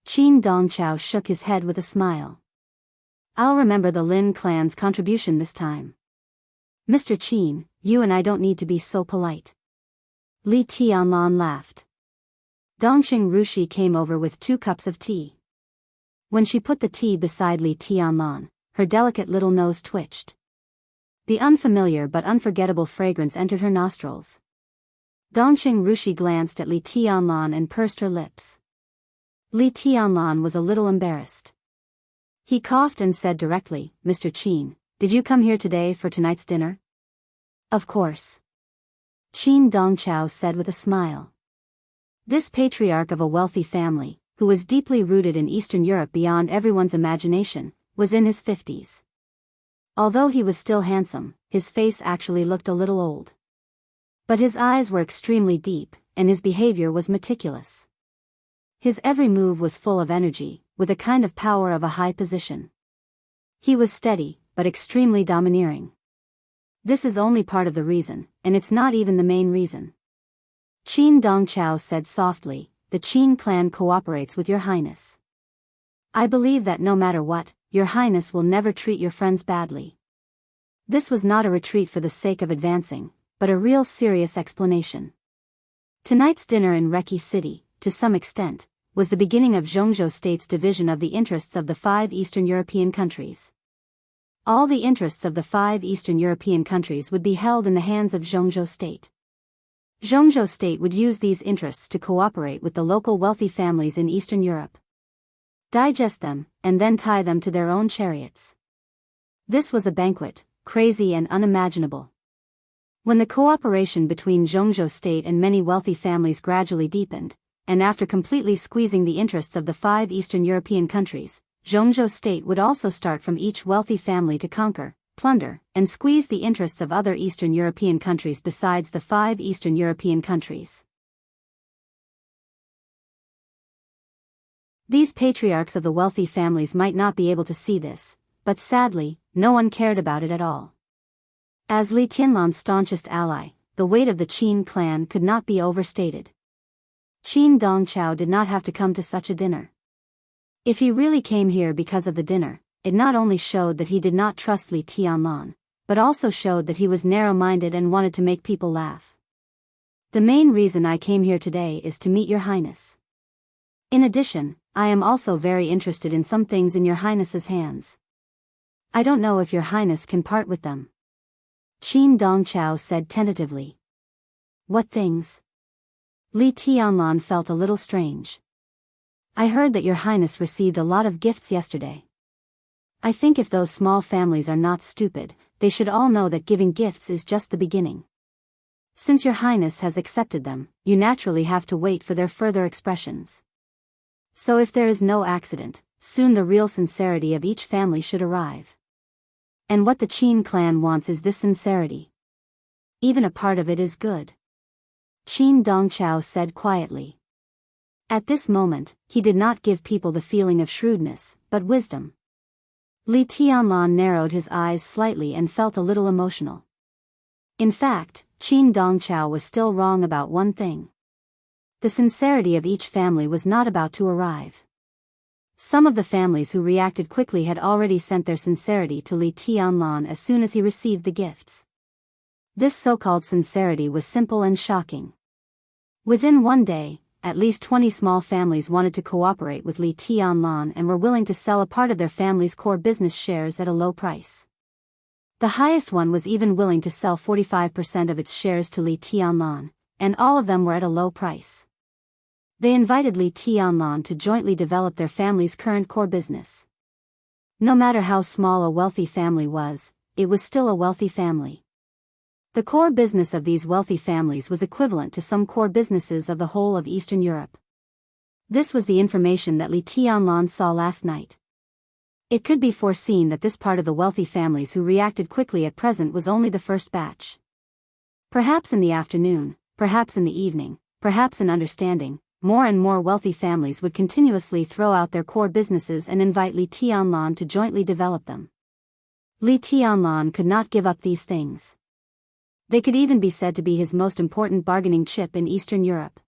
Qin Dongqiao shook his head with a smile. "I'll remember the Lin clan's contribution this time. Mr. Qin, you and I don't need to be so polite." Li Tianlan laughed. Dongqing Rushi came over with 2 cups of tea. When she put the tea beside Li Tianlan, her delicate little nose twitched. The unfamiliar but unforgettable fragrance entered her nostrils. Dongqing Rushi glanced at Li Tianlan and pursed her lips. Li Tianlan was a little embarrassed. He coughed and said directly, "Mr. Qin, did you come here today for tonight's dinner?" "Of course." Qin Dongqiao said with a smile. This patriarch of a wealthy family, who was deeply rooted in Eastern Europe beyond everyone's imagination, was in his 50s. Although he was still handsome, his face actually looked a little old. But his eyes were extremely deep, and his behavior was meticulous. His every move was full of energy, with a kind of power of a high position. He was steady, but extremely domineering. This is only part of the reason, and it's not even the main reason. Qin Dongqiao said softly, "The Qin clan cooperates with your highness. I believe that no matter what, your highness will never treat your friends badly." This was not a retreat for the sake of advancing, but a real serious explanation. Tonight's dinner in Reki City, to some extent, was the beginning of Jianghu State's division of the interests of the 5 Eastern European countries. All the interests of the 5 Eastern European countries would be held in the hands of Jianghu State. Jianghu State would use these interests to cooperate with the local wealthy families in Eastern Europe, digest them, and then tie them to their own chariots. This was a banquet, crazy and unimaginable. When the cooperation between Jianghu State and many wealthy families gradually deepened, and after completely squeezing the interests of the 5 Eastern European countries, Jianghu State would also start from each wealthy family to conquer, plunder, and squeeze the interests of other Eastern European countries besides the 5 Eastern European countries. These patriarchs of the wealthy families might not be able to see this, but sadly, no one cared about it at all. As Li Tianlan's staunchest ally, the weight of the Qin clan could not be overstated. Qin Dongqiao did not have to come to such a dinner. If he really came here because of the dinner, it not only showed that he did not trust Li Tianlan, but also showed that he was narrow-minded and wanted to make people laugh. "The main reason I came here today is to meet your highness. In addition, I am also very interested in some things in your highness's hands. I don't know if your highness can part with them." Qin Dongqiao said tentatively. "What things?" Li Tianlan felt a little strange. I heard that your highness received a lot of gifts yesterday. I think if those small families are not stupid, they should all know that giving gifts is just the beginning. Since your highness has accepted them, you naturally have to wait for their further expressions. So if there is no accident, soon the real sincerity of each family should arrive. And what the Qin clan wants is this sincerity. Even a part of it is good. Qin Dongqiao said quietly. At this moment, he did not give people the feeling of shrewdness, but wisdom. Li Tianlan narrowed his eyes slightly and felt a little emotional. In fact, Qin Dongqiao was still wrong about one thing. The sincerity of each family was not about to arrive. Some of the families who reacted quickly had already sent their sincerity to Li Tianlan as soon as he received the gifts. This so-called sincerity was simple and shocking. Within one day, at least 20 small families wanted to cooperate with Li Tianlan and were willing to sell a part of their family's core business shares at a low price. The highest one was even willing to sell 45% of its shares to Li Tianlan, and all of them were at a low price. They invited Li Tianlan to jointly develop their family's current core business. No matter how small a wealthy family was, it was still a wealthy family. The core business of these wealthy families was equivalent to some core businesses of the whole of Eastern Europe. This was the information that Li Tianlan saw last night. It could be foreseen that this part of the wealthy families who reacted quickly at present was only the first batch. Perhaps in the afternoon, perhaps in the evening, perhaps in understanding, more and more wealthy families would continuously throw out their core businesses and invite Li Tianlan to jointly develop them. Li Tianlan could not give up these things. They could even be said to be his most important bargaining chip in Eastern Europe.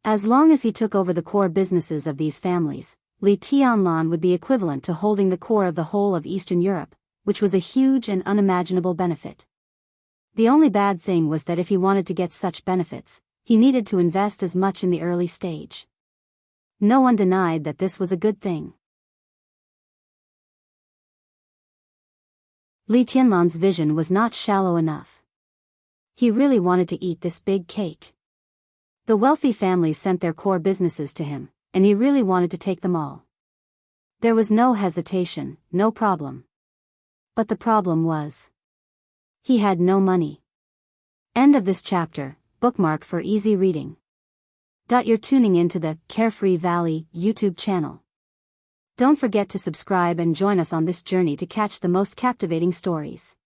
As long as he took over the core businesses of these families, Li Tianlan would be equivalent to holding the core of the whole of Eastern Europe, which was a huge and unimaginable benefit. The only bad thing was that if he wanted to get such benefits, he needed to invest as much in the early stage. No one denied that this was a good thing. Li Tianlan's vision was not shallow enough. He really wanted to eat this big cake. The wealthy families sent their core businesses to him, and he really wanted to take them all. There was no hesitation, no problem. But the problem was, he had no money. End of this chapter. Bookmark for easy reading. You're tuning into the Carefree Valley YouTube channel. Don't forget to subscribe and join us on this journey to catch the most captivating stories.